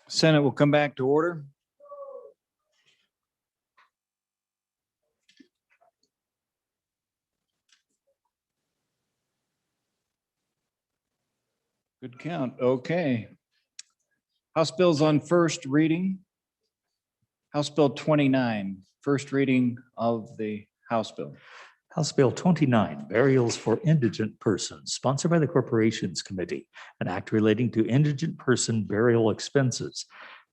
Senate will come back to order. Good count. Okay. House bills on first reading. House Bill 29, first reading of the House bill. House Bill 29, Burials for Indigent Persons, sponsored by the Corporations Committee, an act relating to indigent person burial expenses.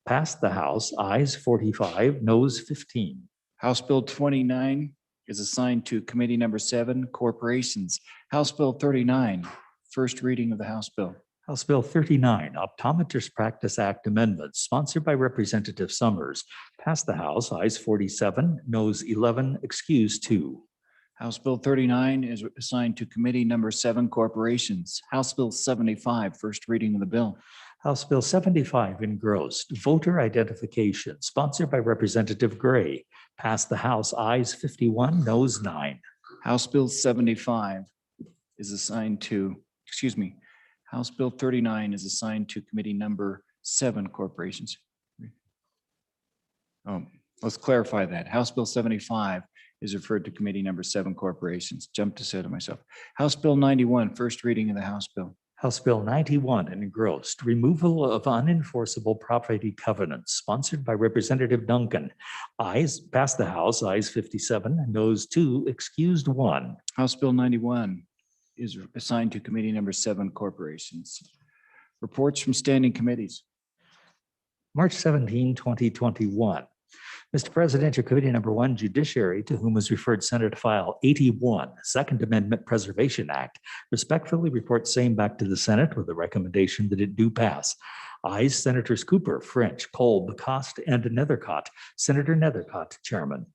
Passed the House, ayes 45, noes 15. House Bill 29 is assigned to Committee Number 7, Corporations. House Bill 39, first reading of the House bill. House Bill 39, Optometrist Practice Act Amendment, sponsored by Representative Summers. Passed the House, ayes 47, noes 11, excused 2. House Bill 39 is assigned to Committee Number 7, Corporations. House Bill 75, first reading of the bill. House Bill 75, engrossed, voter identification, sponsored by Representative Gray. Passed the House, ayes 51, noes 9. House Bill 75 is assigned to, House Bill 39 is assigned to Committee Number 7, Corporations. Oh, let's clarify that. House Bill 75 is referred to Committee Number 7, Corporations. Jumped ahead of myself. House Bill 91, first reading of the House bill. House Bill 91, engrossed, removal of unenforceable property covenants, sponsored by Representative Duncan. Ayes, passed the House, ayes 57, noes 2, excused 1. House Bill 91 is assigned to Committee Number 7, Corporations. Reports from standing committees. March 17, 2021. Mr. President, your Committee Number 1, Judiciary, to whom was referred Senate File 81, Second Amendment Preservation Act, respectfully reports same back to the Senate with a recommendation that it do pass. Ayes, Senators Cooper, French, Kolb, Cost, and Nethercott. Senator Nethercott, Chairman.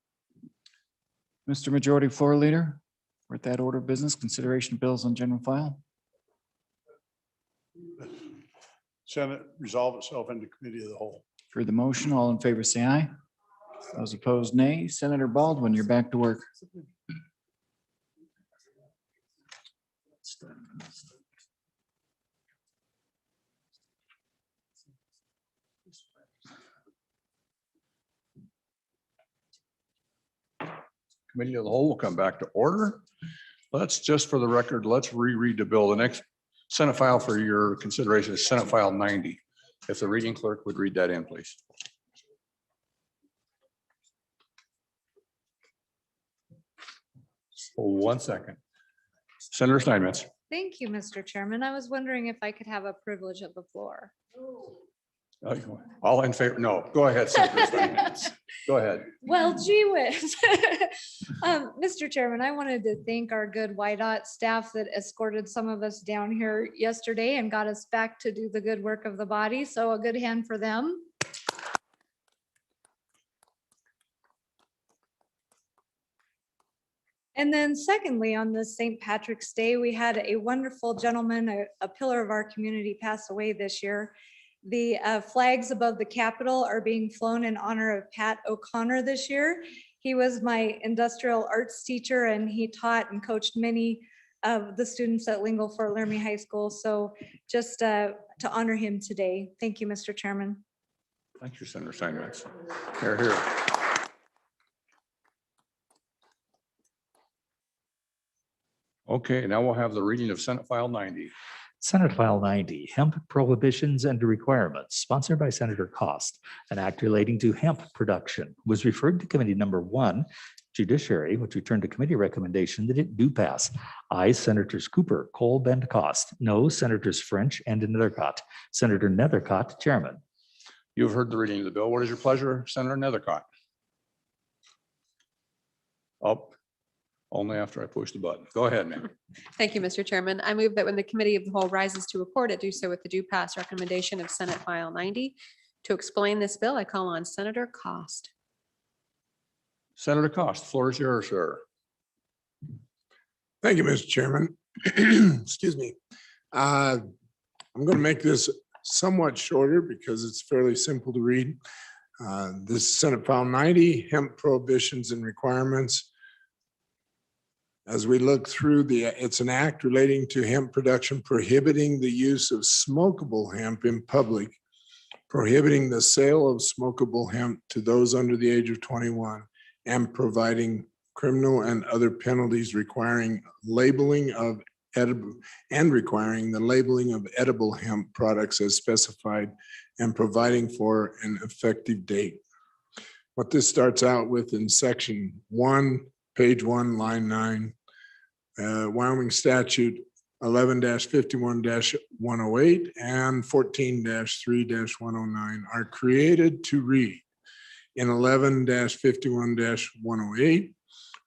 Mr. Majority Floor Leader, we're at that order of business, consideration of bills on general file. Senate resolve itself into committee of the whole. For the motion, all in favor, say aye. Those opposed, nay. Senator Baldwin, you're back to work. Committee of the whole will come back to order. Let's just for the record, let's reread the bill. The next Senate file for your consideration is Senate File 90. If the reading clerk would read that in, please. Hold 1 second. Senator Steinmetz. Thank you, Mr. Chairman. I was wondering if I could have a privilege of the floor. All in favor? No, go ahead. Senator Steinmetz. Go ahead. Well, gee whiz. Mr. Chairman, I wanted to thank our good YDOT staff that escorted some of us down here yesterday and got us back to do the good work of the body. So a good hand for them. And then secondly, on this St. Patrick's Day, we had a wonderful gentleman, a pillar of our community, pass away this year. The flags above the Capitol are being flown in honor of Pat O'Connor this year. He was my industrial arts teacher and he taught and coached many of the students at Lingle Fort Laramie High School. So just to honor him today. Thank you, Mr. Chairman. Thank you, Senator Steinmetz. Here, here. Okay, now we'll have the reading of Senate File 90. Senate File 90, Hemp Prohibitions and Requirements, sponsored by Senator Cost, an act relating to hemp production, was referred to Committee Number 1, Judiciary, which returned to committee recommendation that it do pass. Ayes, Senators Cooper, Kolb, and Cost. No, Senators French and Nethercott. Senator Nethercott, Chairman. You've heard the reading of the bill. What is your pleasure, Senator Nethercott? Up. Only after I push the button. Go ahead, ma'am. Thank you, Mr. Chairman. I move that when the committee of the whole rises to report, it do so with the due pass recommendation of Senate File 90. To explain this bill, I call on Senator Cost. Senator Cost, the floor is yours, sir. Thank you, Mr. Chairman. Excuse me. I'm going to make this somewhat shorter because it's fairly simple to read. This is Senate File 90, Hemp Prohibitions and Requirements. As we look through it's an act relating to hemp production, prohibiting the use of smokable hemp in public, prohibiting the sale of smokable hemp to those under the age of 21, and providing criminal and other penalties requiring labeling of edible and requiring the labeling of edible hemp products as specified and providing for an effective date. What this starts out with in section 1, page 1, line 9, Wyoming statute 11-51-108 and 14-3-109 are created to read in 11-51-108,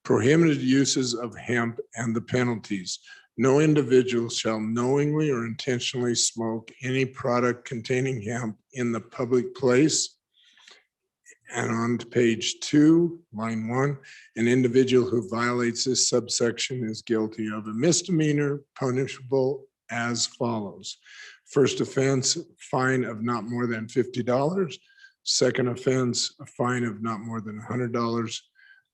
prohibited uses of hemp and the penalties. No individual shall knowingly or intentionally smoke any product containing hemp in the public place. And on to page 2, line 1, an individual who violates this subsection is guilty of a misdemeanor punishable as follows. First offense, fine of not more than $50. Second offense, a fine of not more than $100.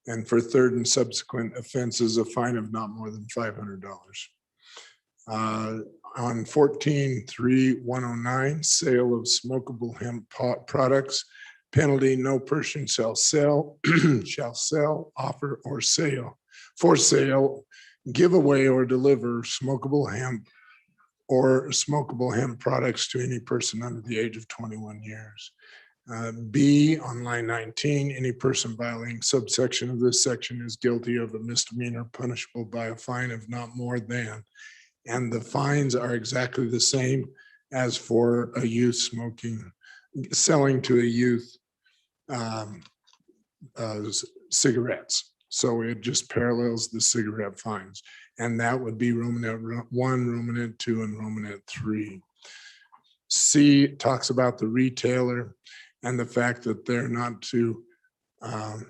And for third and subsequent offenses, a fine of not more than $500. On 14-3-109, sale of smokable hemp products, penalty, no person shall sell, offer, or sale, for sale, give away, or deliver smokable hemp or smokable hemp products to any person under the age of 21 years. B, on line 19, any person violating subsection of this section is guilty of a misdemeanor punishable by a fine of not more than, and the fines are exactly the same as for a youth selling to a youth cigarettes. So it just parallels the cigarette fines. And that would be Romanet 1, Romanet 2, and Romanet 3. C talks about the retailer and the fact that they're not to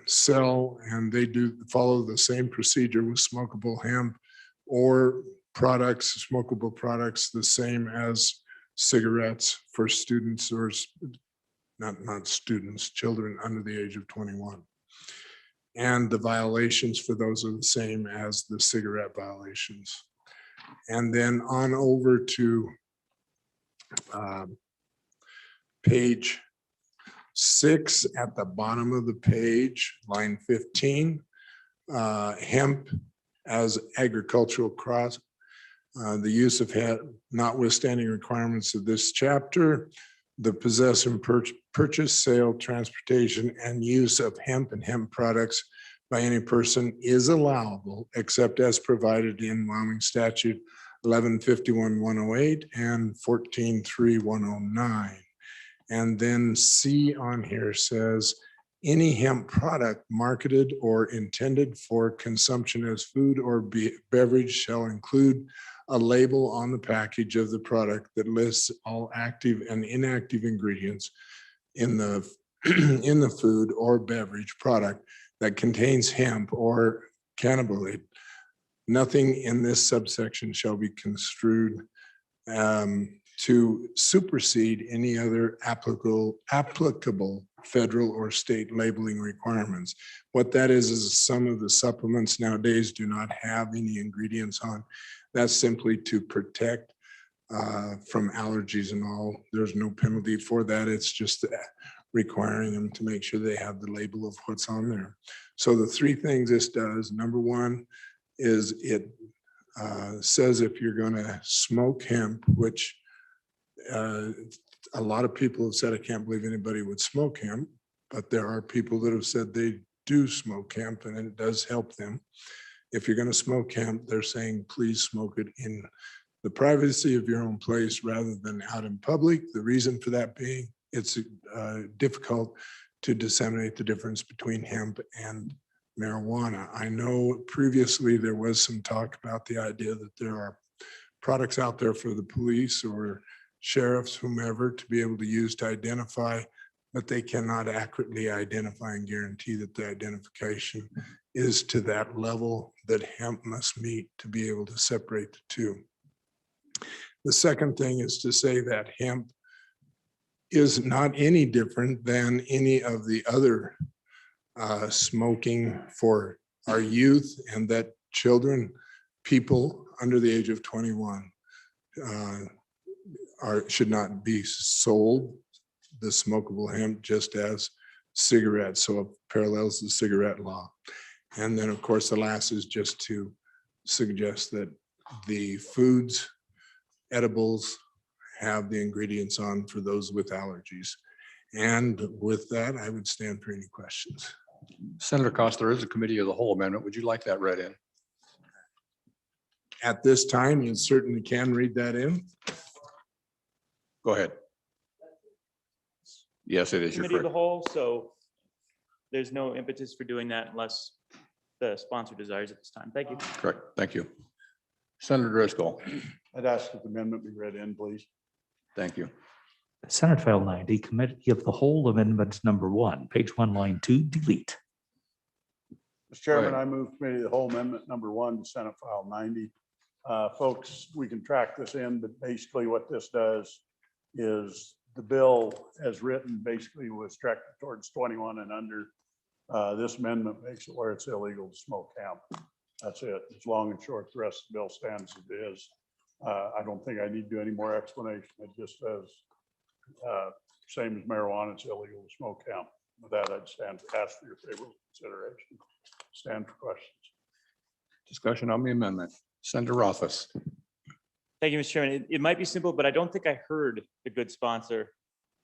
sell, and they do follow the same procedure with smokable hemp or products, smokable products, the same as cigarettes for students or not students, children under the age of 21. And the violations for those are the same as the cigarette violations. And then on over to page 6 at the bottom of the page, line 15, hemp as agricultural cross. The use of hemp, notwithstanding requirements of this chapter, the possession, purchase, sale, transportation, and use of hemp and hemp products by any person is allowable, except as provided in Wyoming statute 11-51-108 and 14-3-109. And then C on here says, any hemp product marketed or intended for consumption as food or beverage shall include a label on the package of the product that lists all active and inactive ingredients in the in the food or beverage product that contains hemp or cannabinoid. Nothing in this subsection shall be construed to supersede any other applicable federal or state labeling requirements. What that is some of the supplements nowadays do not have any ingredients on. That's simply to protect from allergies and all. There's no penalty for that. It's just requiring them to make sure they have the label of what's on there. So the three things this does, number one, is it says if you're going to smoke hemp, which a lot of people have said, I can't believe anybody would smoke hemp, but there are people that have said they do smoke hemp and it does help them. If you're going to smoke hemp, they're saying, please smoke it in the privacy of your own place rather than out in public. The reason for that being, it's difficult to disseminate the difference between hemp and marijuana. I know previously there was some talk about the idea that there are products out there for the police or sheriffs, whomever, to be able to use to identify, but they cannot accurately identify and guarantee that the identification is to that level that hemp must meet to be able to separate the two. The second thing is to say that hemp is not any different than any of the other smoking for our youth, and that children, people under the age of 21 should not be sold the smokable hemp just as cigarettes. So it parallels the cigarette law. And then, of course, the last is just to suggest that the foods, edibles have the ingredients on for those with allergies. And with that, I would stand for any questions. Senator Cost, there is a committee of the whole amendment. Would you like that read in? At this time, you certainly can read that in. Go ahead. Yes, it is your Committee of the correct. whole, so there's no impetus for doing that unless the sponsor desires at this time. Thank you. Correct. Thank you. Senator Driscoll. I'd ask that the amendment be read in, please. Thank you. Senate File 90, Committee of the Whole Amendment number 1, page 1, line 2, delete. Mr. Chairman, ahead. I move committee of the whole amendment number 1 to Senate File 90. Folks, we can track this in, but basically what this does is the bill as written basically was directed towards 21 and under. This amendment makes it where it's illegal to smoke hemp. That's it. It's long and short. The rest of the bill stands as it is. I don't think I need to do any more explanation. It just says, same as marijuana, it's illegal to smoke hemp. With that, I'd ask for your favorable consideration. Stand for questions. Discussion on the amendment. Senator Rothfuss. Thank you, Mr. Chairman. It might be simple, but I don't think I heard the good sponsor.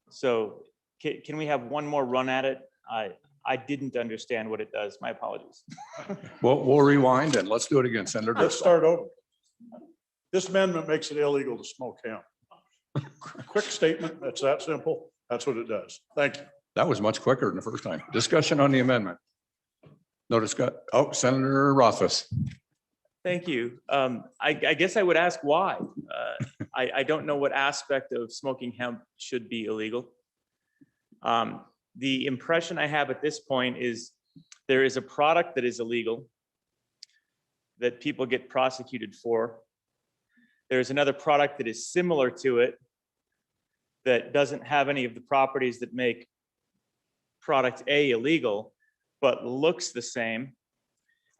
So can we have one more run at it? I didn't understand what it does. My apologies. We'll rewind and let's do it again. Senator Let's Driscoll. start over. This amendment makes it illegal to smoke hemp. Quick statement. That's that simple. That's what it does. Thank you. That was much quicker than the first time. Discussion on the amendment. No discuss. Oh, Senator Rothfuss. Thank you. I guess I would ask why. I don't know what aspect of smoking hemp should be illegal. The impression I have at this point is there is a product that is illegal that people get prosecuted for. There's another product that is similar to it that doesn't have any of the properties that make product A illegal, but looks the same.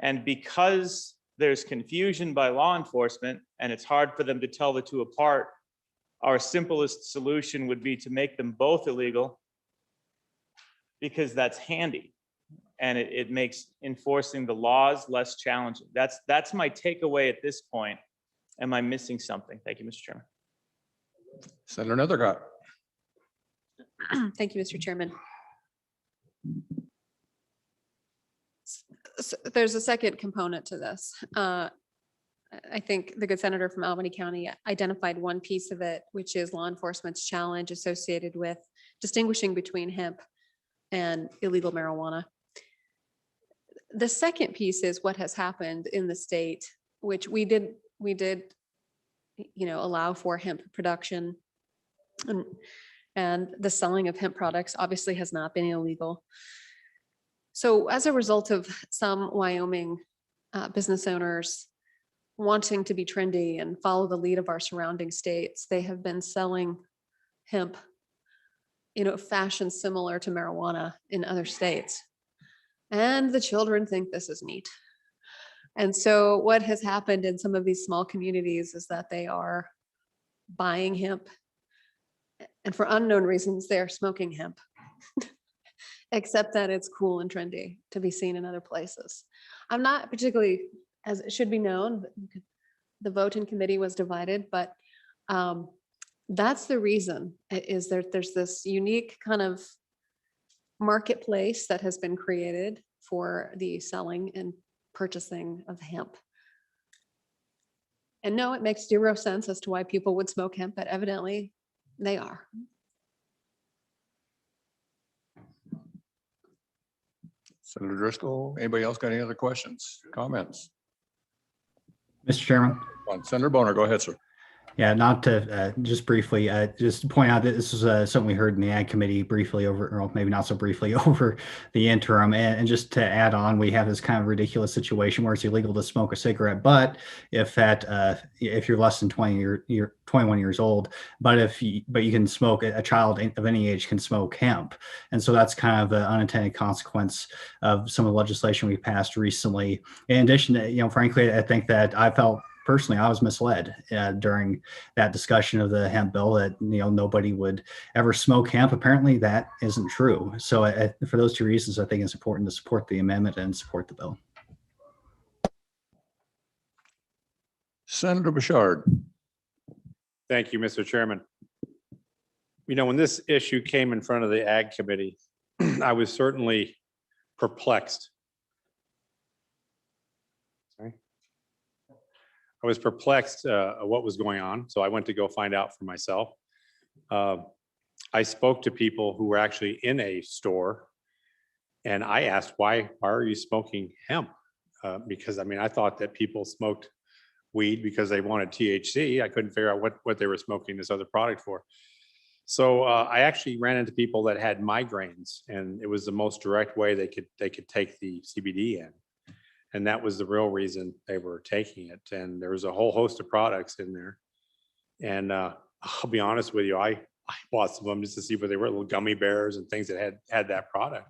And because there's confusion by law enforcement and it's hard for them to tell the two apart, our simplest solution would be to make them both illegal because that's handy and it makes enforcing the laws less challenging. That's my takeaway at this point. Am I missing something? Thank you, Mr. Chairman. Senator Nethercott. Thank you, Mr. Chairman. There's a second component to this. I think the good senator from Albany County identified one piece of it, which is law enforcement's challenge associated with distinguishing between hemp and illegal marijuana. The second piece is what has happened in the state, which we did, allow for hemp production and the selling of hemp products obviously has not been illegal. So as a result of some Wyoming business owners wanting to be trendy and follow the lead of our surrounding states, they have been selling hemp in a fashion similar to marijuana in other states. And the children think this is neat. And so what has happened in some of these small communities is that they are buying hemp and for unknown reasons, they are smoking hemp, except that it's cool and trendy to be seen in other places. I'm not particularly, as it should be known, the vote in committee was divided, but that's the reason is there's this unique kind of marketplace that has been created for the selling and purchasing of hemp. And no, it makes zero sense as to why people would smoke hemp, but evidently they are. Senator Driscoll. Anybody else got any other questions, comments? Mr. Chairman, Senator Boner, go ahead, sir. Yeah, not to just briefly, just to point out that this is something we heard in the Ag Committee briefly over, or maybe not so briefly over the interim. And just to add on, we have this kind of ridiculous situation where it's illegal to smoke a cigarette, but if you're less than 21 years old, but you can smoke, a child of any age can smoke hemp. And so that's kind of an unintended consequence of some of the legislation we passed recently. In addition to, frankly, I think that I felt personally, I was misled during that discussion of the hemp bill that nobody would ever smoke hemp. Apparently, that isn't true. So, for those two reasons, I think it's important to support the amendment and support the bill. Senator Bouchard. Thank you, Mr. Chairman. When this issue came in front of the Ag Committee, I was certainly perplexed. I was perplexed at what was going on, so I went to go find out for myself. I spoke to people who were actually in a store, and I asked, why are you smoking hemp? Because I thought that people smoked weed because they wanted THC. I couldn't figure out what they were smoking this other product for. So I actually ran into people that had migraines, and it was the most direct way they could take the CBD in. And that was the real reason they were taking it. And there was a whole host of products in there. And I'll be honest with you, I bought some of them just to see what they were, little gummy bears and things that had that product.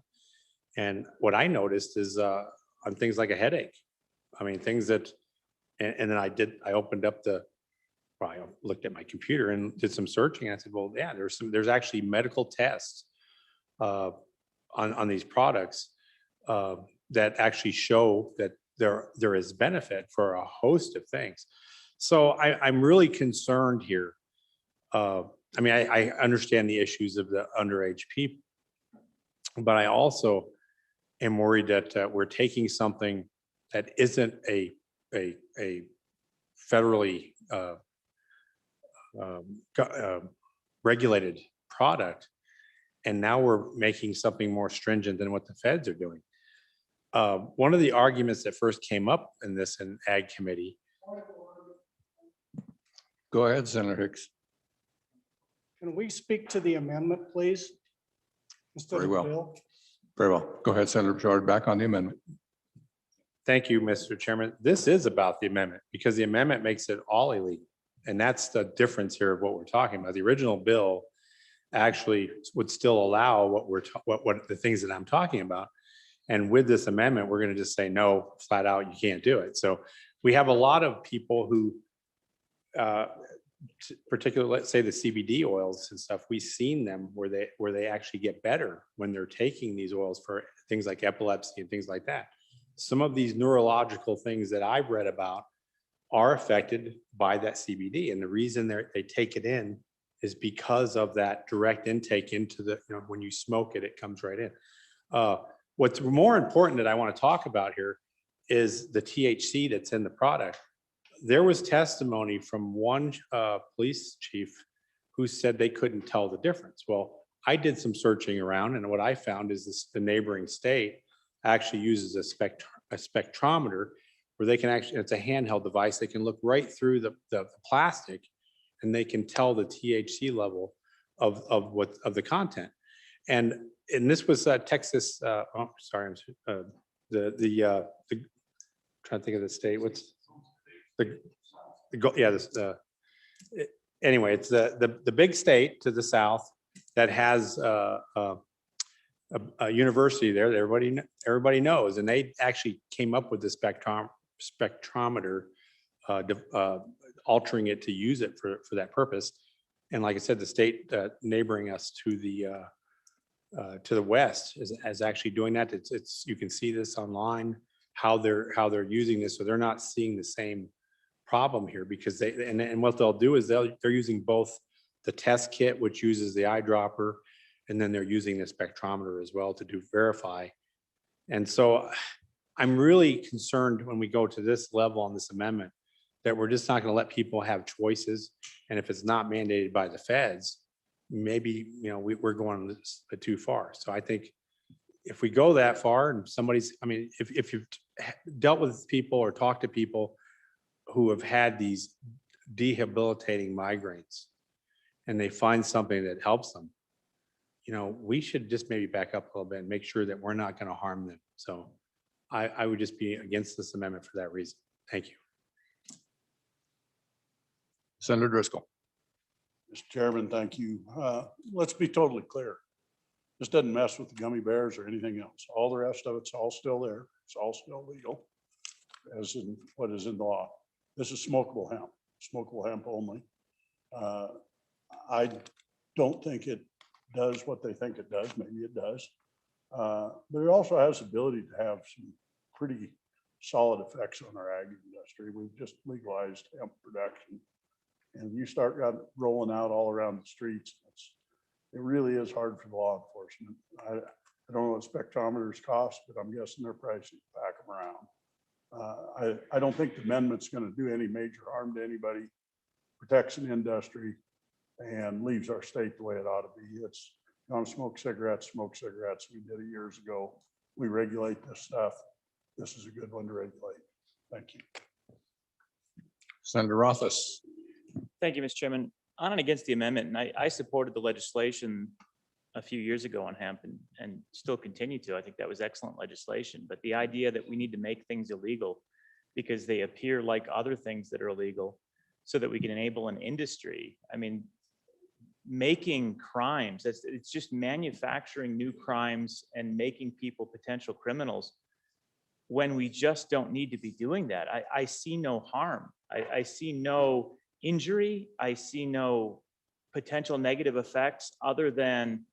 And what I noticed is on things like a headache. Things that, and then I opened up I looked at my computer and did some searching. And I said, well, yeah, there's actually medical tests on these products that actually show that there is benefit for a host of things. So I'm really concerned here. I understand the issues of the underage people, but I also am worried that we're taking something that isn't a federally regulated product, and now we're making something more stringent than what the feds are doing. One of the arguments that first came up in Ag Committee. Go ahead, Senator Hicks. Can we speak to the amendment, please? Very well. Very well. Go ahead, Senator Bouchard, back on the amendment. Thank you, Mr. Chairman. This is about the amendment because the amendment makes it all illegal. And that's the difference here of what we're talking about. The original bill actually would still allow what the things that I'm talking about. And with this amendment, we're going to just say, no, flat out, you can't do it. So we have a lot of people who, particularly, let's say the CBD oils and stuff, we've seen them where they actually get better when they're taking these oils for things like epilepsy and things like that. Some of these neurological things that I've read about are affected by that CBD. And the reason they take it in is because of that direct intake into the, when you smoke it, it comes right in. What's more important that I want to talk about here is the THC that's in the product. There was testimony from one police chief who said they couldn't tell the difference. Well, I did some searching around, and what I found is the neighboring state actually uses a spectrometer where they can actually, it's a handheld device, they can look right through the plastic and they can tell the THC level of the content. And this was Texas. Oh, sorry, I'm trying to think of the state. What's anyway, it's the big state to the south that has a university there that everybody knows, and they actually came up with the spectrometer, altering it to use it for that purpose. And like I said, the state neighboring us to the west is actually doing that. It's you can see this online how they're using this, so they're not seeing the same problem here because and what they'll do is they're using both the test kit, which uses the eyedropper, and then they're using the spectrometer as well to verify. And so I'm really concerned when we go to this level on this amendment that we're just not going to let people have choices. And if it's not mandated by the feds, maybe, we're going too far. So I think if we go that far and if you've dealt with people or talked to people who have had these debilitating migraines and they find something that helps them, you know, we should just maybe back up a little bit and make sure that we're not going to harm them. So I would just be against this amendment for that reason. Thank you. Senator Driscoll. Mr. Chairman, thank you. Let's be totally clear. This doesn't mess with the gummy bears or anything else. All the rest of it's all still there. It's all still legal, as in what is in the law. This is smokable hemp only. I don't think it does what they think it does. Maybe it does. But it also has the ability to have some pretty solid effects on our ag industry. We've just legalized hemp production. And you start rolling out all around the streets, it really is hard for the law enforcement. I don't know what spectrometers cost, but I'm guessing they're pricey to pack them around. I don't think the amendment's going to do any major harm to anybody, protects an industry, and leaves our state the way it ought to be. It's, you want to smoke cigarettes, smoke cigarettes. We did it years ago. We regulate this stuff. This is a good one to regulate. Thank you. Senator Rothfuss. Thank you, Mr. Chairman. On and against the amendment, and I supported the legislation a few years ago on hemp and still continue to. I think that was excellent legislation. But the idea that we need to make things illegal because they appear like other things that are illegal so that we can enable an industry. I mean, making crimes, it's just manufacturing new crimes and making people potential criminals when we just don't need to be doing that. I see no harm. I see no injury. I see no potential negative effects other than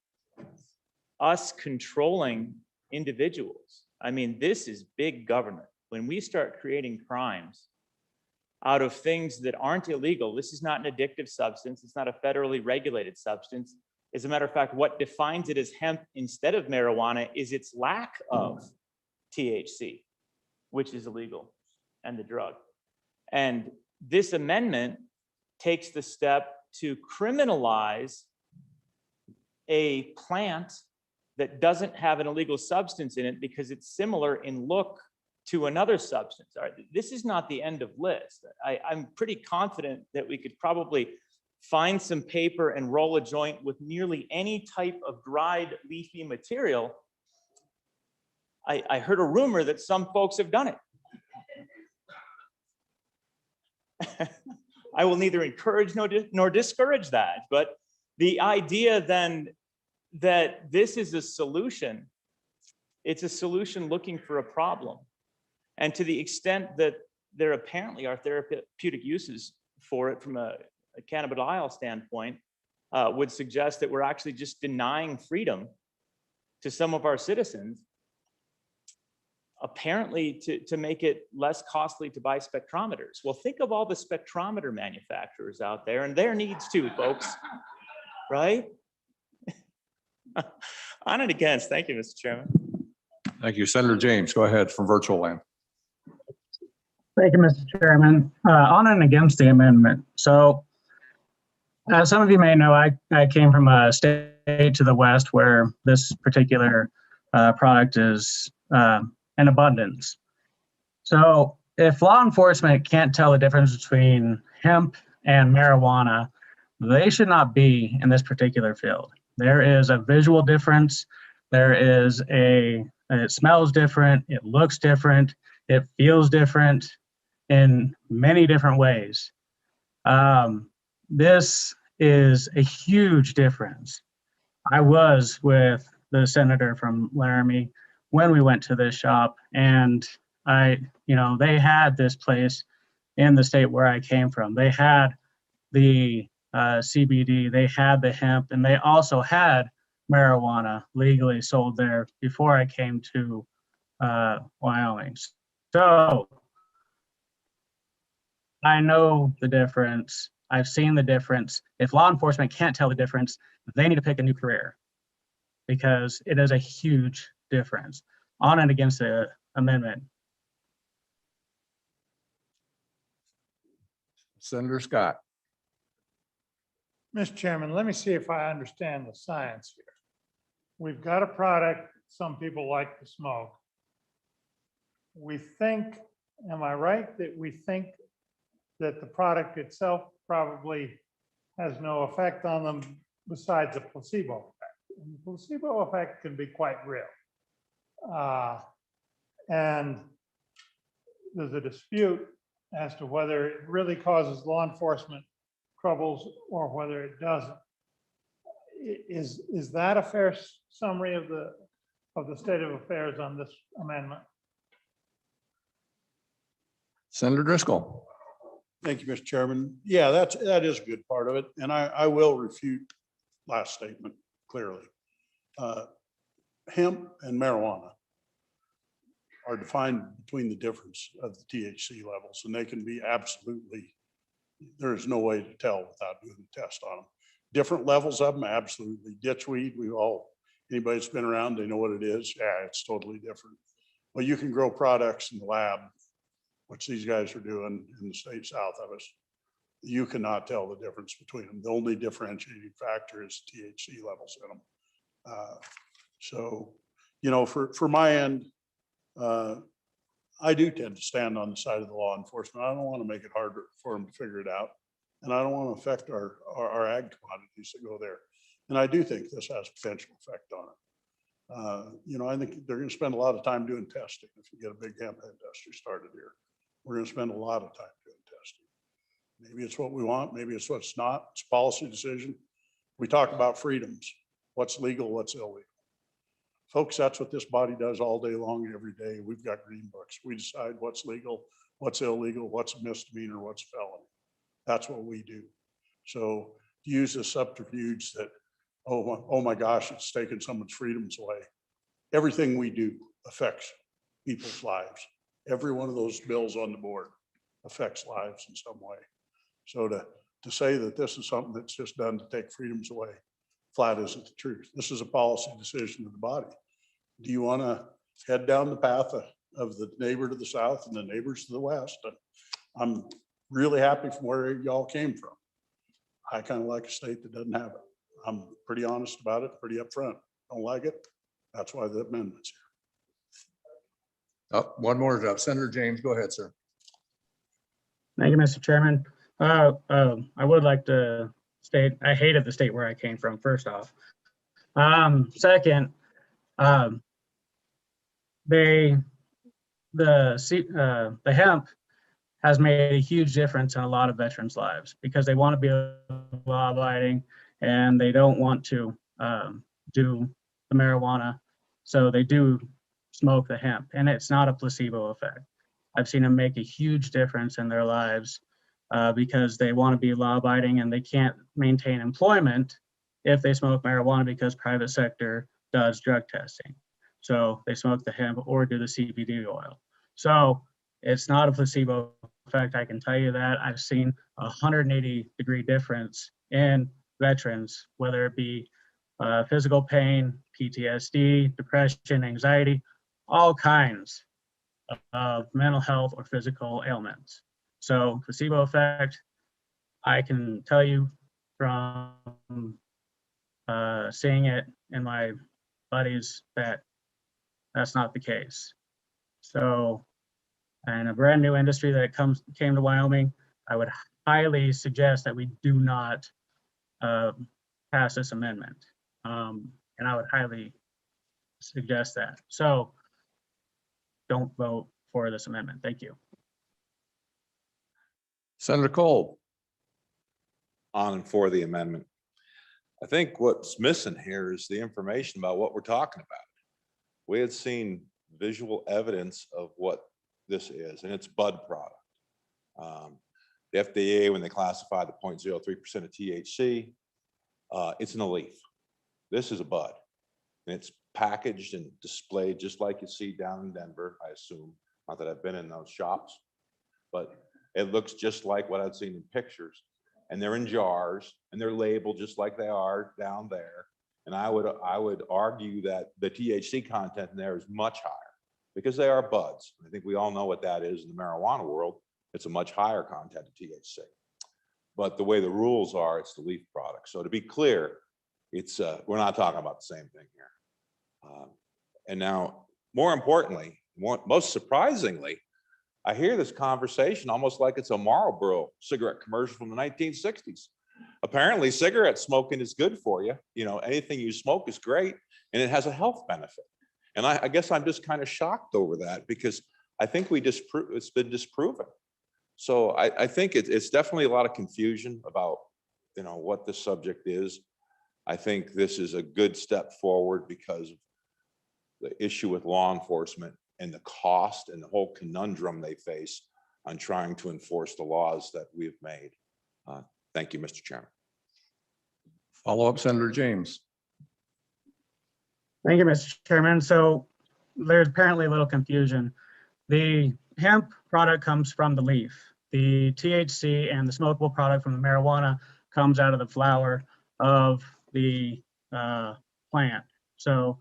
us controlling individuals. I mean, this is big government. When we start creating crimes out of things that aren't illegal, this is not an addictive substance. It's not a federally regulated substance. As a matter of fact, what defines it as hemp instead of marijuana is its lack of THC, which is illegal, and the drug. And this amendment takes the step to criminalize a plant that doesn't have an illegal substance in it because it's similar in look to another substance. All right, this is not the end of list. I'm pretty confident that we could probably find some paper and roll a joint with nearly any type of dried leafy material. I heard a rumor that some folks have done it. I will neither encourage nor discourage that, but the idea then that this is a solution, it's a solution looking for a problem. And to the extent that there apparently are therapeutic uses for it from a cannabidiol standpoint, would suggest that we're actually just denying freedom to some of our citizens, apparently to make it less costly to buy spectrometers. Well, think of all the spectrometer manufacturers out there and their needs too, folks, right? On and against. Thank you, Mr. Chairman. Thank you. Senator James, go ahead from virtual land. Thank you, Mr. Chairman. On and against the amendment. So, as some of you may know, I came from a state to the west where this particular product is in abundance. So, if law enforcement can't tell the difference between hemp and marijuana, they should not be in this particular field. There is a visual difference. There is it smells different. It looks different. It feels different in many different ways. This is a huge difference. I was with the senator from Laramie when we went to this shop, and they had this place in the state where I came from. They had the CBD, they had the hemp, and they also had marijuana legally sold there before I came to Wyoming. So I know the difference. I've seen the difference. If law enforcement can't tell the difference, they need to pick a new career because it is a huge difference. On and against the amendment. Senator Scott. Mr. Chairman, let me see if I understand the science here. We've got a product some people like to smoke. We think, am I right, that we think that the product itself probably has no effect on them besides a placebo effect. And the placebo effect can be quite real. And there's a dispute as to whether it really causes law enforcement troubles or whether it doesn't. Is that a fair summary of the state of affairs on this amendment? Senator Driscoll. Thank you, Mr. Chairman. Yeah, that is a good part of it. And I will refute last statement clearly. Hemp and marijuana are defined between the difference of the THC levels, and they can be absolutely, there is no way to tell without doing the test on them. Different levels of them, absolutely. Ditchweed, anybody that's been around, they know what it is. Yeah, it's totally different. Well, you can grow products in the lab, which these guys are doing in the state south of us. You cannot tell the difference between them. The only differentiating factor is THC levels in them. So, you know, for my end, I do tend to stand on the side of the law enforcement. I don't want to make it harder for them to figure it out. And I don't want to affect our ag commodities that go there. And I do think this has potential effect on it. You know, I think they're going to spend a lot of time doing testing if you get a big hemp industry started here. We're going to spend a lot of time doing testing. Maybe it's what we want, maybe it's what's not. It's a policy decision. We talk about freedoms, what's legal, what's illegal. Folks, that's what this body does all day long, every day. We've got green books. We decide what's legal, what's illegal, what's a misdemeanor, what's a felony. That's what we do. So to use the subterfuge that, oh my gosh, it's taking someone's freedoms away. Everything we do affects people's lives. Every one of those bills on the board affects lives in some way. So to say that this is something that's just done to take freedoms away, flat isn't the truth. This is a policy decision of the body. Do you want to head down the path of the neighbor to the south and the neighbors to the west? I'm really happy from where y'all came from. I kind of like a state that doesn't have it. I'm pretty honest about it, pretty upfront. Don't like it. That's why the amendment's here. Oh, one more, Senator James, go ahead, sir. Thank you, Mr. Chairman. I would like to state, I hated the state where I came from, first off. Second, the hemp has made a huge difference in a lot of veterans' lives because they want to be law abiding and they don't want to do the marijuana. So they do smoke the hemp, and it's not a placebo effect. I've seen them make a huge difference in their lives because they want to be law abiding and they can't maintain employment if they smoke marijuana because private sector does drug testing. So they smoke the hemp or do the CBD oil. So it's not a placebo effect. I can tell you that. I've seen a 180-degree difference in veterans, whether it be physical pain, PTSD, depression, anxiety, all kinds of mental health or physical ailments. So placebo effect, I can tell you from seeing it in my buddies that that's not the case. So, and a brand new industry that came to Wyoming, I would highly suggest that we do not pass this amendment. And I would highly suggest that. So don't vote for this amendment. Thank you. Senator Cole. On and for the amendment. I think what's missing here is the information about what we're talking about. We had seen visual evidence of what this is, and it's bud product. The FDA, when they classify the 0.03% of THC, it's in a leaf. This is a bud, and it's packaged and displayed just like you see down in Denver, I assume. Not that I've been in those shops, but it looks just like what I've seen in pictures. And they're in jars, and they're labeled just like they are down there. And I would argue that the THC content in there is much higher because they are buds. I think we all know what that is in the marijuana world. It's a much higher content of THC. But the way the rules are, it's the leaf product. So to be clear, it's we're not talking about the same thing here. And now, more importantly, most surprisingly, I hear this conversation almost like it's a Marlboro cigarette commercial from the 1960s. Apparently cigarette smoking is good for you. You know, anything you smoke is great and it has a health benefit. And I guess I'm just kind of shocked over that because I think it's been disproven. So I think it's definitely a lot of confusion about, you know, what the subject is. I think this is a good step forward because of the issue with law enforcement and the cost and the whole conundrum they face on trying to enforce the laws that we've made. Thank you, Mr. Chairman. Follow up, Senator James. Thank you, Mr. Chairman. So there's apparently a little confusion. The hemp product comes from the leaf. The THC and the smokable product from the marijuana comes out of the flower of the plant. So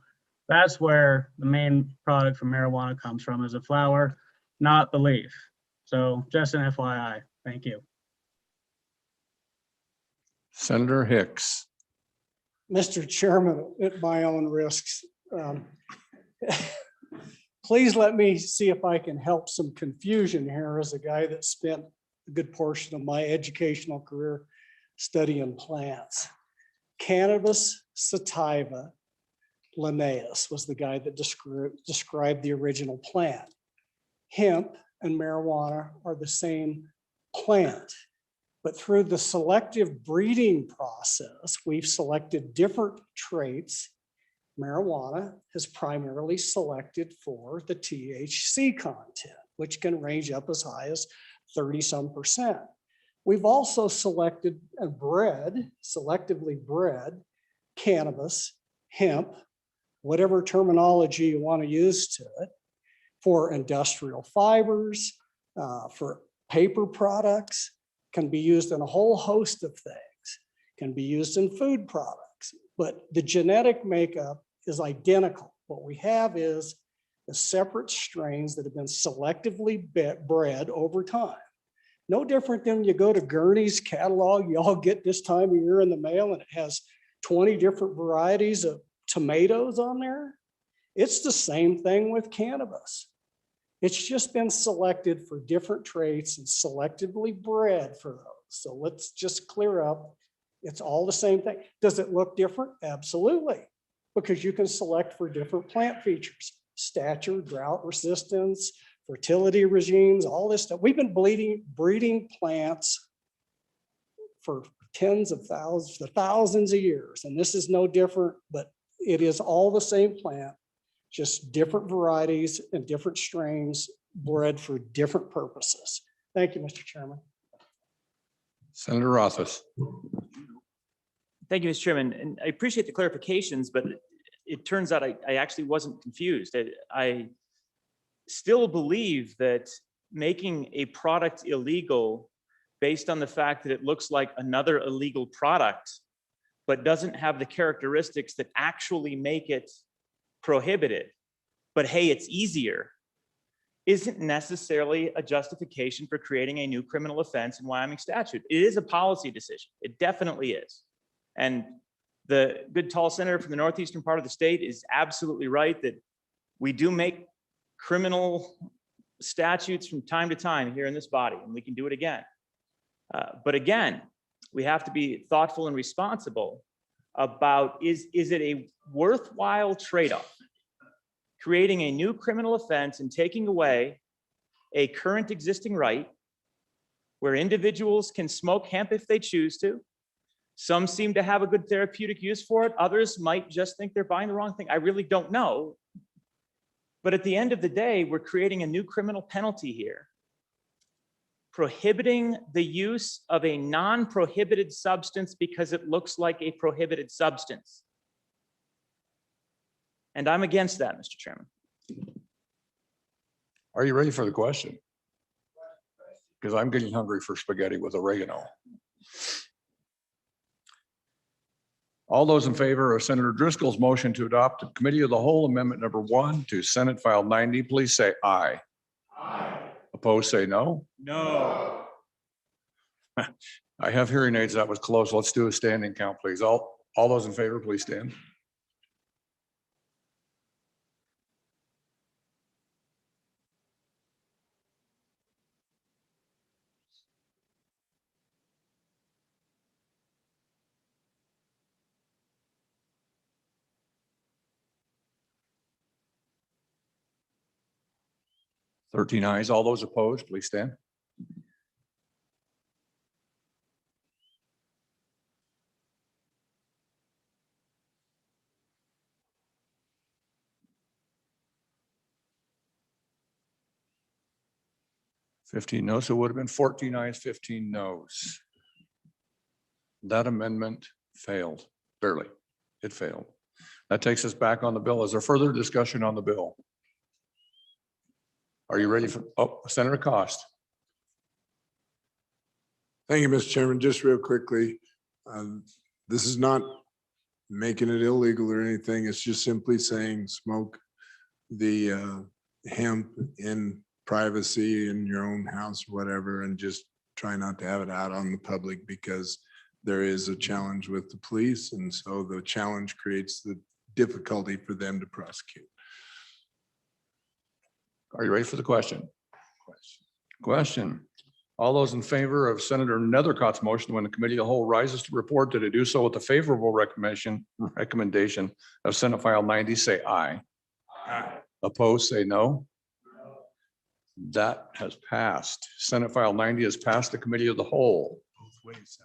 that's where the main product from marijuana comes from, is the flower, not the leaf. So just an FYI. Thank you. Senator Hicks. Mr. Chairman, at my own risks, please let me see if I can help some confusion here as a guy that spent a good portion of my educational career studying plants. Cannabis sativa linnaeus was the guy that described the original plant. Hemp and marijuana are the same plant, but through the selective breeding process, we've selected different traits. Marijuana has primarily selected for the THC content, which can range up as high as 30-some%. We've also selected and selectively bred cannabis, hemp, whatever terminology you want to use to it, for industrial fibers, for paper products, can be used in a whole host of things, can be used in food products, but the genetic makeup is identical. What we have is the separate strains that have been selectively bred over time. No different than you go to Gurney's catalog, you all get this time of year in the mail and it has 20 different varieties of tomatoes on there. It's the same thing with cannabis. It's just been selected for different traits and selectively bred for those. So let's just clear up. It's all the same thing. Does it look different? Absolutely. Because you can select for different plant features, stature, drought resistance, fertility regimes, all this stuff. We've been breeding plants for tens of thousands to thousands of years. And this is no different, but it is all the same plant, just different varieties and different strains bred for different purposes. Thank you, Mr. Chairman. Senator Rothfuss. Thank you, Mr. Chairman. And I appreciate the clarifications, but it turns out I actually wasn't confused. I still believe that making a product illegal based on the fact that it looks like another illegal product, but doesn't have the characteristics that actually make it prohibited, but hey, it's easier, isn't necessarily a justification for creating a new criminal offense in Wyoming statute. It is a policy decision. It definitely is. And the good tall senator from the northeastern part of the state is absolutely right that we do make criminal statutes from time to time here in this body, and we can do it again. But again, we have to be thoughtful and responsible about is it a worthwhile trade-off? Creating a new criminal offense and taking away a current existing right where individuals can smoke hemp if they choose to. Some seem to have a good therapeutic use for it. Others might just think they're buying the wrong thing. I really don't know. But at the end of the day, we're creating a new criminal penalty here, prohibiting the use of a non-prohibited substance because it looks like a prohibited substance. And I'm against that, Mr. Chairman. Are you ready for the question? Because I'm getting hungry for spaghetti with oregano. All those in favor of Senator Driscoll's motion to adopt the Committee of the Whole Amendment number 1 to Senate File 90, please say aye. Aye. Opposed, say no. No. I have hearing aids. That was close. Let's do a standing count, please. All those in favor, please stand. 13 ayes. All those opposed, please stand. Fifteen noes, so it would have been 14 ayes, 15 noes. That amendment failed, barely. It failed. That takes us back on the bill. Is there further discussion on the bill? Are you ready for, oh, Senator Cost? Thank you, Mr. Chairman. Just real quickly, this is not making it illegal or anything. It's just simply saying smoke the hemp in privacy in your own house, whatever, and just try not to have it out on the public because there is a challenge with the police. And so the challenge creates the difficulty for them to prosecute. Are you ready for the question? Question. All those in favor of Senator Nethercott's motion when the committee of the whole rises to report that it do so with the favorable recommendation of Senate File 90, say aye. Aye. Opposed, say no. That has passed. Senate File 90 has passed the committee of the whole.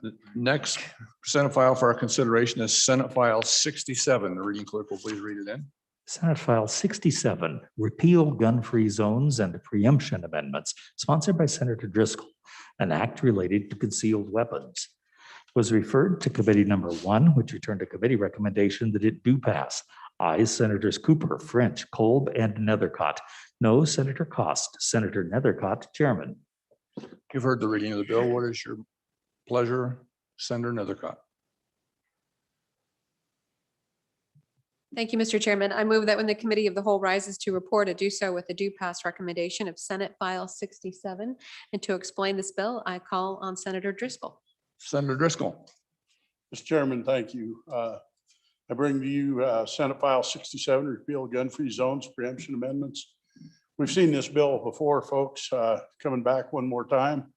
The next Senate file for our consideration is Senate File 67. The reading clerk will please read it in. Senate File 67, repeal gun-free zones and preemption amendments, sponsored by Senator Driscoll, an act related to concealed weapons. Was referred to committee number 1, which returned a committee recommendation that it do pass. Ayes, Senators Cooper, French, Kolb, and Nethercott. No, Senator Cost. Senator Nethercott, Chairman. You've heard the reading of the bill. What is your pleasure, Senator Nethercott? Thank you, Mr. Chairman. I move that when the committee of the whole rises to report, it do so with the due pass recommendation of Senate File 67. And to explain this bill, I call on Senator Driscoll. Senator Driscoll. Mr. Chairman, thank you. I bring to you Senate File 67, repeal gun-free zones preemption amendments. We've seen this bill before, folks. Coming back one more time.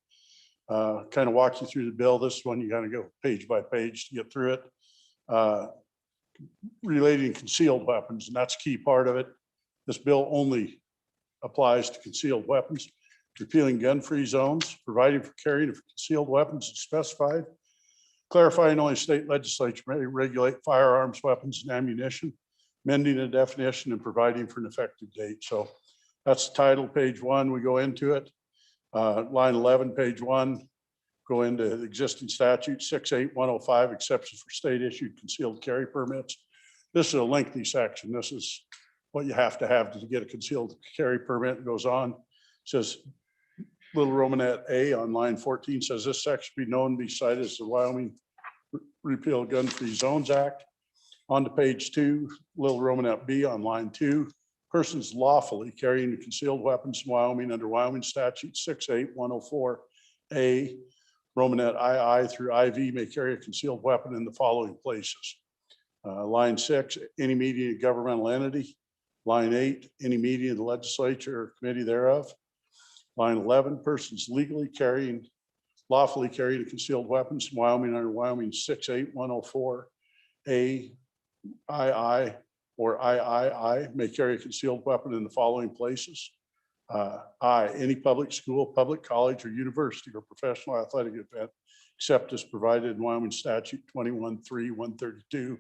Kind of walk you through the bill. This one, you gotta go page by page to get through it. Relating concealed weapons, and that's a key part of it. This bill only applies to concealed weapons. Repealing gun-free zones, providing for carrying of concealed weapons as specified, clarifying only state legislature may regulate firearms, weapons, and ammunition, amending the definition and providing for an effective date. So that's the title, page 1. We go into it. Line 11, page 1. Go into the existing statute 68105, exceptions for state issued concealed carry permits. This is a lengthy section. This is what you have to get a concealed carry permit. It goes on. It says little Romanette A on line 14 says this section be known to be cited as the Wyoming Repeal Gun-Free Zones Act. On to page 2, little Romanette B on line 2. Persons lawfully carrying concealed weapons in Wyoming under Wyoming statute 68104A. Romanette II through IV may carry a concealed weapon in the following places. Line 6, any meeting of governmental entity. Line 8, any meeting of the legislature or committee thereof. Line 11, persons lawfully carrying a concealed weapons in Wyoming under Wyoming 68104A, II, or III may carry a concealed weapon in the following places. Any public school, public college, or university or professional athletic event, except as provided in Wyoming statute 21.3.132.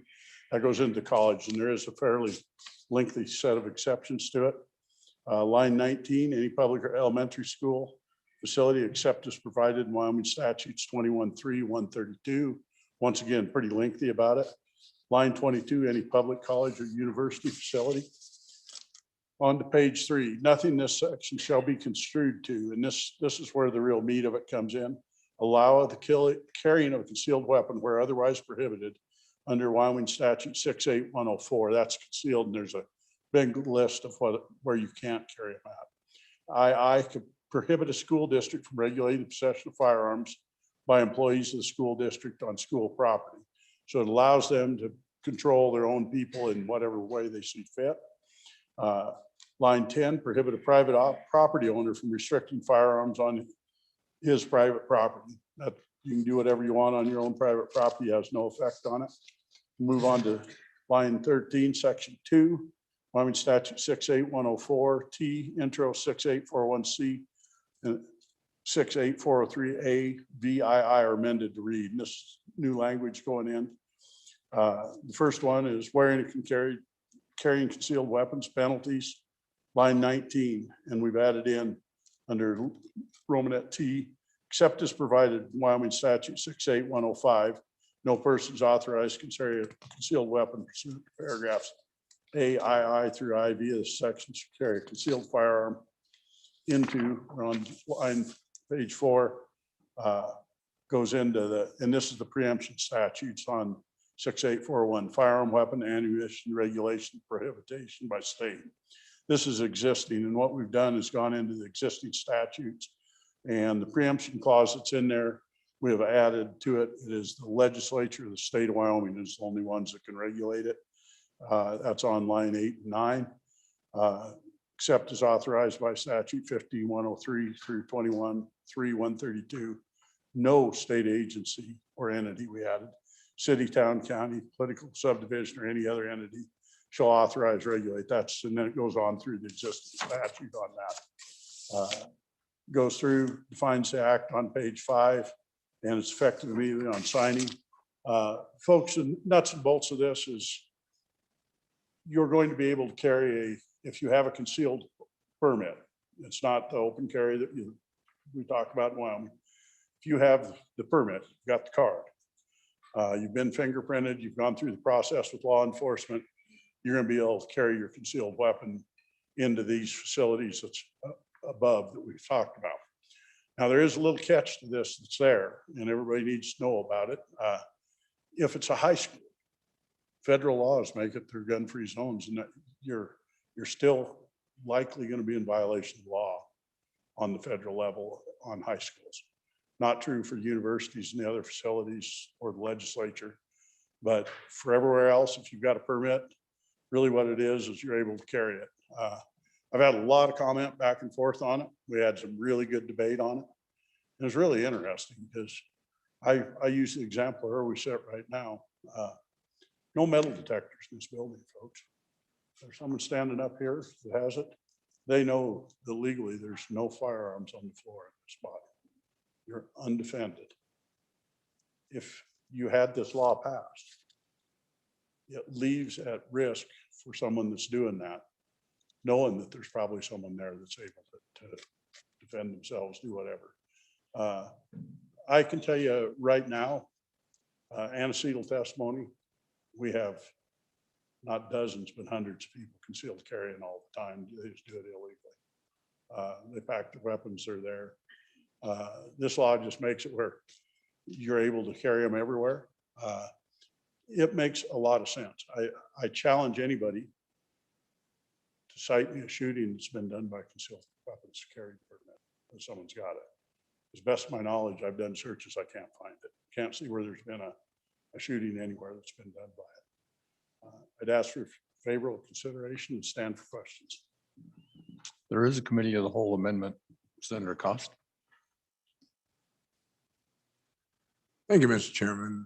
That goes into college, and there is a fairly lengthy set of exceptions to it. Line 19, any public or elementary school facility, except as provided in Wyoming statutes 21.3.132. Once again, pretty lengthy about it. Line 22, any public college or university facility. On to page 3, nothing in this section shall be construed to, and this is where the real meat of it comes in. Allow the carrying of a concealed weapon where otherwise prohibited under Wyoming statute 68104. That's concealed, and there's a big list of where you can't carry them at. I could prohibit a school district from regulating possession of firearms by employees of the school district on school property. So it allows them to control their own people in whatever way they see fit. Line 10, prohibit a private property owner from restricting firearms on his private property. That you can do whatever you want on your own private property, has no effect on it. Move on to line 13, section 2. Wyoming statute 68104T, intro 68401C, and 68403A, VII are amended to read. And this new language going in. The first one is wearing and carrying concealed weapons penalties, line 19, and we've added in under Romanet T, except as provided in Wyoming statute 68105, no persons authorized to carry a concealed weapon pursuant to paragraphs A, II through I via the sections to carry a concealed firearm into, on line page 4, goes into the, and this is the preemption statutes on 6841, firearm, weapon, ammunition, regulation, prohibition by state. This is existing, and what we've done is gone into the existing statutes, and the preemption clause that's in there, we have added to it. It is the legislature of the state of Wyoming is the only ones that can regulate it. That's on line 8 and 9. Except as authorized by statute 5103 through 21-3-132. No state agency or entity, we added, city, town, county, political subdivision, or any other entity shall authorize, regulate. That's, and then it goes on through the existing statute on that. Goes through, defines the act on page 5, and it's effective immediately on signing. Folks, the nuts and bolts of this is you're going to be able to carry if you have a concealed permit. It's not the open carry that we talked about in Wyoming. If you have the permit, you got the card, you've been fingerprinted, you've gone through the process with law enforcement, you're going to be able to carry your concealed weapon into these facilities that's above that we've talked about. Now, there is a little catch to this that's there, and everybody needs to know about it. If it's a high school, federal laws make it through gun-free zones, and that you're still likely going to be in violation of law on the federal level on high schools. Not true for universities and the other facilities or the legislature, but for everywhere else, if you've got a permit, really what it is you're able to carry it. I've had a lot of comment back and forth on it. We had some really good debate on it. It was really interesting because I use the example where we sit right now. No metal detectors in this building, folks. There's someone standing up here that has it. They know that legally there's no firearms on the floor in this spot. You're undefended. If you had this law passed, it leaves at risk for someone that's doing that, knowing that there's probably someone there that's able to defend themselves, do whatever. I can tell you right now, antecedent testimony, we have not dozens, but hundreds of people concealed carrying all the time. They just do it illegally. They pack their weapons, they're there. This law just makes it where you're able to carry them everywhere. It makes a lot of sense. I challenge anybody to cite me a shooting that's been done by concealed weapons carry permit, if someone's got it. As best of my knowledge, I've done searches, I can't find it. Can't see where there's been a shooting anywhere that's been done by it. I'd ask for favorable consideration and stand for questions. There is a committee of the whole amendment. Senator Cost. Thank you, Mr. Chairman.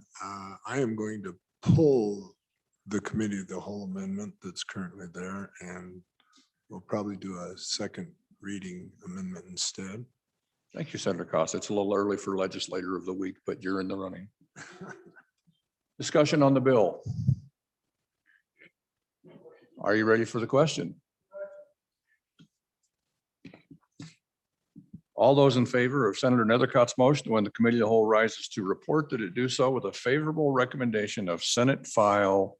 I am going to pull the committee of the whole amendment that's currently there, and we'll probably do a second reading amendment instead. Thank you, Senator Cost. It's a little early for legislator of the week, but you're in the running. Discussion on the bill. Are you ready for the question? All those in favor of Senator Nethercott's motion, when the committee of the whole rises to report, that it do so with a favorable recommendation of Senate file.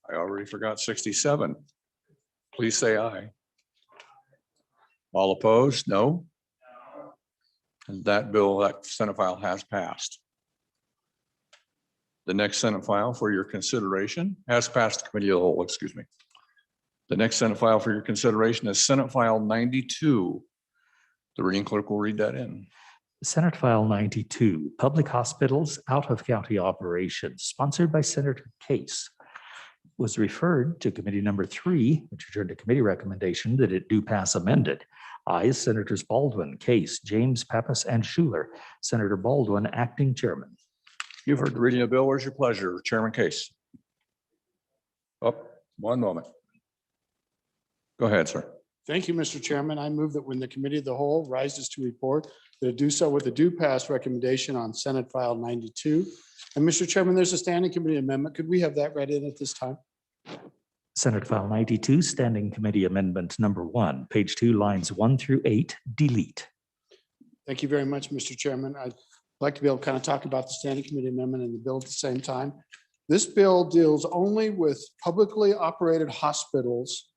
I already forgot 67. Please say aye. All opposed? No. And that bill, that Senate file has passed. The next Senate file for your consideration has passed the committee of the whole, excuse me. The next Senate file for your consideration is Senate File 92. The reading clerk will read that in. Senate File 92, Public Hospitals Out of County Operations, sponsored by Senator Case, was referred to Committee Number 3, which adjourned to committee recommendation that it do pass amended. Ayes, Senators Baldwin, Case, James, Pappas, and Schuler. Senator Baldwin, acting chairman. You've heard the reading of the bill. Where's your pleasure? Chairman Case. Oh, one moment. Go ahead, sir. Thank you, Mr. Chairman. I move that when the committee of the whole rises to report, that it do so with a due pass recommendation on Senate File 92. And Mr. Chairman, there's a standing committee amendment. Could we have that read in at this time? Senate File 92, Standing Committee Amendment Number 1, page 2, lines 1 through 8, delete. Thank you very much, Mr. Chairman. I'd like to be able to kind of talk about the standing committee amendment and the bill at the same time. This bill deals only with publicly operated hospitals,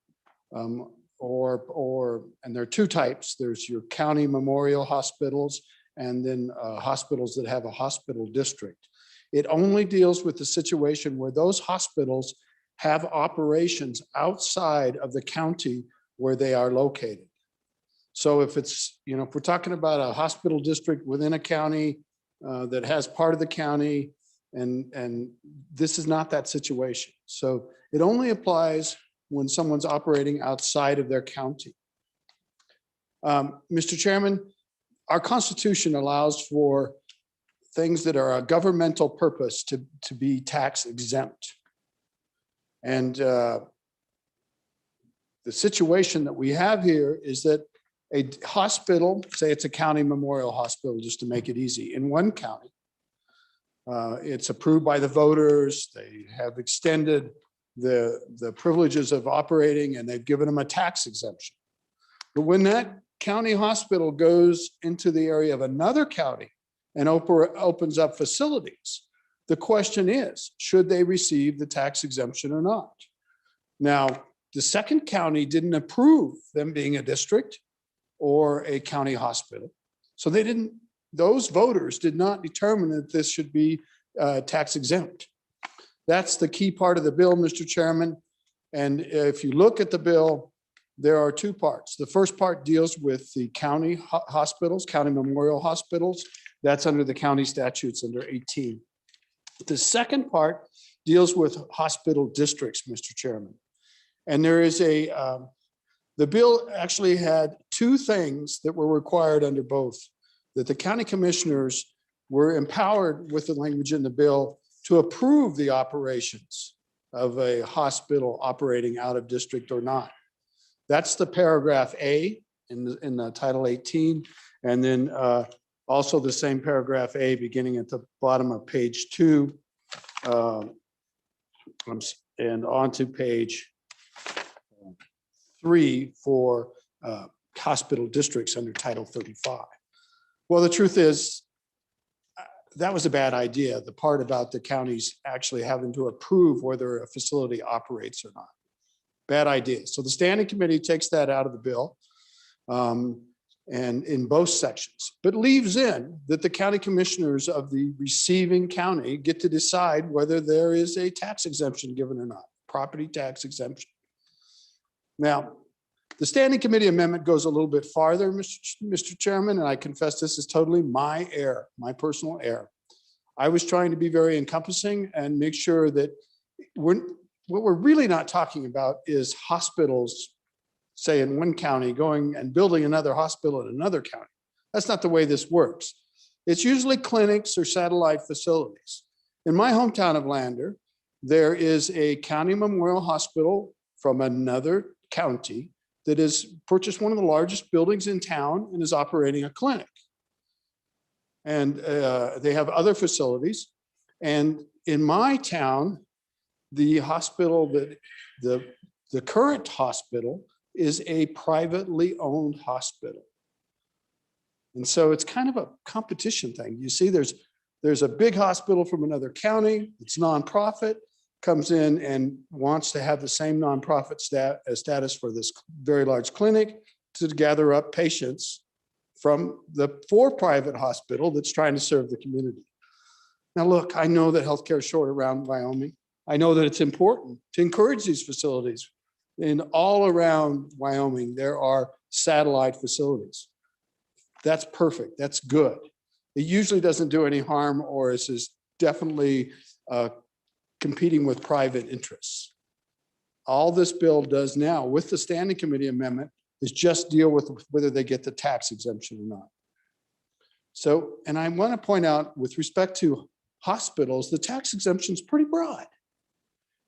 and there are two types. There's your county memorial hospitals and then hospitals that have a hospital district. It only deals with the situation where those hospitals have operations outside of the county where they are located. So if it's, if we're talking about a hospital district within a county that has part of the county, and this is not that situation. So it only applies when someone's operating outside of their county. Mr. Chairman, our Constitution allows for things that are a governmental purpose to be tax exempt. And the situation that we have here is that a hospital, say it's a county memorial hospital, just to make it easy, in one county, it's approved by the voters, they have extended the privileges of operating, and they've given them a tax exemption. But when that county hospital goes into the area of another county and opens up facilities, the question is, should they receive the tax exemption or not? Now, the second county didn't approve them being a district or a county hospital. So those voters did not determine that this should be tax exempt. That's the key part of the bill, Mr. Chairman. And if you look at the bill, there are two parts. The first part deals with the county hospitals, county memorial hospitals. That's under the county statutes under 18. The second part deals with hospital districts, Mr. Chairman. And there is the bill actually had two things that were required under both, that the county commissioners were empowered with the language in the bill to approve the operations of a hospital operating out of district or not. That's the paragraph A in the Title 18. And then also the same paragraph A beginning at the bottom of page 2 and on to page 3 for hospital districts under Title 35. Well, the truth is, that was a bad idea, the part about the counties actually having to approve whether a facility operates or not. Bad idea. So the standing committee takes that out of the bill and in both sections, but leaves in that the county commissioners of the receiving county get to decide whether there is a tax exemption given or not, property tax exemption. Now, the standing committee amendment goes a little bit farther, Mr. Chairman, and I confess this is totally my error, my personal error. I was trying to be very encompassing and make sure that what we're really not talking about is hospitals, say in one county, going and building another hospital in another county. That's not the way this works. It's usually clinics or satellite facilities. In my hometown of Lander, there is a county memorial hospital from another county that has purchased one of the largest buildings in town and is operating a clinic. And they have other facilities. And in my town, the hospital that the current hospital is a privately owned hospital. And so it's kind of a competition thing. You see, there's a big hospital from another county, it's nonprofit, comes in and wants to have the same nonprofit status for this very large clinic to gather up patients from the for-profit hospital that's trying to serve the community. Now, look, I know that healthcare is short around Wyoming. I know that it's important to encourage these facilities. In all around Wyoming, there are satellite facilities. That's perfect. That's good. It usually doesn't do any harm, or is definitely competing with private interests. All this bill does now with the standing committee amendment is just deal with whether they get the tax exemption or not. So, and I want to point out with respect to hospitals, the tax exemption is pretty broad.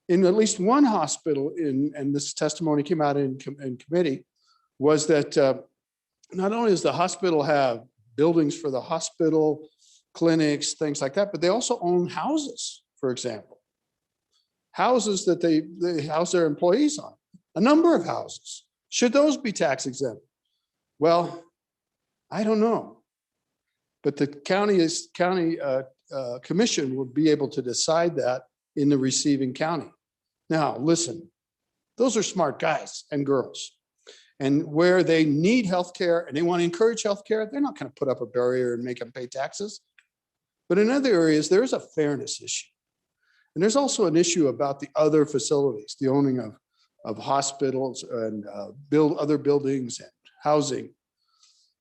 in at least one hospital and this testimony came out in committee, was that not only does the hospital have buildings for the hospital, clinics, things like that, but they also own houses, for example. Houses that they house their employees on, a number of houses. Should those be tax exempt? Well, I don't know. But the county commission will be able to decide that in the receiving county. Now, listen, those are smart guys and girls. And where they need healthcare and they want to encourage healthcare, they're not going to put up a barrier and make them pay taxes. But in other areas, there is a fairness issue. And there's also an issue about the other facilities, the owning of hospitals and other buildings and housing.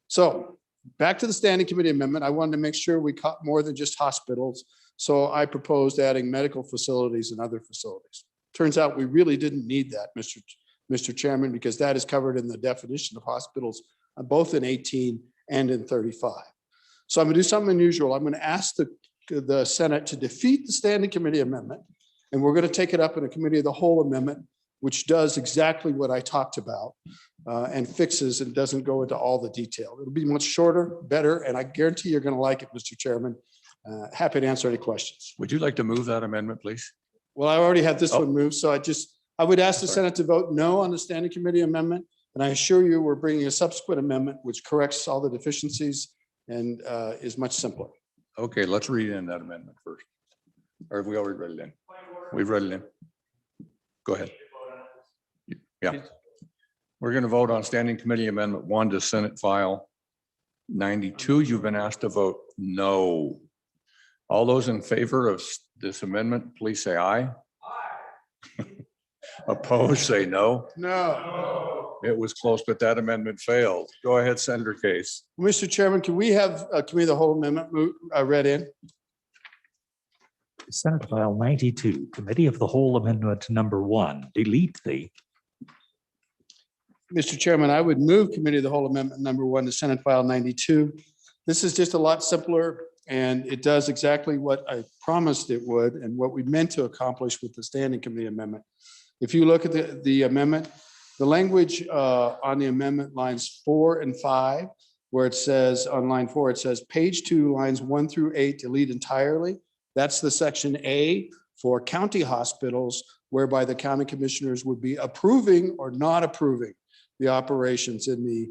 So back to the standing committee amendment, I wanted to make sure we caught more than just hospitals. So I proposed adding medical facilities and other facilities. Turns out we really didn't need that, Mr. Chairman, because that is covered in the definition of hospitals, both in 18 and in 35. So I'm going to do something unusual. I'm going to ask the Senate to defeat the standing committee amendment, and we're going to take it up in a committee of the whole amendment, which does exactly what I talked about and fixes and doesn't go into all the detail. It'll be much shorter, better, and I guarantee you're going to like it, Mr. Chairman. Happy to answer any questions. Would you like to move that amendment, please? Well, I already had this one moved, so I would ask the Senate to vote no on the standing committee amendment. And I assure you, we're bringing a subsequent amendment which corrects all the deficiencies and is much simpler. Okay, let's read in that amendment first. Or have we already read it in? We've read it in. Go ahead. Yeah. We're going to vote on standing committee amendment 1 to Senate file 92. You've been asked to vote no. All those in favor of this amendment, please say aye. Aye. Opposed, say no. No. It was close, but that amendment failed. Go ahead, Senator Case. Mr. Chairman, can we have a committee of the whole amendment read in? Senate File 92, Committee of the Whole Amendment number 1, delete the. Mr. Chairman, I would move committee of the whole amendment number 1 to Senate File 92. This is just a lot simpler and it does exactly what I promised it would and what we meant to accomplish with the standing committee amendment. If you look at the amendment, the language on the amendment lines 4 and 5, where it says on line 4, it says page 2 lines 1 through 8 delete entirely. That's the section A for county hospitals, whereby the county commissioners would be approving or not approving the operations in the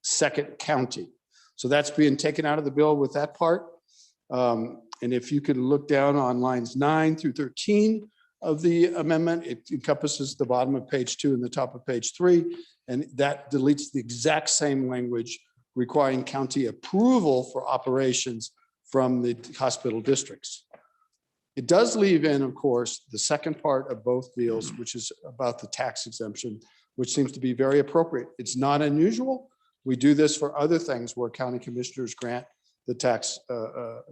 second county. So that's being taken out of the bill with that part. And if you could look down on lines 9 through 13 of the amendment, it encompasses the bottom of page 2 and the top of page 3. And that deletes the exact same language requiring county approval for operations from the hospital districts. It does leave in, of course, the second part of both deals, which is about the tax exemption, which seems to be very appropriate. It's not unusual. We do this for other things where county commissioners grant the tax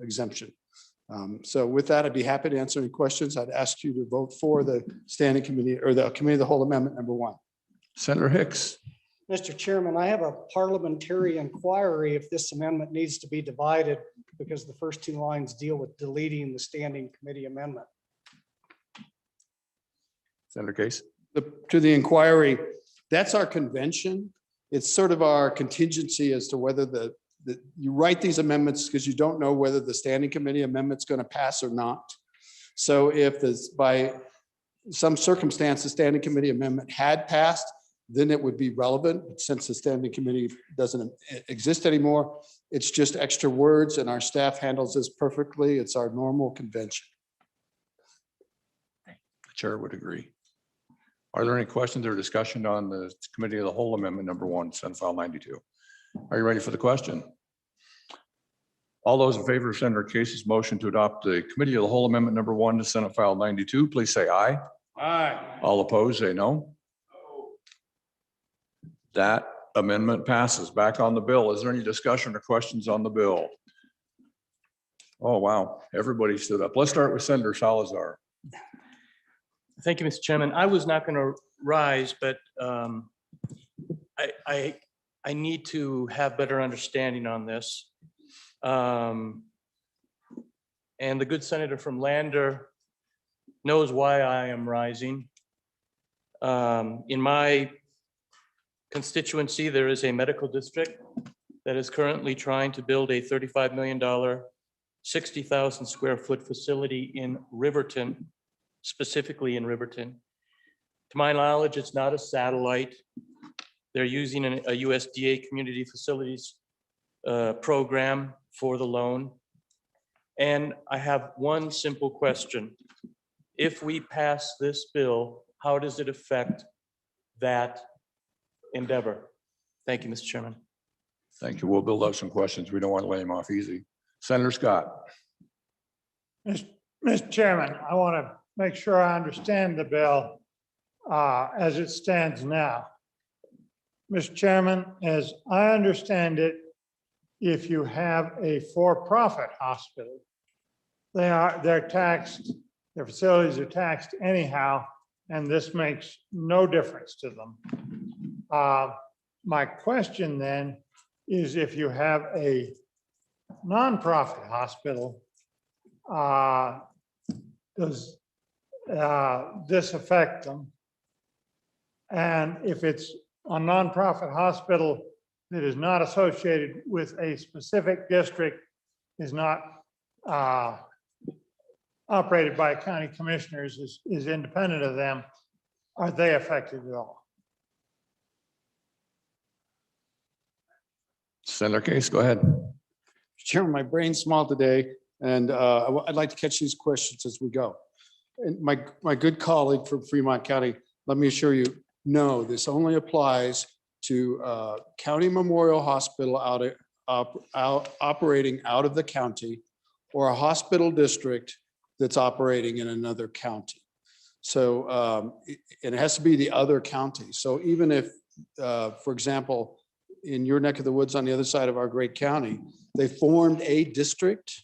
exemption. So with that, I'd be happy to answer any questions. I'd ask you to vote for the standing committee or the committee of the whole amendment number 1. Senator Hicks. Mr. Chairman, I have a parliamentary inquiry if this amendment needs to be divided because the first 2 lines deal with deleting the standing committee amendment. Senator Case. To the inquiry, that's our convention. It's sort of our contingency as to whether you write these amendments because you don't know whether the standing committee amendment's going to pass or not. So if this by some circumstance, the standing committee amendment had passed, then it would be relevant. But since the standing committee doesn't exist anymore, it's just extra words and our staff handles this perfectly. It's our normal convention. The chair would agree. Are there any questions or discussion on the committee of the whole amendment number 1, Senate File 92? Are you ready for the question? All those in favor of Senator Case's motion to adopt the committee of the whole amendment number 1 to Senate File 92, please say aye. Aye. All opposed, say no. That amendment passes. Back on the bill. Is there any discussion or questions on the bill? Oh, wow. Everybody stood up. Let's start with Senator Salazar. Thank you, Mr. Chairman. I was not going to rise, but I need to have better understanding on this. And the good senator from Lander knows why I am rising. In my constituency, there is a medical district that is currently trying to build a $35 million, 60,000 square foot facility in Riverton, specifically in Riverton. To my knowledge, it's not a satellite. They're using a USDA community facilities program for the loan. And I have one simple question. If we pass this bill, how does it affect that endeavor? Thank you, Mr. Chairman. Thank you. We'll build up some questions. We don't want to lay him off easy. Senator Scott. Mr. Chairman, I want to make sure I understand the bill as it stands now. Mr. Chairman, as I understand it, if you have a for-profit hospital, they're taxed, their facilities are taxed anyhow, and this makes no difference to them. My question then is, if you have a nonprofit hospital, does this affect them? And if it's a nonprofit hospital that is not associated with a specific district, is not operated by county commissioners, is independent of them, are they affected at all? Senator Case, go ahead. Chairman, my brain's small today, and I'd like to catch these questions as we go. And my good colleague from Fremont County, let me assure you, no, this only applies to County Memorial Hospital operating out of the county, or a hospital district that's operating in another county. So it has to be the other county. So even if, for example, in your neck of the woods on the other side of our great county, they formed a district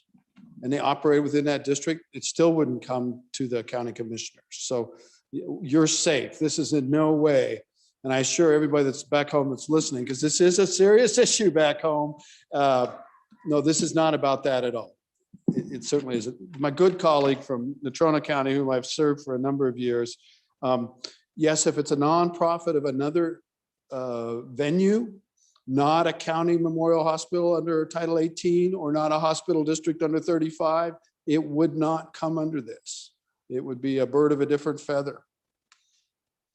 and they operate within that district, it still wouldn't come to the county commissioners. So you're safe. This is in no way, and I assure everybody that's back home that's listening, because this is a serious issue back home. No, this is not about that at all. It certainly isn't. My good colleague from Natrona County, whom I've served for a number of years, yes, if it's a nonprofit of another venue, not a county memorial hospital under Title 18, or not a hospital district under 35, it would not come under this. It would be a bird of a different feather.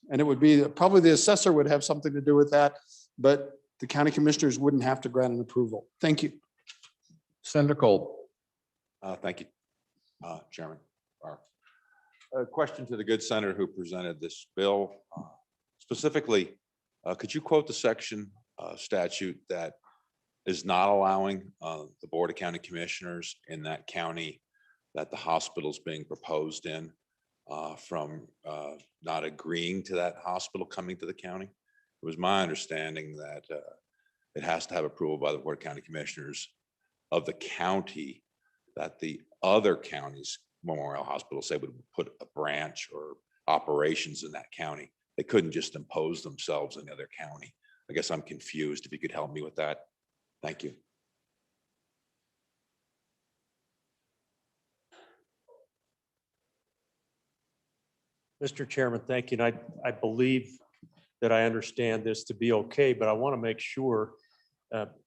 And it would be, probably the assessor would have something to do with that, but the county commissioners wouldn't have to grant an approval. Thank you. Senator Cole. Thank you, Chairman. A question to the good senator who presented this bill. Specifically, could you quote the section statute that is not allowing the Board of County Commissioners in that county that the hospital is being proposed in from not agreeing to that hospital coming to the county? It was my understanding that it has to have approval by the Board of County Commissioners of the county that the other counties memorial hospitals say would put a branch or operations in that county. They couldn't just impose themselves in the other county. I guess I'm confused. If you could help me with that. Thank you. Mr. Chairman, thank you. And I believe that I understand this to be okay, but I want to make sure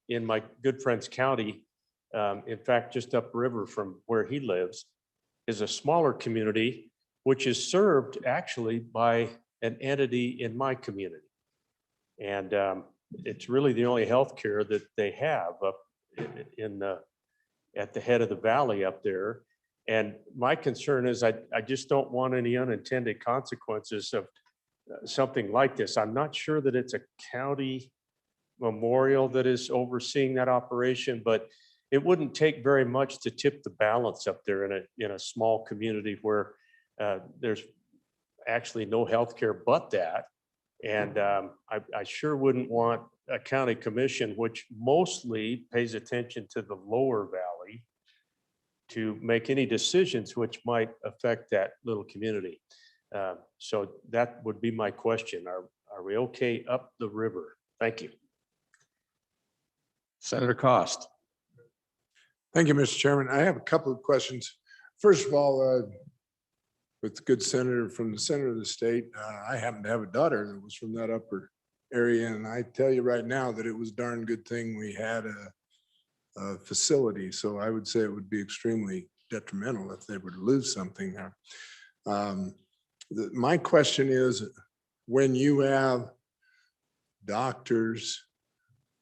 in my good friend's county, in fact, just upriver from where he lives, is a smaller community, which is served actually by an entity in my community. And it's really the only healthcare that they have up at the head of the valley up there. And my concern is I just don't want any unintended consequences of something like this. I'm not sure that it's a county memorial that is overseeing that operation, but it wouldn't take very much to tip the balance up there in a small community where there's actually no healthcare but that. And I sure wouldn't want a county commission, which mostly pays attention to the lower valley, to make any decisions which might affect that little community. So that would be my question. Are we okay up the river? Thank you. Senator Cost. Thank you, Mr. Chairman. I have a couple of questions. First of all, with the good senator from the center of the state. I happen to have a daughter that was from that upper area, and I tell you right now that it was a darn good thing we had a facility. So I would say it would be extremely detrimental if they were to lose something there. My question is, when you have doctors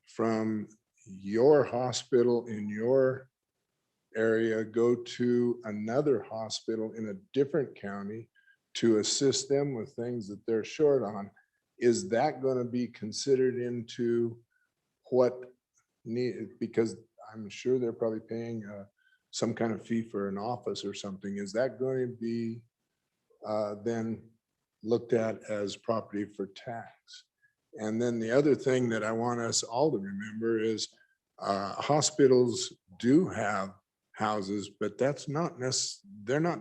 from your hospital in your area go to another hospital in a different county to assist them with things that they're short on, is that going to be considered into what need, because I'm sure they're probably paying some kind of fee for an office or something. Is that going to be then looked at as property for tax? And then the other thing that I want us all to remember is hospitals do have houses, but that's not they're not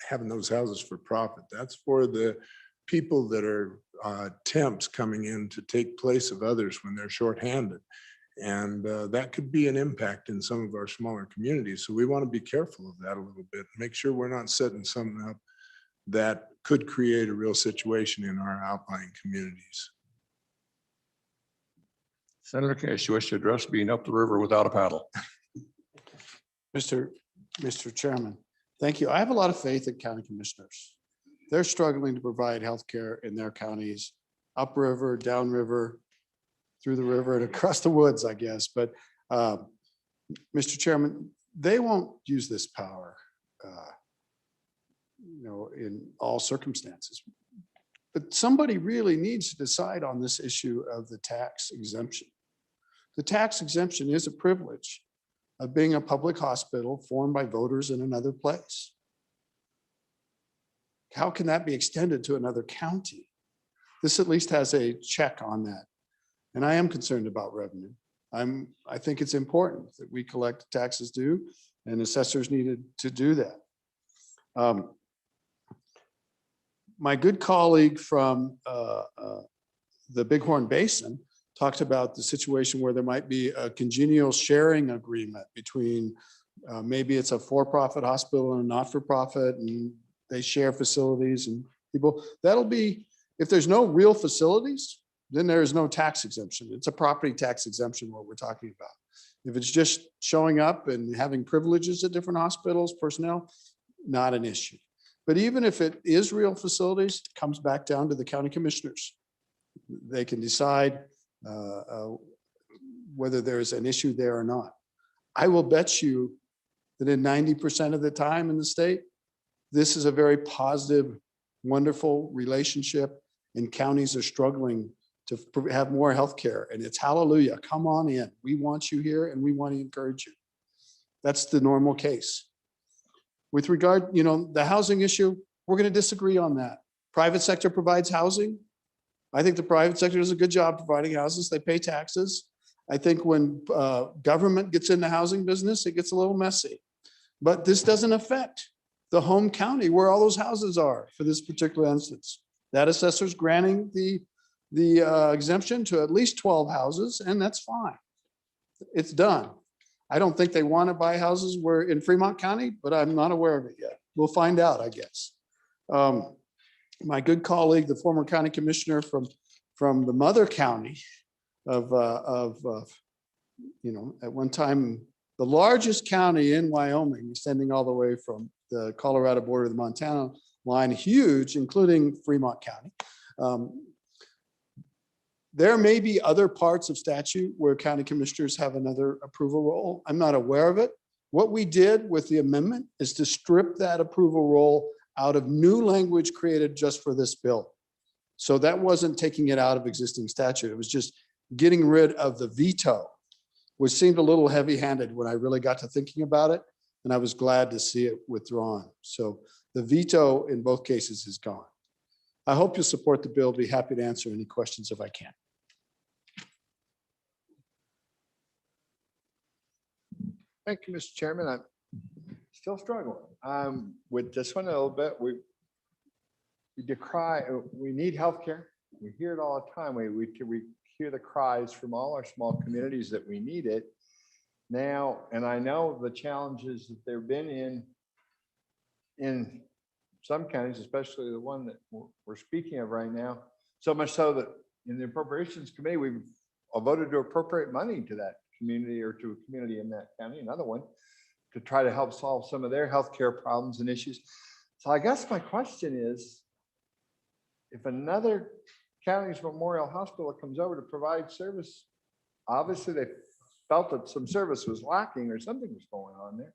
having those houses for profit. That's for the people that are temps coming in to take place of others when they're shorthanded. And that could be an impact in some of our smaller communities. So we want to be careful of that a little bit, make sure we're not setting something up that could create a real situation in our outlying communities. Senator Cash, you wish to address being up the river without a paddle? Mr. Chairman, thank you. I have a lot of faith in county commissioners. They're struggling to provide healthcare in their counties, upriver, downriver, through the river and across the woods, I guess. But Mr. Chairman, they won't use this power, in all circumstances. But somebody really needs to decide on this issue of the tax exemption. The tax exemption is a privilege of being a public hospital formed by voters in another place. How can that be extended to another county? This at least has a check on that. And I am concerned about revenue. I think it's important that we collect taxes due, and assessors needed to do that. My good colleague from the Bighorn Basin talked about the situation where there might be a congenial sharing agreement between maybe it's a for-profit hospital and a not-for-profit, and they share facilities and people. That'll be, if there's no real facilities, then there is no tax exemption. It's a property tax exemption, what we're talking about. If it's just showing up and having privileges at different hospitals, personnel, not an issue. But even if it is real facilities, it comes back down to the county commissioners. They can decide whether there's an issue there or not. I will bet you that in 90% of the time in the state, this is a very positive, wonderful relationship, and counties are struggling to have more healthcare. And it's hallelujah, come on in. We want you here and we want to encourage you. That's the normal case. With regard, the housing issue, we're going to disagree on that. Private sector provides housing. I think the private sector does a good job providing houses. They pay taxes. I think when government gets in the housing business, it gets a little messy. But this doesn't affect the home county where all those houses are for this particular instance. That assessor's granting the exemption to at least 12 houses, and that's fine. It's done. I don't think they want to buy houses where in Fremont County, but I'm not aware of it yet. We'll find out, I guess. My good colleague, the former county commissioner from the mother county of at one time, the largest county in Wyoming, extending all the way from the Colorado border to the Montana line, huge, including Fremont County. There may be other parts of statute where county commissioners have another approval role. I'm not aware of it. What we did with the amendment is to strip that approval role out of new language created just for this bill. So that wasn't taking it out of existing statute. It was just getting rid of the veto, which seemed a little heavy-handed when I really got to thinking about it. And I was glad to see it withdrawn. So the veto in both cases is gone. I hope you'll support the bill. Be happy to answer any questions if I can. Thank you, Mr. Chairman. I'm still struggling with this one a little bit. We decry, we need healthcare. We hear it all the time. We hear the cries from all our small communities that we need it now. And I know the challenges that they've been in some counties, especially the one that we're speaking of right now. So much so that in the Appropriations Committee, we've voted to appropriate money to that community or to a community in that county, another one, to try to help solve some of their healthcare problems and issues. So I guess my question is, if another county's Memorial Hospital comes over to provide service, obviously they felt that some service was lacking or something was going on there.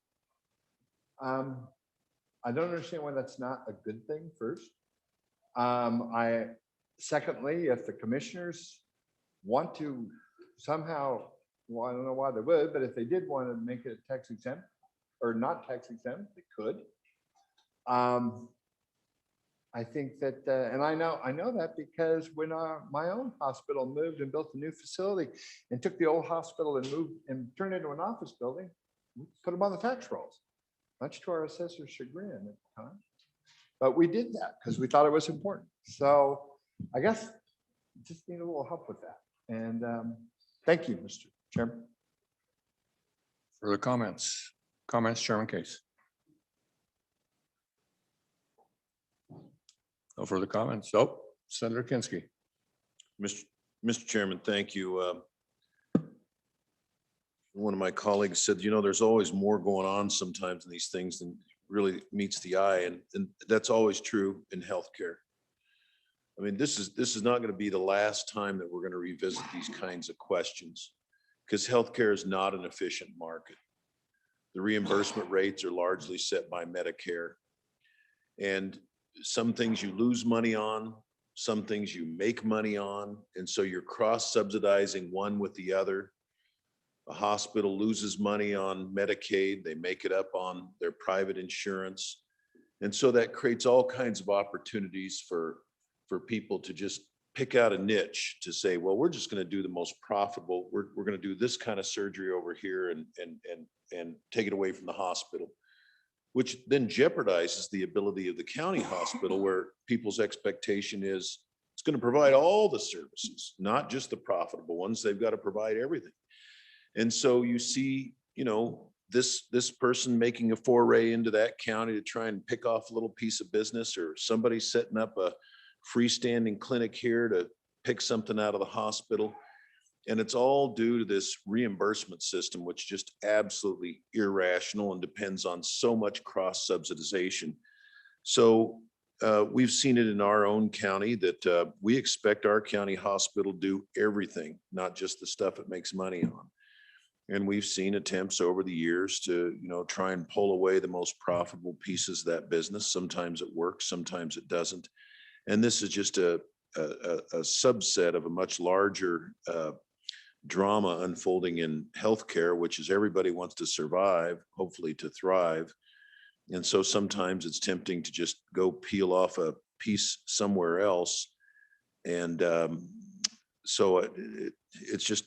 I don't understand why that's not a good thing first. Secondly, if the commissioners want to somehow, well, I don't know why they would, but if they did want to make it tax exempt or not tax exempt, they could. I think that, and I know that because when my own hospital moved and built a new facility and took the old hospital and moved and turned it into an office building, we put them on the tax rolls, much to our assessor's chagrin at the time. But we did that because we thought it was important. So I guess just need a little help with that. And thank you, Mr. Chairman. Further comments? Comments, Chairman Case? No further comments. Oh, Senator Kinski. Mr. Chairman, thank you. One of my colleagues said, you know, there's always more going on sometimes in these things than really meets the eye. And that's always true in healthcare. I mean, this is not going to be the last time that we're going to revisit these kinds of questions because healthcare is not an efficient market. The reimbursement rates are largely set by Medicare. And some things you lose money on, some things you make money on. And so you're cross-subsidizing one with the other. A hospital loses money on Medicaid, they make it up on their private insurance. And so that creates all kinds of opportunities for people to just pick out a niche to say, well, we're just going to do the most profitable. We're going to do this kind of surgery over here and take it away from the hospital, which then jeopardizes the ability of the county hospital where people's expectation is it's going to provide all the services, not just the profitable ones. They've got to provide everything. And so you see, you know, this person making a foray into that county to try and pick off a little piece of business, or somebody setting up a freestanding clinic here to pick something out of the hospital. And it's all due to this reimbursement system, which just absolutely irrational and depends on so much cross subsidization. So we've seen it in our own county that we expect our county hospital to do everything, not just the stuff it makes money on. And we've seen attempts over the years to, you know, try and pull away the most profitable pieces of that business. Sometimes it works, sometimes it doesn't. And this is just a subset of a much larger drama unfolding in healthcare, which is everybody wants to survive, hopefully to thrive. And so sometimes it's tempting to just go peel off a piece somewhere else. And so it's just,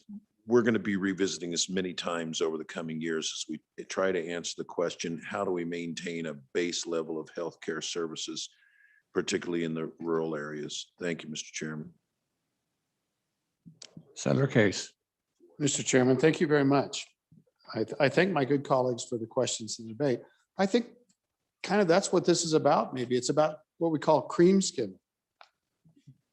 we're going to be revisiting this many times over the coming years as we try to answer the question, how do we maintain a base level of healthcare services, particularly in the rural areas? Thank you, Mr. Chairman. Senator Case. Mr. Chairman, thank you very much. I thank my good colleagues for the questions and debate. I think kind of that's what this is about. Maybe it's about what we call cream skimming.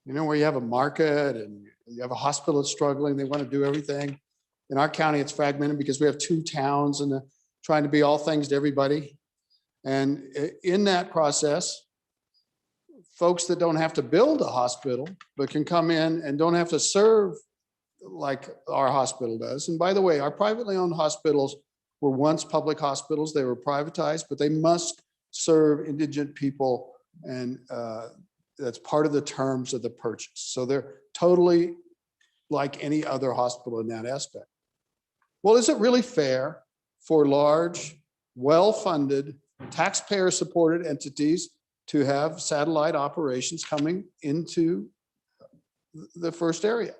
You know, where you have a market and you have a hospital that's struggling, they want to do everything. In our county, it's fragmented because we have 2 towns and trying to be all things to everybody. And in that process, folks that don't have to build a hospital, but can come in and don't have to serve like our hospital does. And by the way, our privately owned hospitals were once public hospitals. They were privatized, but they must serve indigent people. And that's part of the terms of the purchase. So they're totally like any other hospital in that aspect. Well, is it really fair for large, well-funded, taxpayer-supported entities to have satellite operations coming into the first area?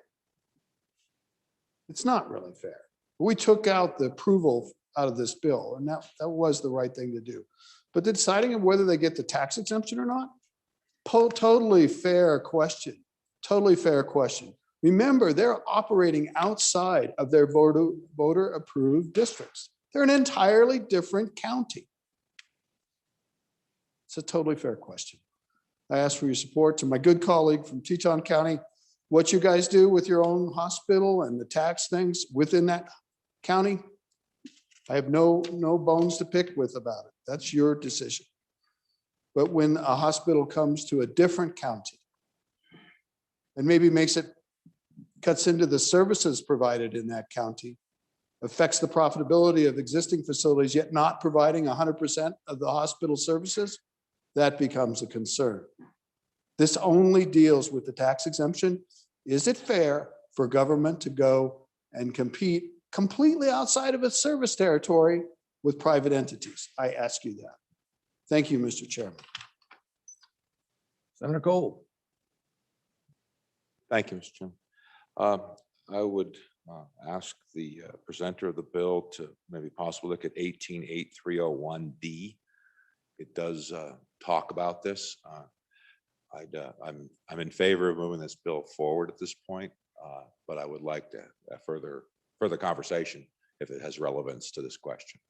It's not really fair. We took out the approval out of this bill, and that was the right thing to do. But deciding on whether they get the tax exemption or not, totally fair question. Totally fair question. Remember, they're operating outside of their voter-approved districts. They're an entirely different county. It's a totally fair question. I ask for your support. To my good colleague from Teton County, what you guys do with your own hospital and the tax things within that county, I have no bones to pick with about it. That's your decision. But when a hospital comes to a different county and maybe cuts into the services provided in that county, affects the profitability of existing facilities, yet not providing 100% of the hospital services, that becomes a concern. This only deals with the tax exemption. Is it fair for government to go and compete completely outside of its service territory with private entities? I ask you that. Thank you, Mr. Chairman. Senator Cole. Thank you, Mr. Chairman. I would ask the presenter of the bill to maybe possibly look at 188301D. It does talk about this. I'm in favor of moving this bill forward at this point, but I would like to have further conversation if it has relevance to this question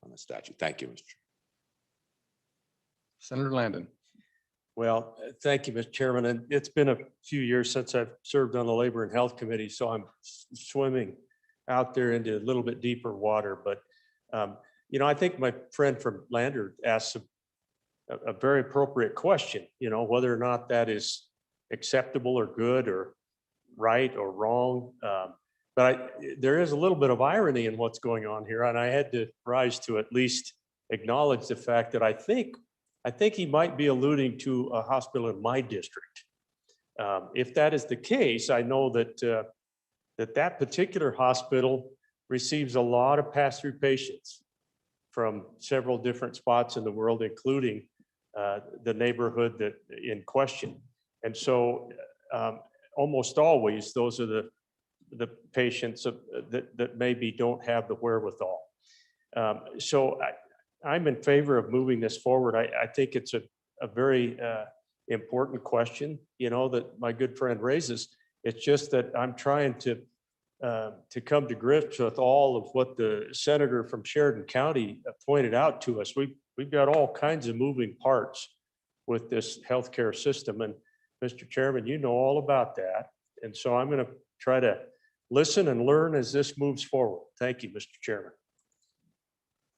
on the statute. Thank you, Mr. Chairman. Senator Landon. Well, thank you, Mr. Chairman. And it's been a few years since I've served on the Labor and Health Committee, so I'm swimming out there into a little bit deeper water. But, I think my friend from Lander asked a very appropriate question, whether or not that is acceptable or good or right or wrong. But there is a little bit of irony in what's going on here, and I had to rise to at least acknowledge the fact that I think he might be alluding to a hospital in my district. If that is the case, I know that that particular hospital receives a lot of pass-through patients from several different spots in the world, including the neighborhood that in question. And so almost always, those are the patients that maybe don't have the wherewithal. So I'm in favor of moving this forward. I think it's a very important question, that my good friend raises. It's just that I'm trying to come to grips with all of what the senator from Sheridan County pointed out to us. We've got all kinds of moving parts with this healthcare system. And Mr. Chairman, you know all about that. And so I'm going to try to listen and learn as this moves forward. Thank you, Mr. Chairman.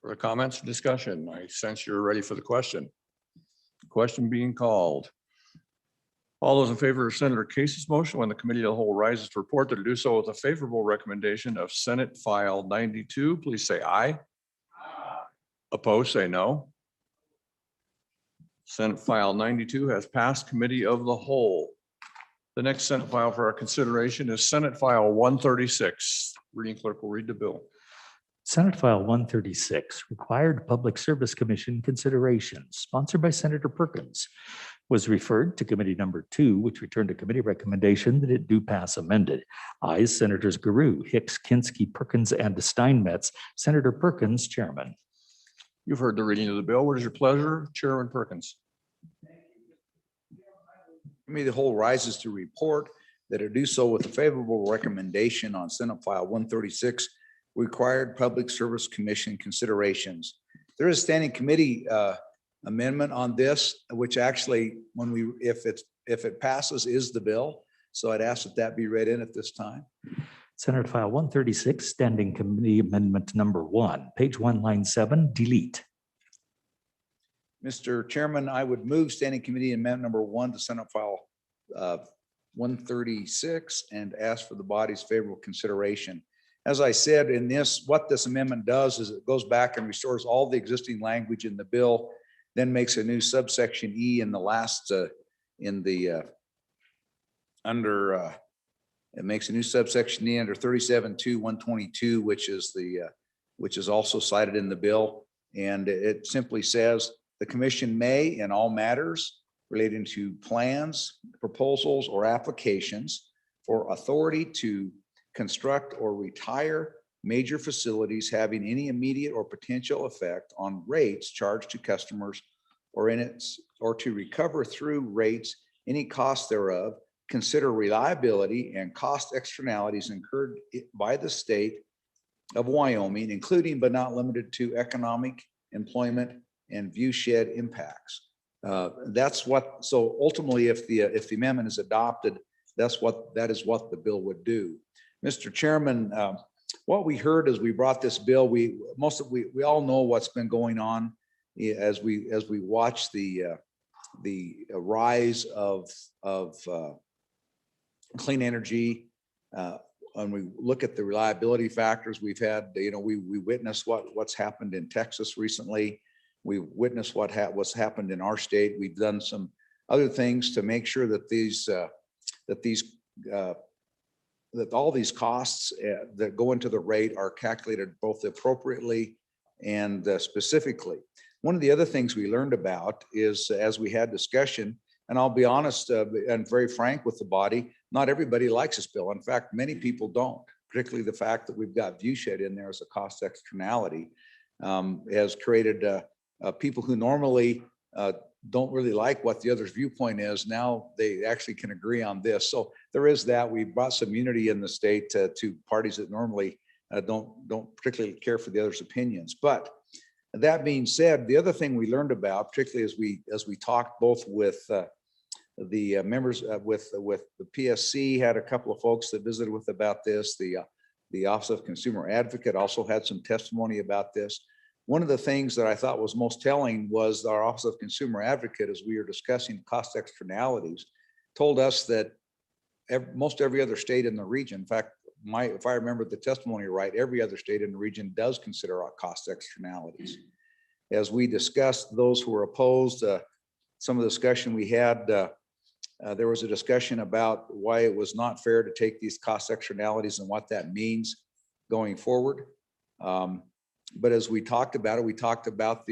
For comments, discussion, I sense you're ready for the question. Question being called. All those in favor of Senator Case's motion, when the committee of the whole rises to report, to do so with a favorable recommendation of Senate File 92, please say aye. Opposed, say no. Senate File 92 has passed committee of the whole. The next Senate file for our consideration is Senate File 136. Reading clerk will read the bill. Senate File 136, Required Public Service Commission Consideration, sponsored by Senator Perkins, was referred to Committee Number 2, which returned a committee recommendation that it do pass amended. Ayes Senators Guru, Hicks, Kinski, Perkins, and Steinmetz. Senator Perkins, Chairman. You've heard the reading of the bill. What is your pleasure, Chairman Perkins? Committee of the whole rises to report that it do so with a favorable recommendation on Senate File 136, Required Public Service Commission Considerations. There is a standing committee amendment on this, which actually, if it passes, is the bill. So I'd ask that be read in at this time. Senate File 136, Standing Committee Amendment Number 1, page 1, line 7, delete. Mr. Chairman, I would move Standing Committee Amendment Number 1 to Senate File 136 and ask for the body's favorable consideration. As I said, in this, what this amendment does is it goes back and restores all the existing language in the bill, then makes a new subsection E in the last, it makes a new subsection E under 37.2.122, which is also cited in the bill. And it simply says the commission may, in all matters relating to plans, proposals, or applications for authority to construct or retire major facilities having any immediate or potential effect on rates charged to customers or to recover through rates any cost thereof, consider reliability and cost externalities incurred by the state of Wyoming, including but not limited to economic, employment, and view shed impacts. That's what, so ultimately, if the amendment is adopted, that is what the bill would do. Mr. Chairman, what we heard as we brought this bill, we all know what's been going on as we watch the rise of clean energy. And we look at the reliability factors we've had, we witnessed what's happened in Texas recently. We witnessed what's happened in our state. We've done some other things to make sure that that all these costs that go into the rate are calculated both appropriately and specifically. One of the other things we learned about is, as we had discussion, and I'll be honest and very frank with the body, not everybody likes this bill. In fact, many people don't, particularly the fact that we've got view shed in there as a cost externality has created people who normally don't really like what the other's viewpoint is. Now they actually can agree on this. So there is that. We brought some unity in the state to parties that normally don't particularly care for the other's opinions. But that being said, the other thing we learned about, particularly as we talked both with the members with the PSC, had a couple of folks that visited with about this. The Office of Consumer Advocate also had some testimony about this. One of the things that I thought was most telling was our Office of Consumer Advocate, as we were discussing cost externalities, told us that most every other state in the region, in fact, if I remember the testimony right, every other state in the region does consider our cost externalities. As we discussed, those who were opposed, some of the discussion we had, there was a discussion about why it was not fair to take these cost externalities and what that means going forward. But as we talked about it, we talked about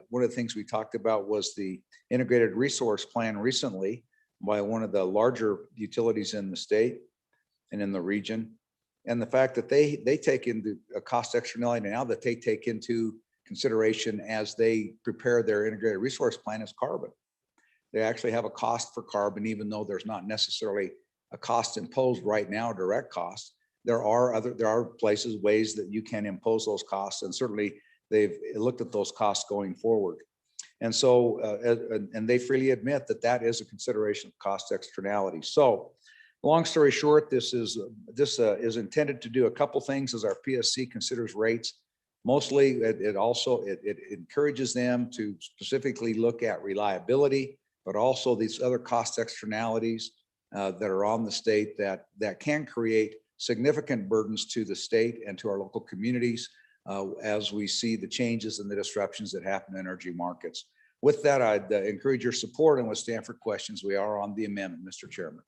one of the things we talked about was the integrated resource plan recently by one of the larger utilities in the state and in the region. And the fact that they take into a cost externality now that they take into consideration as they prepare their integrated resource plan is carbon. They actually have a cost for carbon, even though there's not necessarily a cost imposed right now, direct cost. There are places, ways that you can impose those costs, and certainly they've looked at those costs going forward. And so, and they freely admit that that is a consideration of cost externality. So, long story short, this is intended to do a couple things as our PSC considers rates. Mostly, it encourages them to specifically look at reliability, but also these other cost externalities that are on the state that can create significant burdens to the state and to our local communities as we see the changes and the disruptions that happen in energy markets. With that, I'd encourage your support and would stand for questions. We are on the amendment, Mr. Chairman.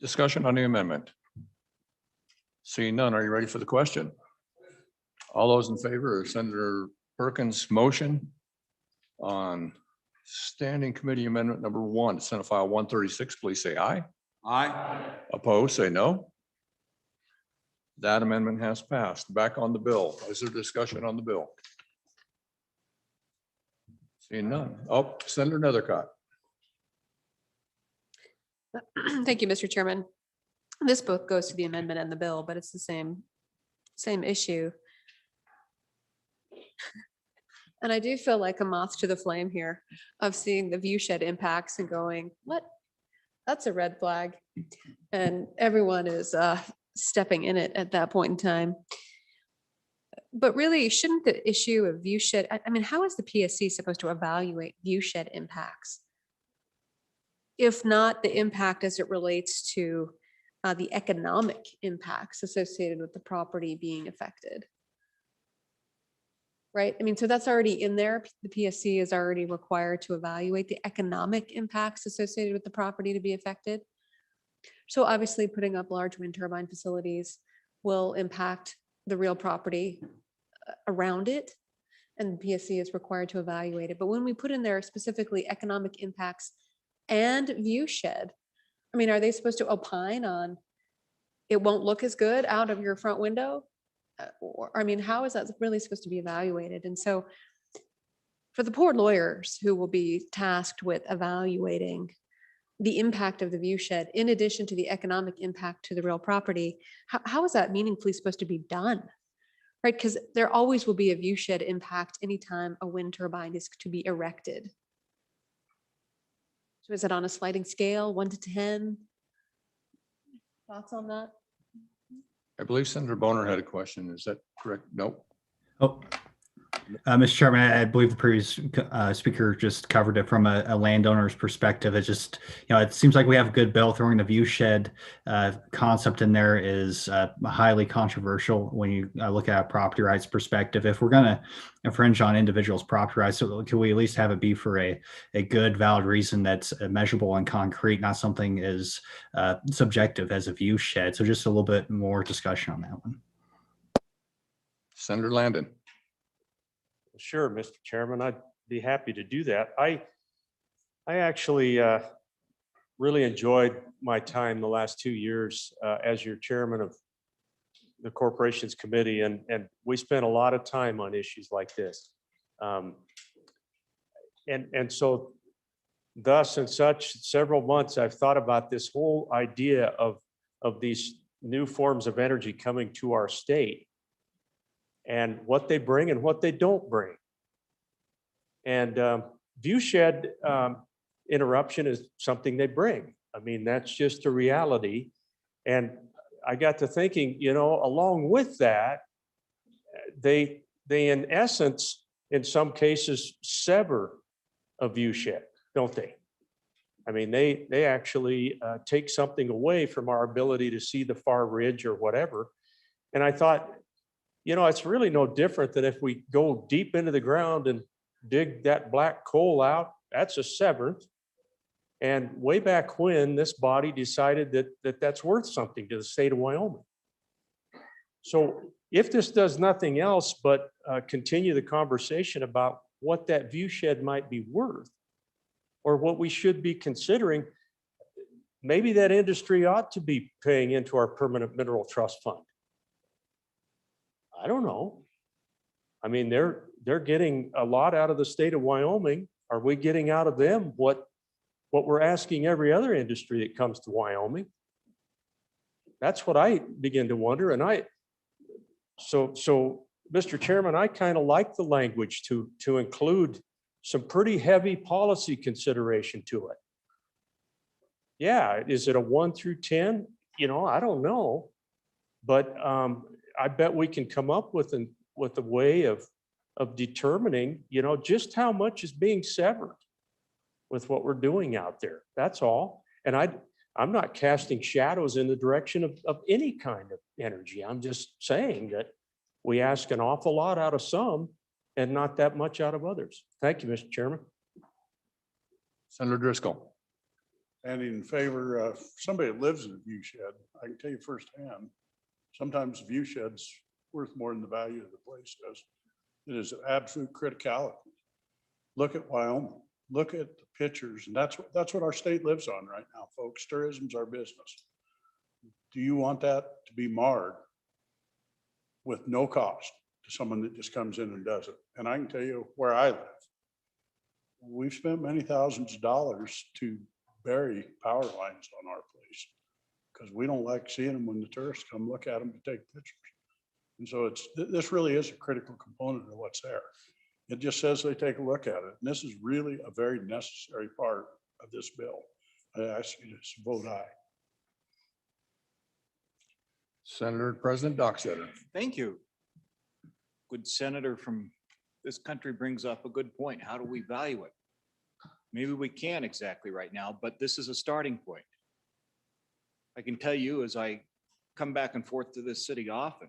Discussion on the amendment. Seeing none, are you ready for the question? All those in favor of Senator Perkins' motion on Standing Committee Amendment number 1, Senate File 136, please say aye. Aye. Opposed, say no. That amendment has passed. Back on the bill. Is there discussion on the bill? Seeing none. Oh, Senator Nethercott. Thank you, Mr. Chairman. This both goes to the amendment and the bill, but it's the same issue. And I do feel like a moth to the flame here of seeing the view shed impacts and going, what? That's a red flag. And everyone is stepping in it at that point in time. But really, shouldn't the issue of view shed, I mean, how is the PSC supposed to evaluate view shed impacts? If not the impact as it relates to the economic impacts associated with the property being affected. Right? I mean, so that's already in there. The PSC is already required to evaluate the economic impacts associated with the property to be affected. So obviously putting up large wind turbine facilities will impact the real property around it, and the PSC is required to evaluate it. But when we put in there specifically economic impacts and view shed, I mean, are they supposed to opine on it won't look as good out of your front window? Or, I mean, how is that really supposed to be evaluated? And so for the poor lawyers who will be tasked with evaluating the impact of the view shed, in addition to the economic impact to the real property, how is that meaningfully supposed to be done? right? Because there always will be a view shed impact anytime a wind turbine is to be erected. So is it on a sliding scale, 1 to 10? Thoughts on that? I believe Senator Boner had a question. Is that correct? Nope. Oh, Mr. Chairman, I believe the previous speaker just covered it from a landowner's perspective. It's just, it seems like we have a good bill. Throwing the view shed concept in there is highly controversial when you look at a property rights perspective. If we're going to infringe on individuals' property rights, so can we at least have it be for a good, valid reason that's measurable and concrete, not something as subjective as a view shed? So just a little bit more discussion on that one. Senator Landon. Sure, Mr. Chairman, I'd be happy to do that. I actually really enjoyed my time the last 2 years as your chairman of the Corporations Committee, and we spent a lot of time on issues like this. And so thus and such, several months I've thought about this whole idea of these new forms of energy coming to our state, and what they bring and what they don't bring. And view shed interruption is something they bring. I mean, that's just a reality. And I got to thinking, along with that, they in essence, in some cases, sever a view shed, don't they? I mean, they actually take something away from our ability to see the far ridge or whatever. And I thought, it's really no different than if we go deep into the ground and dig that black coal out. That's a severance. And way back when, this body decided that that's worth something to the state of Wyoming. So if this does nothing else but continue the conversation about what that view shed might be worth, or what we should be considering, maybe that industry ought to be paying into our permanent mineral trust fund. I don't know. I mean, they're getting a lot out of the state of Wyoming. Are we getting out of them what we're asking every other industry that comes to Wyoming? That's what I begin to wonder. And so Mr. Chairman, I kind of like the language to include some pretty heavy policy consideration to it. Yeah, is it a 1 through 10? I don't know, but I bet we can come up with a way of determining, just how much is being severed with what we're doing out there. That's all. And I'm not casting shadows in the direction of any kind of energy. I'm just saying that we ask an awful lot out of some and not that much out of others. Thank you, Mr. Chairman. Senator Driscoll. And in favor of somebody that lives in a view shed, I can tell you firsthand, sometimes the view shed's worth more than the value of the place does. It is an absolute criticality. Look at Wyoming, look at the pictures, and that's what our state lives on right now, folks. Tourism's our business. Do you want that to be marred with no cost to someone that just comes in and does it? And I can tell you where I live, we've spent many thousands of dollars to bury power lines on our place because we don't like seeing them when the tourists come look at them to take pictures. And so this really is a critical component of what's there. It just says they take a look at it. And this is really a very necessary part of this bill. I ask you to vote aye. Senator President Dockstader. Thank you. Good senator from this country brings up a good point. How do we value it? Maybe we can't exactly right now, but this is a starting point. I can tell you as I come back and forth to this city often,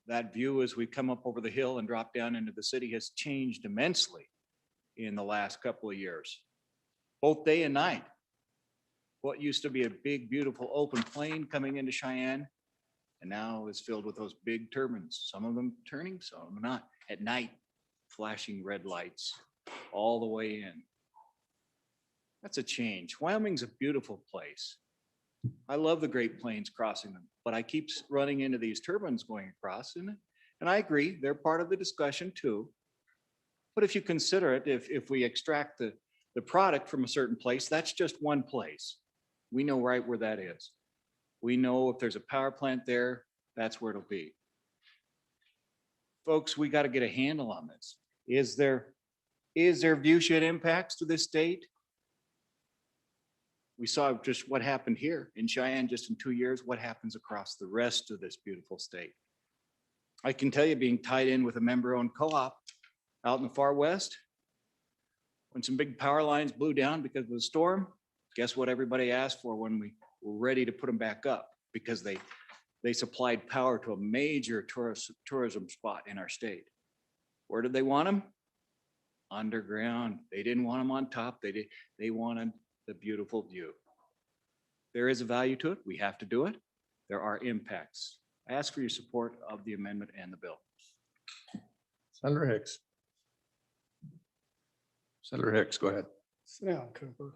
that view as we come up over the hill and drop down into the city has changed immensely in the last couple of years, both day and night. What used to be a big, beautiful open plain coming into Cheyenne and now is filled with those big turbines, some of them turning, some of them not, at night, flashing red lights all the way in. That's a change. Wyoming's a beautiful place. I love the Great Plains crossing them, but I keep running into these turbines going across, and I agree, they're part of the discussion too. But if you consider it, if we extract the product from a certain place, that's just one place. We know right where that is. We know if there's a power plant there, that's where it'll be. folks, we got to get a handle on this. Is there viewshed impacts to this state? We saw just what happened here in Cheyenne just in 2 years, what happens across the rest of this beautiful state. I can tell you, being tied in with a member-owned co-op out in the far west, when some big power lines blew down because of the storm, guess what everybody asked for when we were ready to put them back up? Because they supplied power to a major tourism spot in our state. Where did they want them? Underground. They didn't want them on top. They wanted the beautiful view. There is a value to it. We have to do it. There are impacts. I ask for your support of the amendment and the bill. Senator Hicks. Senator Hicks, go ahead. Sit down, Cooper.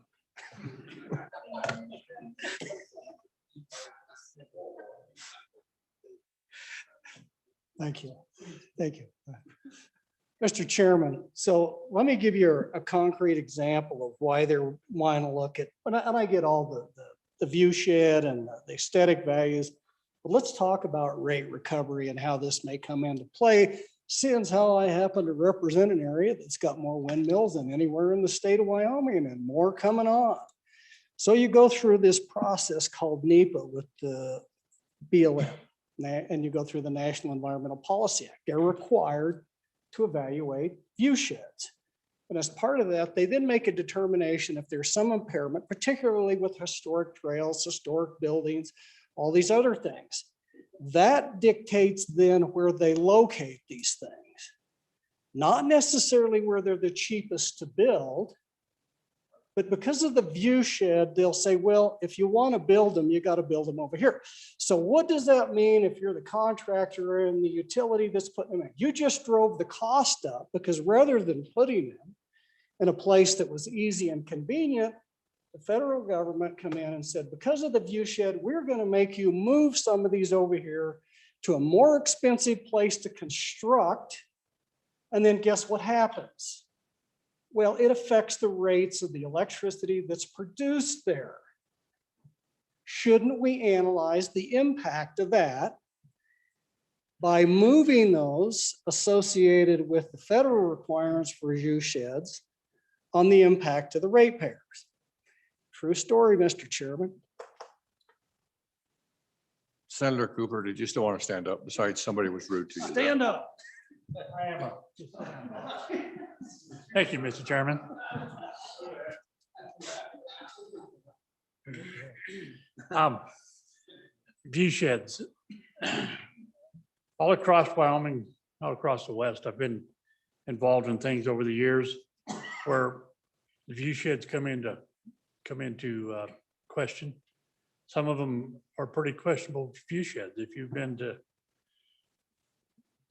Thank you. Thank you. Mr. Chairman, so let me give you a concrete example of why they're wanting to look at, and I get all the view shed and the aesthetic values, but let's talk about rate recovery and how this may come into play, since how I happen to represent an area that's got more windmills than anywhere in the state of Wyoming and more coming on. So you go through this process called NEPA with the BLM, and you go through the National Environmental Policy Act. They're required to evaluate view sheds. And as part of that, they then make a determination if there's some impairment, particularly with historic trails, historic buildings, all these other things. That dictates then where they locate these things. Not necessarily where they're the cheapest to build, but because of the view shed, they'll say, well, if you want to build them, you got to build them over here. So what does that mean if you're the contractor and the utility that's putting them in? You just drove the cost up, because rather than putting them in a place that was easy and convenient, the federal government come in and said, because of the view shed, we're going to make you move some of these over here to a more expensive place to construct. And then guess what happens? Well, it affects the rates of the electricity that's produced there. Shouldn't we analyze the impact of that by moving those associated with the federal requirements for view sheds on the impact to the ratepayers? True story, Mr. Chairman. Senator Cooper, did you still want to stand up besides somebody was rude to you? Stand up. I am up. Thank you, Mr. Chairman. View sheds. All across Wyoming, all across the West, I've been involved in things over the years where the view sheds come into question. Some of them are pretty questionable view sheds. If you've been to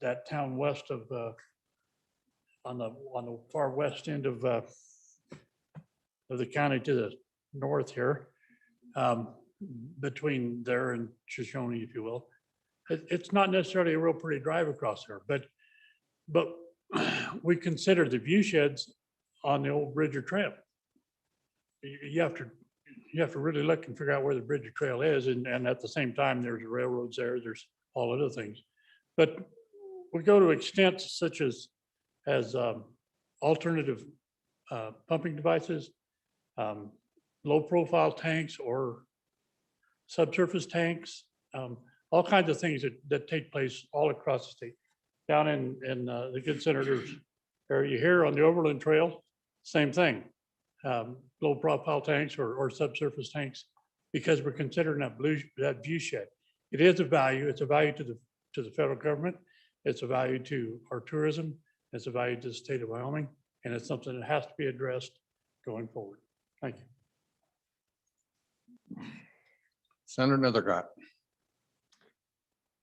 that town west of on the far west end of the county to the north here, between there and Shoshone, if you will, it's not necessarily a real pretty drive across there, but we consider the view sheds on the old Bridger Trail. You have to really look and figure out where the Bridger Trail is, and at the same time, there's railroads there, there's all other things. But we go to extents such as alternative pumping devices, low profile tanks or subsurface tanks, all kinds of things that take place all across the state. Down in the good senator's area here on the Overland Trail, same thing. Low profile tanks or subsurface tanks, because we're considering that view shed. It is a value. It's a value to the federal government. It's a value to our tourism. It's a value to the state of Wyoming, and it's something that has to be addressed going forward. Thank you. Senator Nethercott.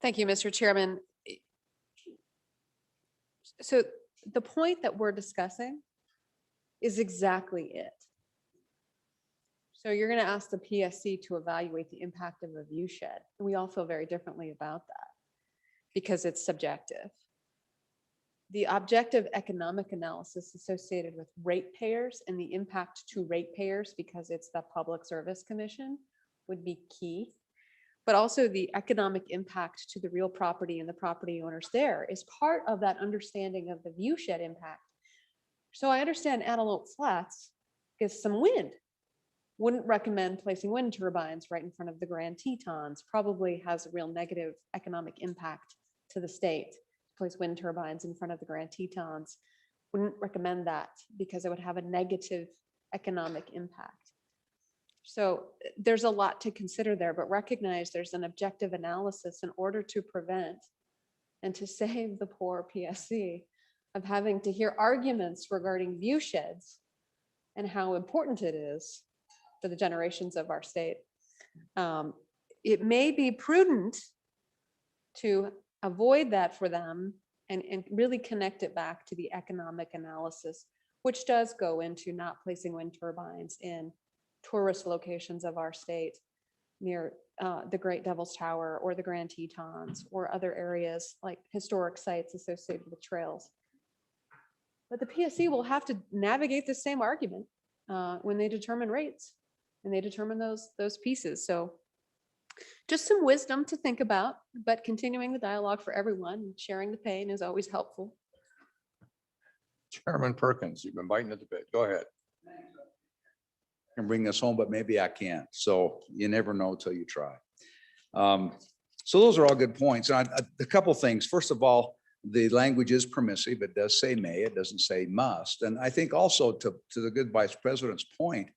Thank you, Mr. Chairman. So the point that we're discussing is exactly it. So you're going to ask the PSC to evaluate the impact of a view shed. And we all feel very differently about that because it's subjective. The objective economic analysis associated with ratepayers and the impact to ratepayers, because it's the Public Service Commission, would be key. but also the economic impact to the real property and the property owners there is part of that understanding of the viewshed impact. So I understand Antelope Flats gets some wind. Wouldn't recommend placing wind turbines right in front of the Grand Tetons. Probably has a real negative economic impact to the state to place wind turbines in front of the Grand Tetons. Wouldn't recommend that because it would have a negative economic impact. So there's a lot to consider there, but recognize there's an objective analysis in order to prevent and to save the poor PSC of having to hear arguments regarding view sheds and how important it is for the generations of our state. It may be prudent to avoid that for them and really connect it back to the economic analysis, which does go into not placing wind turbines in tourist locations of our state near the Great Devil's Tower or the Grand Tetons or other areas like historic sites associated with trails. But the PSC will have to navigate the same argument when they determine rates and they determine those pieces. So just some wisdom to think about, but continuing the dialogue for everyone and sharing the pain is always helpful. Chairman Perkins, you've been biting at the bit. Go ahead. I can bring this home, but maybe I can't. So you never know till you try. So those are all good points. And a couple of things. First of all, the language is permissive. It does say may, it doesn't say must. And I think also to the good Vice President's point,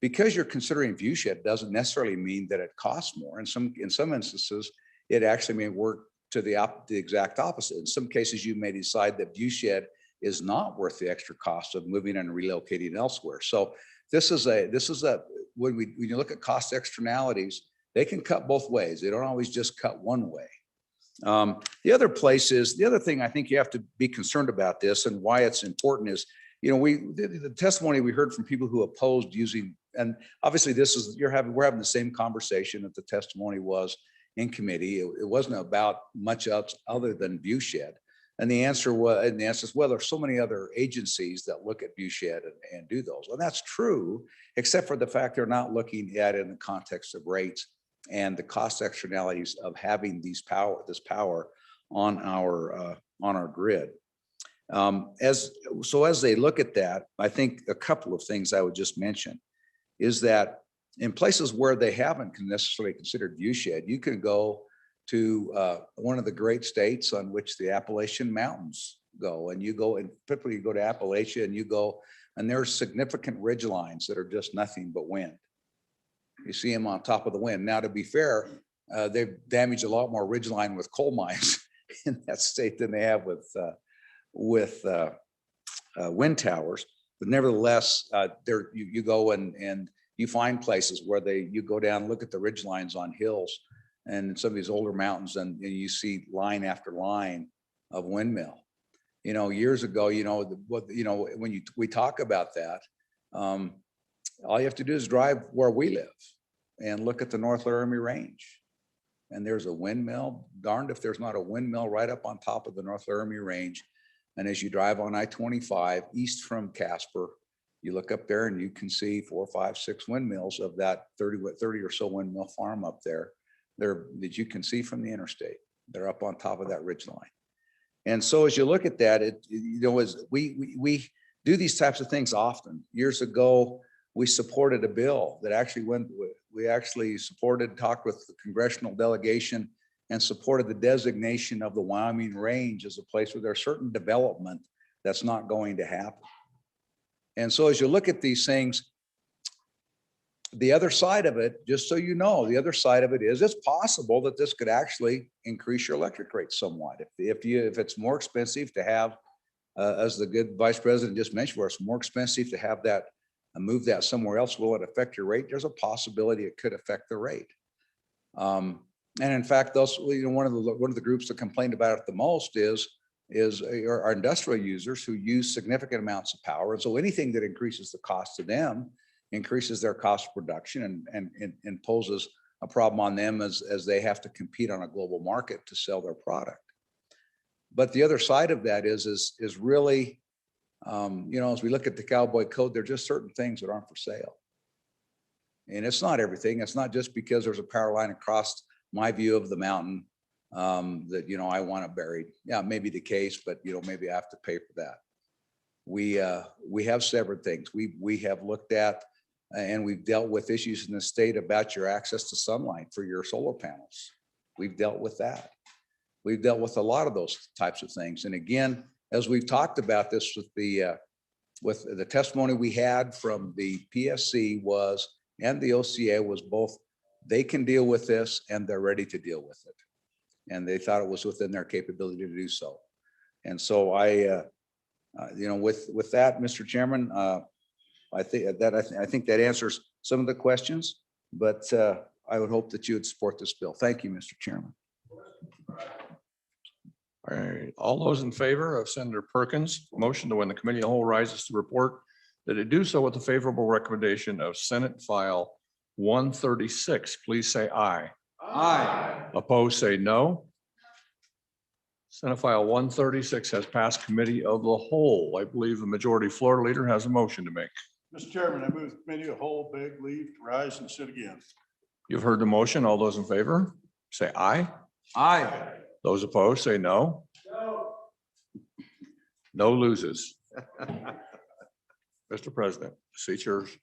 because you're considering viewshed doesn't necessarily mean that it costs more. In some instances, it actually may work to the exact opposite. In some cases, you may decide that viewshed is not worth the extra cost of moving and relocating elsewhere. So this is a when you look at cost externalities, they can cut both ways. They don't always just cut one way. The other thing I think you have to be concerned about this and why it's important is, you know, the testimony we heard from people who opposed using, and obviously we're having the same conversation that the testimony was in committee. It wasn't about much else other than viewshed. And the answer is, well, there's so many other agencies that look at viewshed and do those. And that's true, except for the fact they're not looking at it in the context of rates and the cost externalities of having this power on our grid. As they look at that, I think a couple of things I would just mention is that in places where they haven't necessarily considered viewshed, you can go to one of the great states on which the Appalachian Mountains go, and typically you go to Appalachia and there's significant ridge lines that are just nothing but wind. You see them on top of the wind. Now, to be fair, they've damaged a lot more ridgeline with coal mines in that state than they have with wind towers. But nevertheless, you go and you find places where you go down, look at the ridge lines on hills and some of these older mountains, and you see line after line of windmill. You know, years ago, when we talk about that, all you have to do is drive where we live and look at the North Laramie Range. And there's a windmill, darned if there's not a windmill right up on top of the North Laramie Range. And as you drive on I-25 east from Casper, you look up there and you can see 4, 5, 6 windmills of that 30 or so windmill farm up there that you can see from the interstate. They're up on top of that ridgeline. And so as you look at that, as we do these types of things often. Years ago, we supported a bill that actually talked with the congressional delegation and supported the designation of the Wyoming Range as a place where there's certain development that's not going to happen. And so as you look at these things, the other side of it, just so you know, the other side of it is it's possible that this could actually increase your electric rate somewhat. If it's more expensive to have, as the good Vice President just mentioned, where it's more expensive to have that and move that somewhere else, will it affect your rate? There's a possibility it could affect the rate. And in fact, one of the groups that complained about it the most is our industrial users who use significant amounts of power. And so anything that increases the cost to them increases their cost of production and poses a problem on them as they have to compete on a global market to sell their product. But the other side of that is really, as we look at the Cowboy Code, there are just certain things that aren't for sale. And it's not everything. It's not just because there's a power line across my view of the mountain, that, you know, I want it buried. Yeah, maybe the case, but you know, maybe I have to pay for that. We have severed things. We have looked at and we've dealt with issues in the state about your access to sunlight for your solar panels. We've dealt with that. We've dealt with a lot of those types of things. And again, as we've talked about this with the testimony we had from the PSC was, and the OCA was both, they can deal with this and they're ready to deal with it. And they thought it was within their capability to do so. And so I with that, Mr. Chairman, I think that answers some of the questions, but I would hope that you would support this bill. Thank you, Mr. Chairman. All right, all those in favor of Senator Perkins' motion to when the committee of the whole rises to report that it do so with the favorable recommendation of Senate File 136, please say aye. Aye. Opposed, say no. Senate File 136 has passed committee of the whole. I believe the majority floor leader has a motion to make. Mr. Chairman, I move the committee of the whole beg leave to rise and sit again. You've heard the motion. All those in favor, say aye. Aye. Those opposed, say no. No loses. Mr. President, seat yours.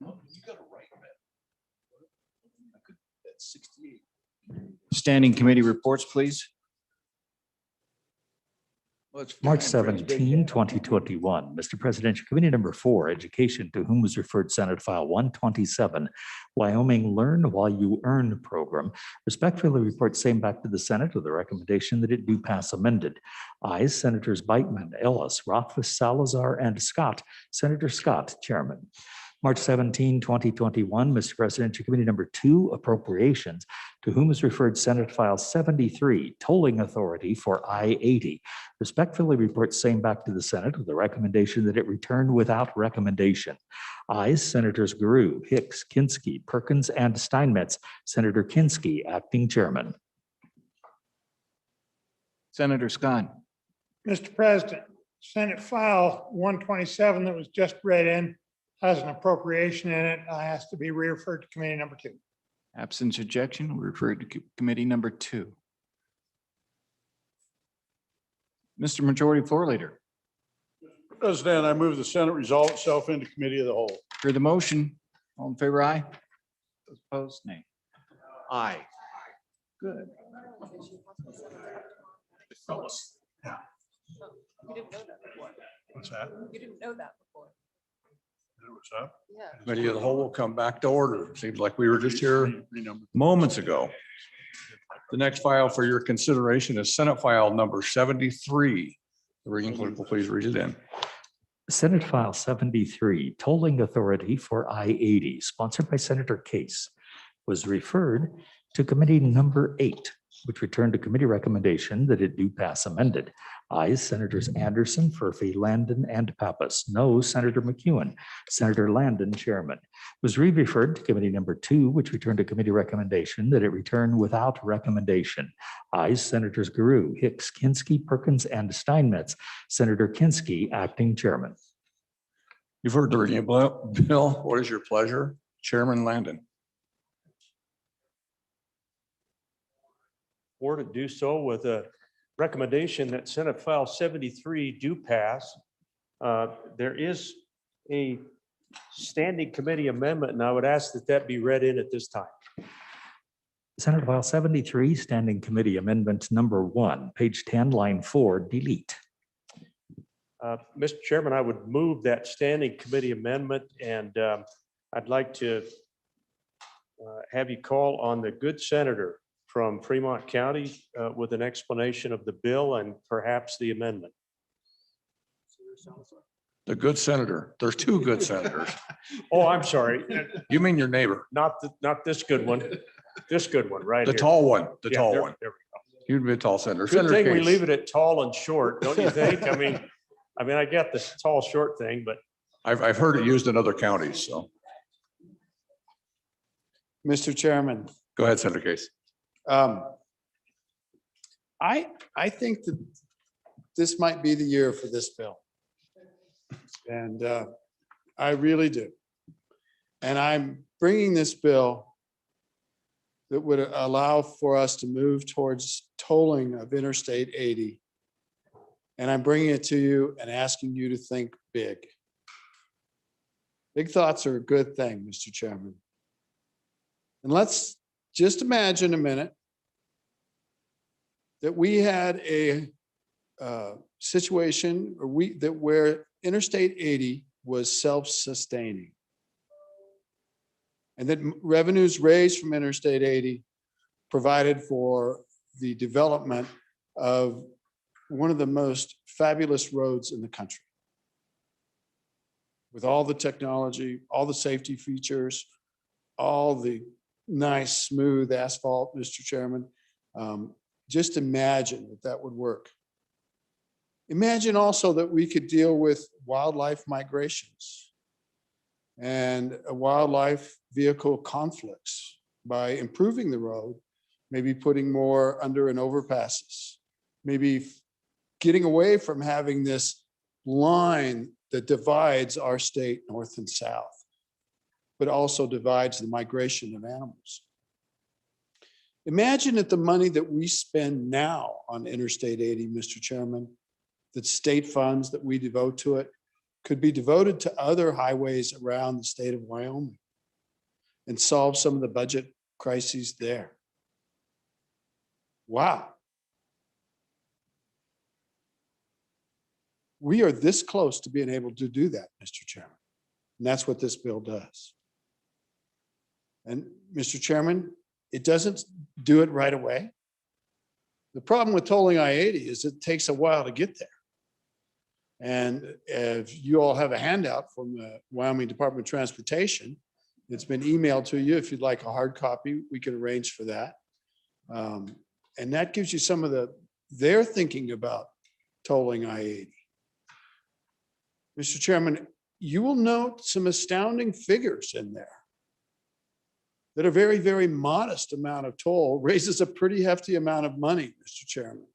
You got it right, man. That's 68. Standing committee reports, please. March 17, 2021. Mr. Presidential Committee Number 4, Education, to whom was referred Senate File 127, Wyoming Learn While You Earn Program, respectfully report same back to the Senate with a recommendation that it do pass amended. Ayes, Senators Beitman, Ellis, Rothfuss, Salazar, and Scott. Senator Scott, Chairman. March 17, 2021, Mr. Presidential Committee Number 2, Appropriations, to whom is referred Senate File 73, Tolling Authority for I-80. Respectfully report same back to the Senate with a recommendation that it return without recommendation. Ayes, Senators Guru, Hicks, Kinsky, Perkins, and Steinmetz. Senator Kinsky, Acting Chairman. Senator Scott. Mr. President, Senate File 127 that was just read in has an appropriation in it. Has to be referred to committee number 2. Absence objection, we refer to committee number 2. Mr. Majority Floor Leader. President, I move the Senate resolve itself into committee of the whole. For the motion, all in favor, aye. Those opposed, nay. Aye. Good. Yeah. You didn't know that before. What's that? You didn't know that before. What's up? Yeah. Committee of the whole will come back to order. Seems like we were just here moments ago. The next file for your consideration is Senate File number 73. The reading clerk will please read it in. Senate File 73, Tolling Authority for I-80, sponsored by Senator Case, was referred to committee number 8, which returned to committee recommendation that it do pass amended. Ayes, Senators Anderson, Furphy, Landon, and Pappas. No, Senator McEwen. Senator Landon, Chairman. Was re-referred to committee number 2, which returned to committee recommendation that it return without recommendation. Ayes, Senators Guru, Hicks, Kinsky, Perkins, and Steinmetz. Senator Kinsky, Acting Chairman. You've heard the reading of the bill. What is your pleasure? Chairman Landon. Or to do so with a recommendation that Senate File 73 do pass. There is a standing committee amendment, and I would ask that that be read in at this time. Senate File 73, Standing Committee Amendment number 1, page 10, line 4, delete. Mr. Chairman, I would move that standing committee amendment, and I'd like to have you call on the good senator from Fremont County with an explanation of the bill and perhaps the amendment. The good senator. There's 2 good senators. Oh, I'm sorry. You mean your neighbor? Not this good one. This good one, right The here. tall one, the Yeah, tall there- one. there we go. You'd be a tall senator. Good Senator thing we Case. leave it at tall and short, don't you think? I mean, I got the tall, short thing, but I've heard it used in other counties, so Mr. Chairman, go ahead, Senator Case. I think that this might be the year for this bill. And I really do. And I'm bringing this bill that would allow for us to move towards tolling of Interstate 80. And I'm bringing it to you and asking you to think big. Big thoughts are a good thing, Mr. Chairman. And let's just imagine a minute that we had a situation where Interstate 80 was self-sustaining. And that revenues raised from Interstate 80 provided for the development of one of the most fabulous roads in the country. With all the technology, all the safety features, all the nice, smooth asphalt, Mr. Chairman. Just imagine that that would work. Imagine also that we could deal with wildlife migrations and wildlife vehicle conflicts by improving the road, maybe putting more under and overpasses, maybe getting away from having this line that divides our state north and south, but also divides the migration of animals. Imagine that the money that we spend now on Interstate 80, Mr. Chairman, that state funds that we devote to it could be devoted to other highways around the state of Wyoming and solve some of the budget crises there. Wow. We are this close to being able to do that, Mr. Chairman. And that's what this bill does. And Mr. Chairman, it doesn't do it right away. The problem with tolling I-80 is it takes a while to get there. And if you all have a handout from the Wyoming Department of Transportation, it's been emailed to you. If you'd like a hard copy, we can arrange for that. And that gives you some of their thinking about tolling I-80. Mr. Chairman, you will note some astounding figures in there that a very, very modest amount of toll raises a pretty hefty amount of money, Mr. Chairman,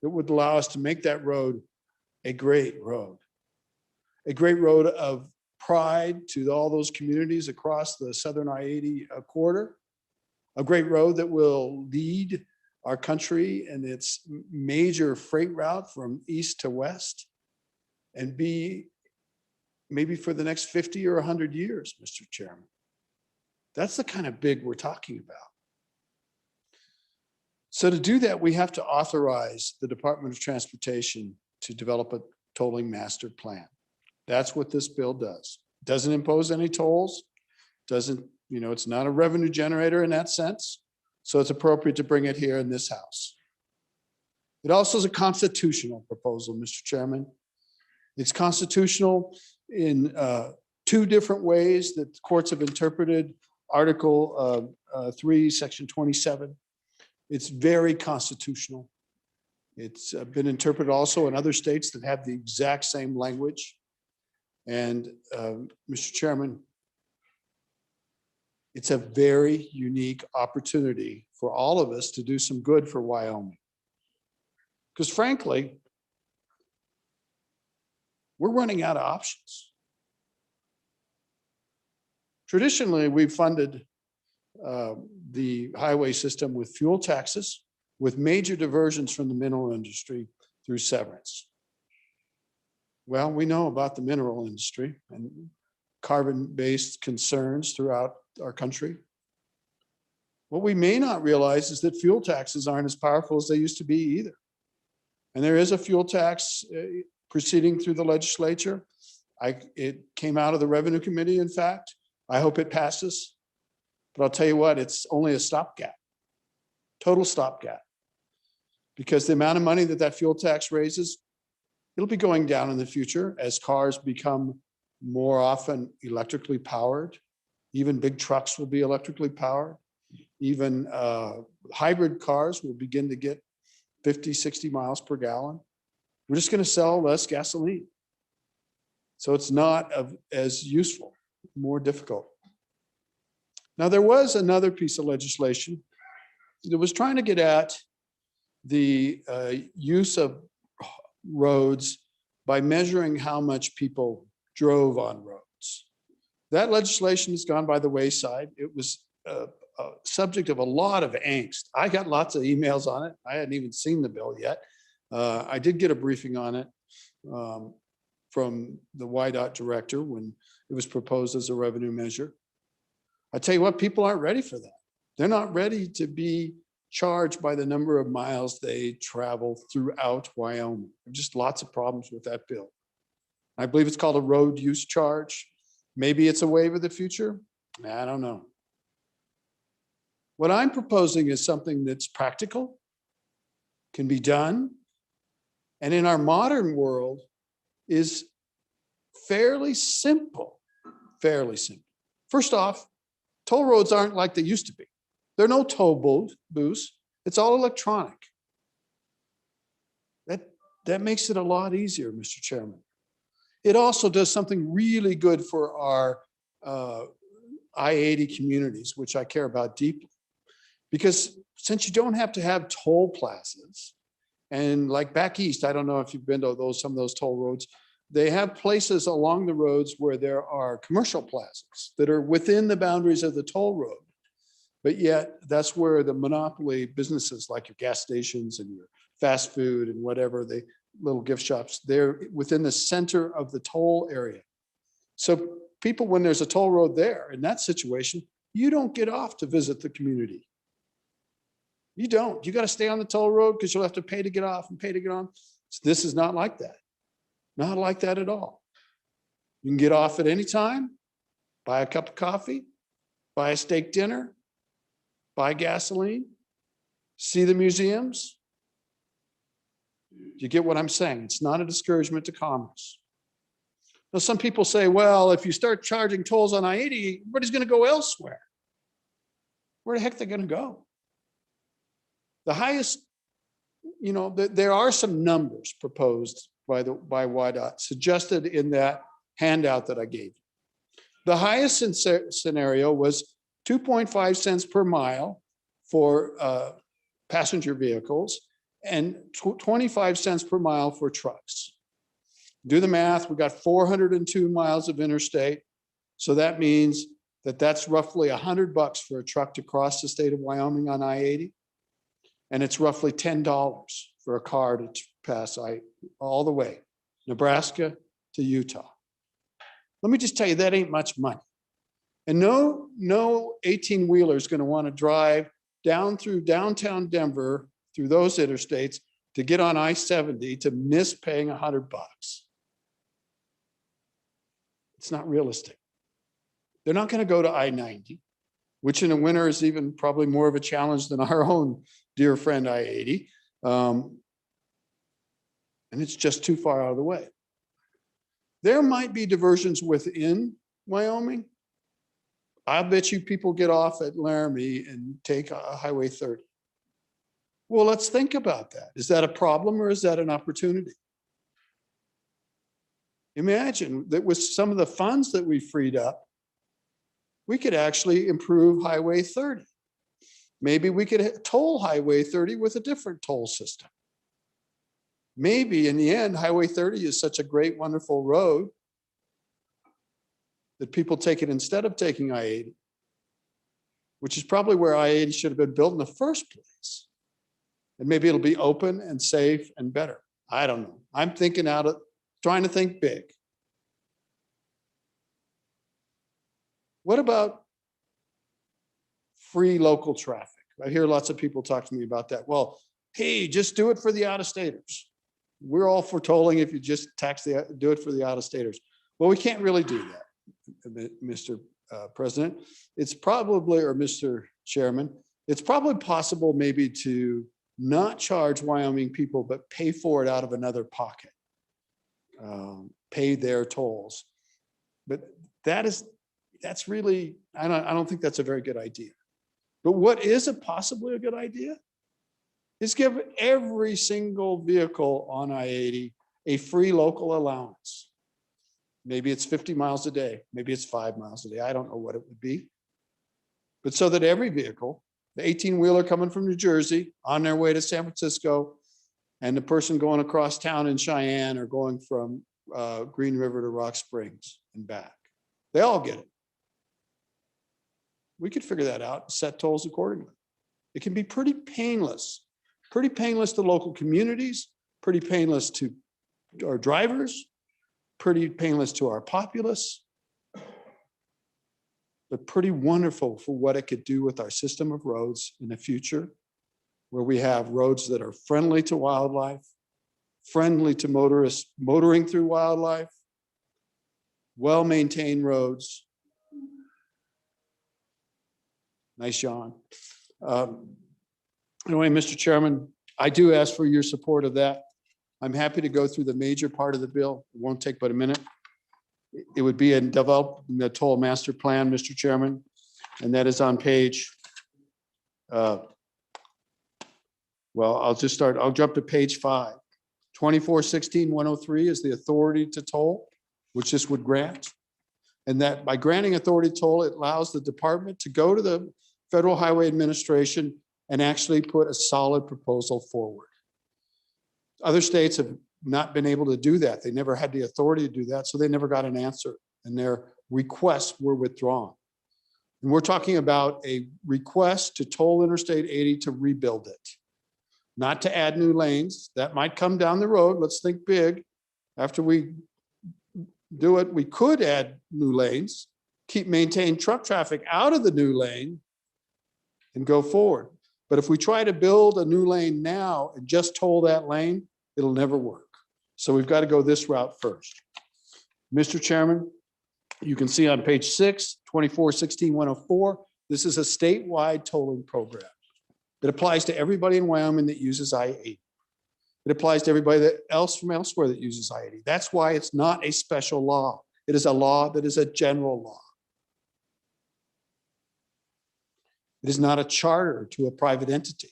that would allow us to make that road a great road of pride to all those communities across the southern I-80 corridor, a great road that will lead our country in its major freight route from east to west and be maybe for the next 50 or 100 years, Mr. Chairman. That's the kind of big we're talking about. So to do that, we have to authorize the Department of Transportation to develop a tolling master plan. That's what this bill does. Doesn't impose any tolls, doesn't, it's not a revenue generator in that sense. So it's appropriate to bring it here in this House. It also is a constitutional proposal, Mr. Chairman. It's constitutional in two different ways that courts have interpreted Article 3, Section 27. It's very constitutional. It's been interpreted also in other states that have the exact same language. And Mr. Chairman, it's a very unique opportunity for all of us to do some good for Wyoming. Because frankly, we're running out of options. Traditionally, we've funded the highway system with fuel taxes, with major diversions from the mineral industry through severance. Well, we know about the mineral industry and carbon-based concerns throughout our country. What we may not realize is that fuel taxes aren't as powerful as they used to be either. And there is a fuel tax proceeding through the legislature. It came out of the Revenue Committee, in fact. I hope it passes. But I'll tell you what, it's only a stopgap, total stopgap. Because the amount of money that fuel tax raises, it'll be going down in the future as cars become more often electrically powered. Even big trucks will be electrically powered. Even hybrid cars will begin to get 50, 60 miles per gallon. We're just going to sell less gasoline. So it's not as useful, more difficult. Now, there was another piece of legislation that was trying to get at the use of roads by measuring how much people drove on roads. That legislation has gone by the wayside. It was a subject of a lot of angst. I got lots of emails on it. I hadn't even seen the bill yet. I did get a briefing on it from the YDOT director when it was proposed as a revenue measure. I tell you what, people aren't ready for that. They're not ready to be charged by the number of miles they travel throughout Wyoming. There's just lots of problems with that bill. I believe it's called a road use charge. Maybe it's a wave of the future. I don't know. What I'm proposing is something that's practical, can be done, and in our modern world is fairly simple, fairly simple. First off, toll roads aren't like they used to be. There are no toll booths. It's all electronic. That makes it a lot easier, Mr. Chairman. It also does something really good for our I-80 communities, which I care about deeply. Because since you don't have to have toll plazas, and like back east, I don't know if you've been to some of those toll roads, they have places along the roads where there are commercial plazas that are within the boundaries of the toll road. But yet that's where the monopoly businesses like your gas stations and your fast food and whatever, the little gift shops, they're within the center of the toll area. So people, when there's a toll road there, in that situation, you don't get off to visit the community. You don't. You got to stay on the toll road because you'll have to pay to get off and pay to get on. So this is not like that. Not like that at all. You can get off at any time, buy a cup of coffee, buy a steak dinner, buy gasoline, see the museums. You get what I'm saying? It's not a discouragement to commerce. Now, some people say, well, if you start charging tolls on I-80, everybody's going to go elsewhere. Where the heck are they going to go? The highest, there are some numbers proposed by YDOT suggested in that handout that I gave you. The highest scenario was 2.5 cents per mile for passenger vehicles and 25 cents per mile for trucks. Do the math. We got 402 miles of interstate. So that means that's roughly $100 for a truck to cross the state of Wyoming on I-80. And it's roughly $10 for a car to pass all the way, Nebraska to Utah. Let me just tell you, that ain't much money. And no 18-wheeler is going to want to drive down through downtown Denver, through those interstates, to get on I-70 to miss paying $100. It's not realistic. They're not going to go to I-90, which in the winter is even probably more of a challenge than our own dear friend I-80. And it's just too far out of the way. There might be diversions within Wyoming. I bet you people get off at Laramie and take a Highway 30. Well, let's think about that. Is that a problem or is that an opportunity? Imagine that with some of the funds that we freed up, we could actually improve Highway 30. Maybe we could toll Highway 30 with a different toll system. Maybe in the end, Highway 30 is such a great, wonderful road that people take it instead of taking I-80, which is probably where I-80 should have been built in the first place. And maybe it'll be open and safe and better. I don't know. I'm trying to think big. What about free local traffic? I hear lots of people talk to me about that. Well, hey, just do it for the out-of-staters. We're all for tolling if you just do it for the out-of-staters. Well, we can't really do that, Mr. President. It's probably, or Mr. Chairman, it's probably possible maybe to not charge Wyoming people, but pay for it out of another pocket, pay their tolls. But that's really, I don't think that's a very good idea. But what is possibly a good idea is give every single vehicle on I-80 a free local allowance. Maybe it's 50 miles a day, maybe it's 5 miles a day. I don't know what it would be. But so that every vehicle, the 18-wheeler coming from New Jersey on their way to San Francisco, and the person going across town in Cheyenne or going from Green River to Rock Springs and back, they all get it. We could figure that out, set tolls accordingly. It can be pretty painless to local communities, pretty painless to our drivers, pretty painless to our populace, but pretty wonderful for what it could do with our system of roads in the future, where we have roads that are friendly to wildlife, friendly to motorists motoring through wildlife, well-maintained roads. Nice yawn. Anyway, Mr. Chairman, I do ask for your support of that. I'm happy to go through the major part of the bill. It won't take but a minute. It would be in developing the toll master plan, Mr. Chairman, and that is on page, well, I'll jump to page 5. 2416-103 is the authority to toll, which this would grant. And that by granting authority to toll, it allows the department to go to the Federal Highway Administration and actually put a solid proposal forward. Other states have not been able to do that. They never had the authority to do that, so they never got an answer, and their requests were withdrawn. And we're talking about a request to toll Interstate 80 to rebuild it, not to add new lanes. That might come down the road. Let's think big. After we do it, we could add new lanes, maintain truck traffic out of the new lane, and go forward. But if we try to build a new lane now and just toll that lane, it'll never work. So we've got to go this route first. Mr. Chairman, you can see on page 6, 2416-104, this is a statewide tolling program. It applies to everybody in Wyoming that uses I-80. It applies to everybody else from elsewhere that uses I-80. That's why it's not a special law. It is a law that is a general law. It is not a charter to a private entity.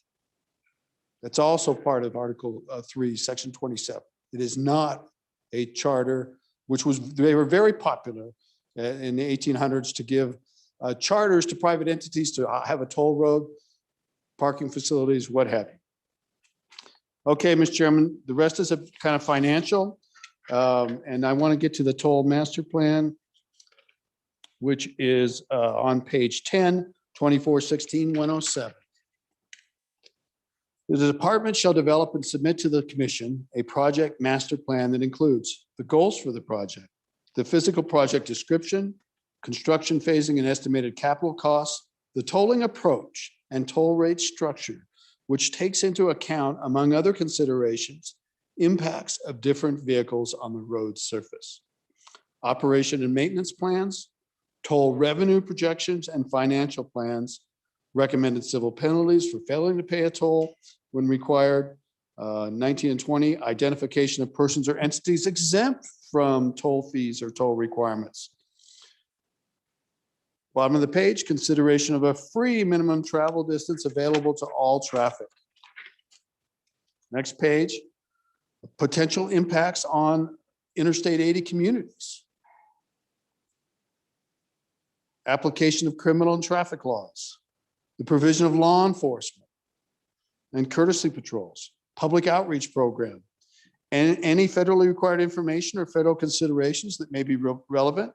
That's also part of Article 3, Section 27. It is not a charter, they were very popular in the 1800s to give charters to private entities to have a toll road, parking facilities, what have you. Okay, Mr. Chairman, the rest is a kind of financial. And I want to get to the toll master plan, which is on page 10, 2416-107. The department shall develop and submit to the commission a project master plan that includes the goals for the project, the physical project description, construction phasing and estimated capital costs, the tolling approach and toll rate structure, which takes into account, among other considerations, impacts of different vehicles on the road surface, operation and maintenance plans, toll revenue projections and financial plans, recommended civil penalties for failing to pay a toll when required, 19 and 20, identification of persons or entities exempt from toll fees or toll requirements. Bottom of the page, consideration of a free minimum travel distance available to all traffic. Next page, potential impacts on Interstate 80 communities. Application of criminal and traffic laws, the provision of law enforcement and courtesy patrols, public outreach program, and any federally required information or federal considerations that may be relevant,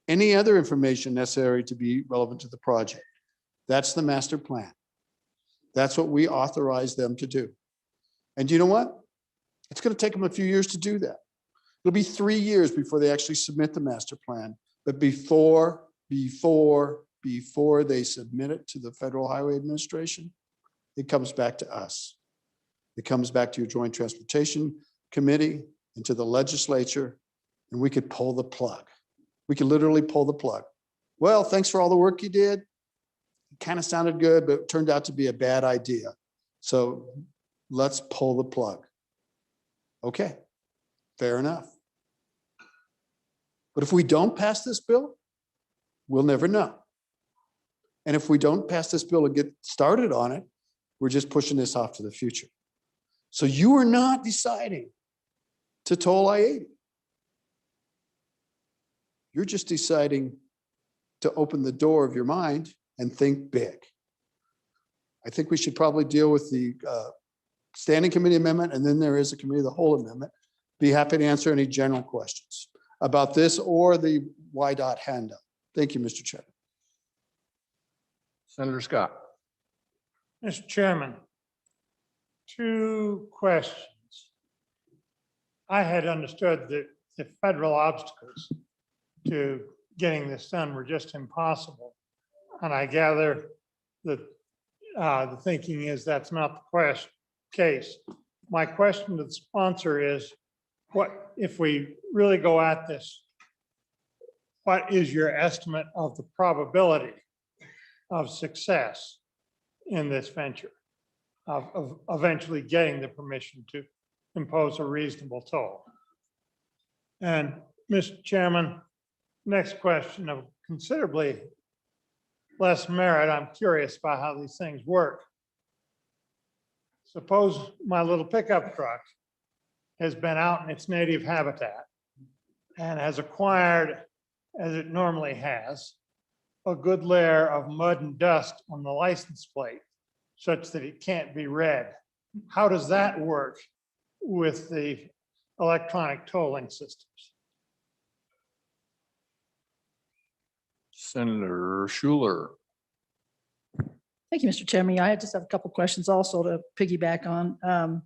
any other information necessary to be relevant to the project. That's the master plan. That's what we authorize them to do. And you know what? It's going to take them a few years to do that. It'll be 3 years before they actually submit the master plan. But before they submit it to the Federal Highway Administration, it comes back to us. It comes back to your Joint Transportation Committee and to the legislature, and we could pull the plug. We could literally pull the plug. Well, thanks for all the work you did. It kind of sounded good, but it turned out to be a bad idea. So let's pull the plug. Okay, fair enough. But if we don't pass this bill, we'll never know. And if we don't pass this bill and get started on it, we're just pushing this off to the future. So you are not deciding to toll I-80. You're just deciding to open the door of your mind and think big. I think we should probably deal with the standing committee amendment, and then there is a committee of the whole amendment. Be happy to answer any general questions about this or the YDOT handout. Thank you, Mr. Chairman. Senator Scott. Mr. Chairman, 2 questions. I had understood that the federal obstacles to getting this done were just impossible. And I gather that the thinking is that's not the case. My question to the sponsor is, what if we really go at this? What is your estimate of the probability of success in this venture, of eventually getting the permission to impose a reasonable toll? And Mr. Chairman, next question of considerably less merit. I'm curious about how these things work. Suppose my little pickup truck has been out in its native habitat and has acquired, as it normally has, a good layer of mud and dust on the license plate such that it can't be read. How does that work with the electronic tolling systems? Senator Schuler. Thank you, Mr. Chairman. I just have a couple of questions also to piggyback on.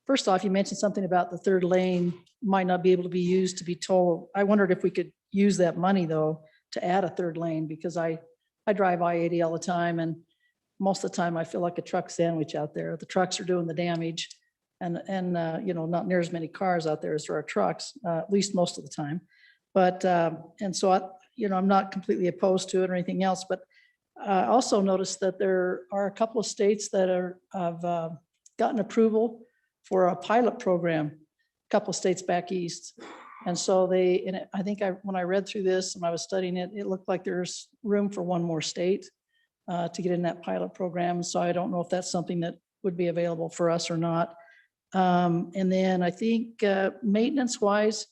First off, you mentioned something about the third lane might not be able to be used to be tolled. I wondered if we could use that money though to add a third lane, because I drive I-80 all the time, and most of the time I feel like a truck sandwich out there. The trucks are doing the damage, and you know, not near as many cars out there as there are trucks, at least most of the time. But and so you know, I'm not completely opposed to it or anything else, but I also noticed that there are a couple of states that have gotten approval for a pilot program, a couple of states back east. And so I think when I read through this and I was studying it, it looked like there's room for one more state to get in that pilot program. So I don't know if that's something that would be available for us or not. And then I think maintenance wise,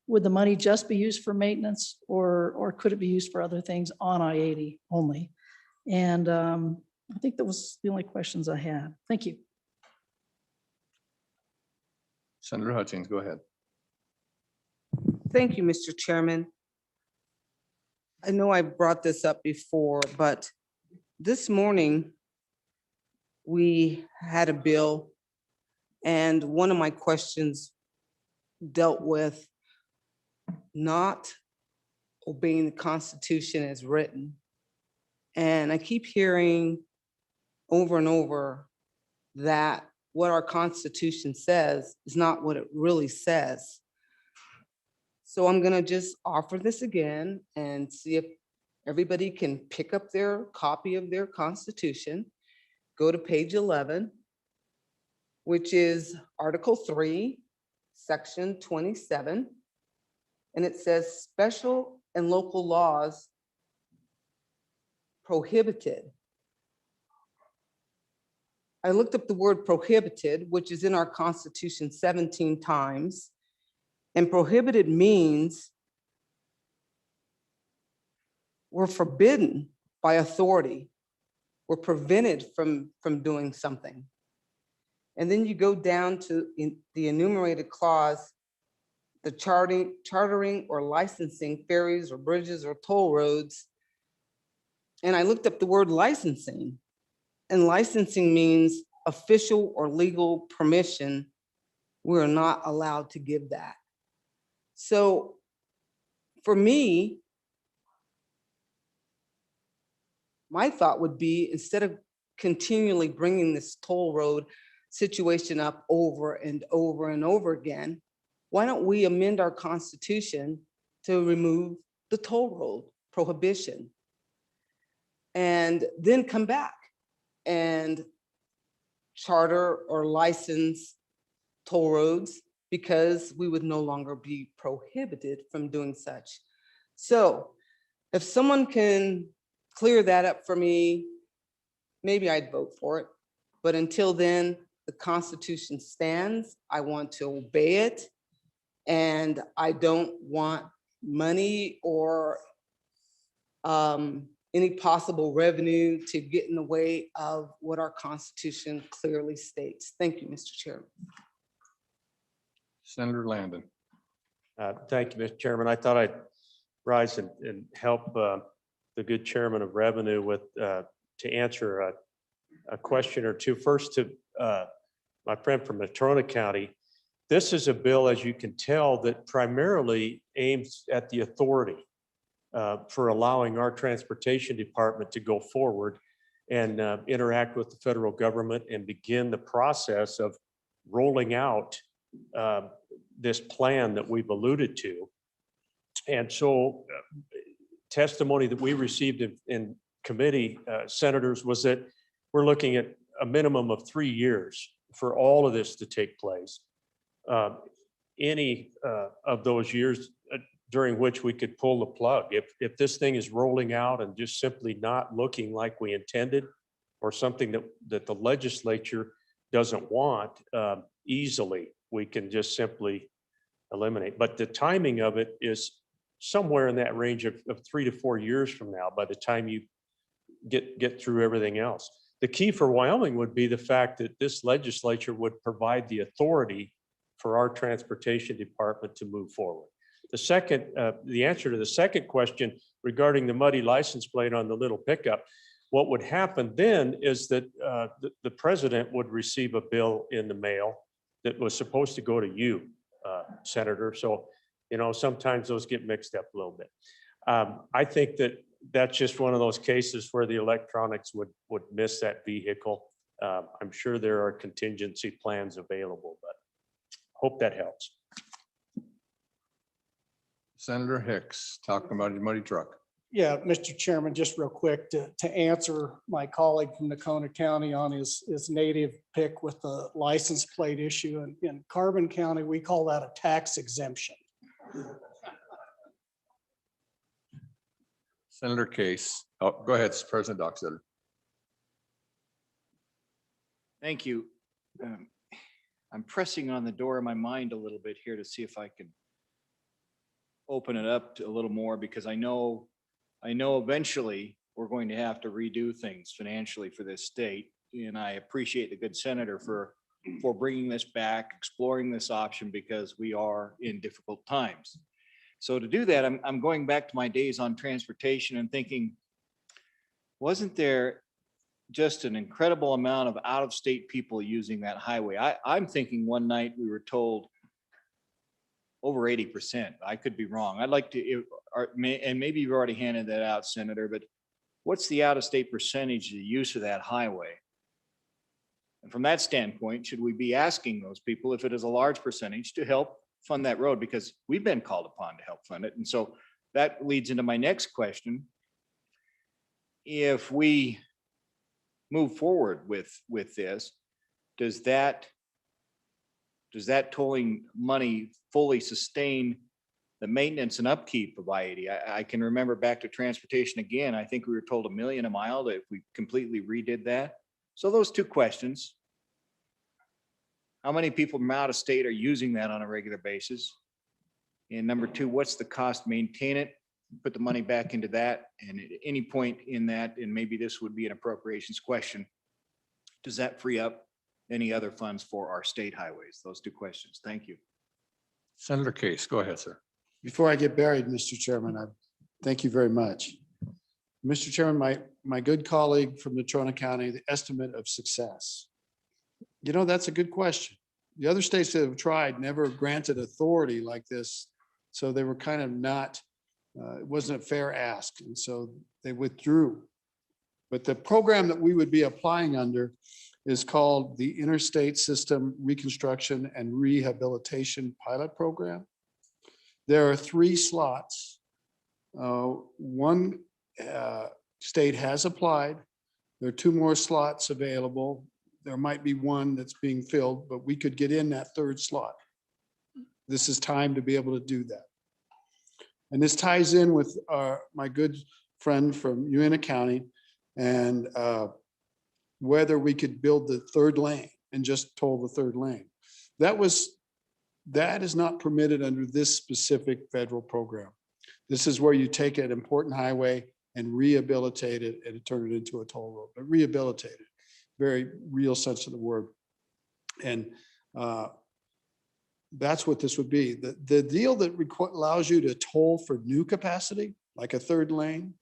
would the money just be used for maintenance, or could it be used for other things on I-80 only? And I think that was the only questions I had. Thank you. Senator Hutchins, go ahead. Thank you, Mr. Chairman. I know I brought this up before, but this morning we had a bill, and one of my questions dealt with not obeying the Constitution as written. And I keep hearing over and over that what our Constitution says is not what it really says. So I'm gonna just offer this again and see if everybody can pick up their copy of their Constitution, go to page 11, which is Article 3, Section 27. And it says special and local laws prohibited. I looked up the word prohibited, which is in our Constitution 17 times. And prohibited means we're forbidden by authority. We're prevented from doing something. And then you go down to the enumerated clause, the chartering or licensing ferries or bridges or toll roads. And I looked up the word licensing, and licensing means official or legal permission. We're not allowed to give that. So for me, my thought would be, instead of continually bringing this toll road situation up over and over and over again, why don't we amend our Constitution to remove the toll road prohibition and then come back and charter or license toll roads, because we would no longer be prohibited from doing such. So if someone can clear that up for me, maybe I'd vote for it. But until then, the Constitution stands. I want to obey it. And I don't want money or any possible revenue to get in the way of what our Constitution clearly states. Thank you, Mr. Chairman. Senator Landon. Thank you, Mr. Chairman. I thought I'd rise and help the good chairman of revenue with to answer a question or two. First to my friend from Natrona County. This is a bill, as you can tell, that primarily aims at the authority for allowing our transportation department to go forward and interact with the federal government and begin the process of rolling out this plan that we've alluded to. And so testimony that we received in committee, senators, was that we're looking at a minimum of 3 years for all of this to take place. Any of those years during which we could pull the plug. If this thing is rolling out and just simply not looking like we intended, or something that the legislature doesn't want, easily, we can just simply eliminate. But the timing of it is somewhere in that range of 3 to 4 years from now, by the time you get through everything else. The key for Wyoming would be the fact that this legislature would provide the authority for our transportation department to move forward. The second, the answer to the second question regarding the muddy license plate on the little pickup, what would happen then is that the president would receive a bill in the mail that was supposed to go to you, Senator. So, you know, sometimes those get mixed up a little bit. I think that that's just one of those cases where the electronics would miss that vehicle. I'm sure there are contingency plans available, but hope that helps. Senator Hicks talking about his muddy truck. Yeah, Mr. Chairman, just real quick to answer my colleague from Natrona County on his native pick with the license plate issue. In Carbon County, we call that a tax exemption. Senator Case. Oh, go ahead, President Dockstader. Thank you. I'm pressing on the door of my mind a little bit here to see if I can open it up to a little more, because I know eventually we're going to have to redo things financially for this state. And I appreciate the good senator for bringing this back, exploring this option, because we are in difficult times. So to do that, I'm going back to my days on transportation and thinking, wasn't there just an incredible amount of out-of-state people using that highway? I'm thinking one night we were told over 80%. I could be wrong. I'd like to, and maybe you've already handed that out, Senator, but what's the out-of-state percentage of the use of that highway? And from that standpoint, should we be asking those people, if it is a large percentage, to help fund that road? Because we've been called upon to help fund it. And so that leads into my next question. If we move forward with this, does that tolling money fully sustain the maintenance and upkeep of I-80? I can remember back to transportation again. I think we were told $1 million a mile if we completely redid that. So those two questions: how many people from out of state are using that on a regular basis? And number two, what's the cost to maintain it? Put the money back into that. And at any point in that, and maybe this would be an appropriations question, does that free up any other funds for our state highways? Those two questions. Thank you. Senator Case, go ahead, sir. Before I get buried, Mr. Chairman, I thank you very much. Mr. Chairman, my good colleague from Natrona County, the estimate of success. You know, that's a good question. The other states that have tried never granted authority like this. So they were kind of not, it wasn't a fair ask. And so they withdrew. But the program that we would be applying under is called the Interstate System Reconstruction and Rehabilitation Pilot Program. There are 3 slots. One state has applied. There are 2 more slots available. There might be one that's being filled, but we could get in that 3rd slot. This is time to be able to do that. And this ties in with my good friend from Uintah County, and whether we could build the 3rd lane and just toll the 3rd lane. That is not permitted under this specific federal program. This is where you take an important highway and rehabilitate it and turn it into a toll road, but rehabilitate it, very real sense of the word. And that's what this would be. The deal that allows you to toll for new capacity, like a third lane,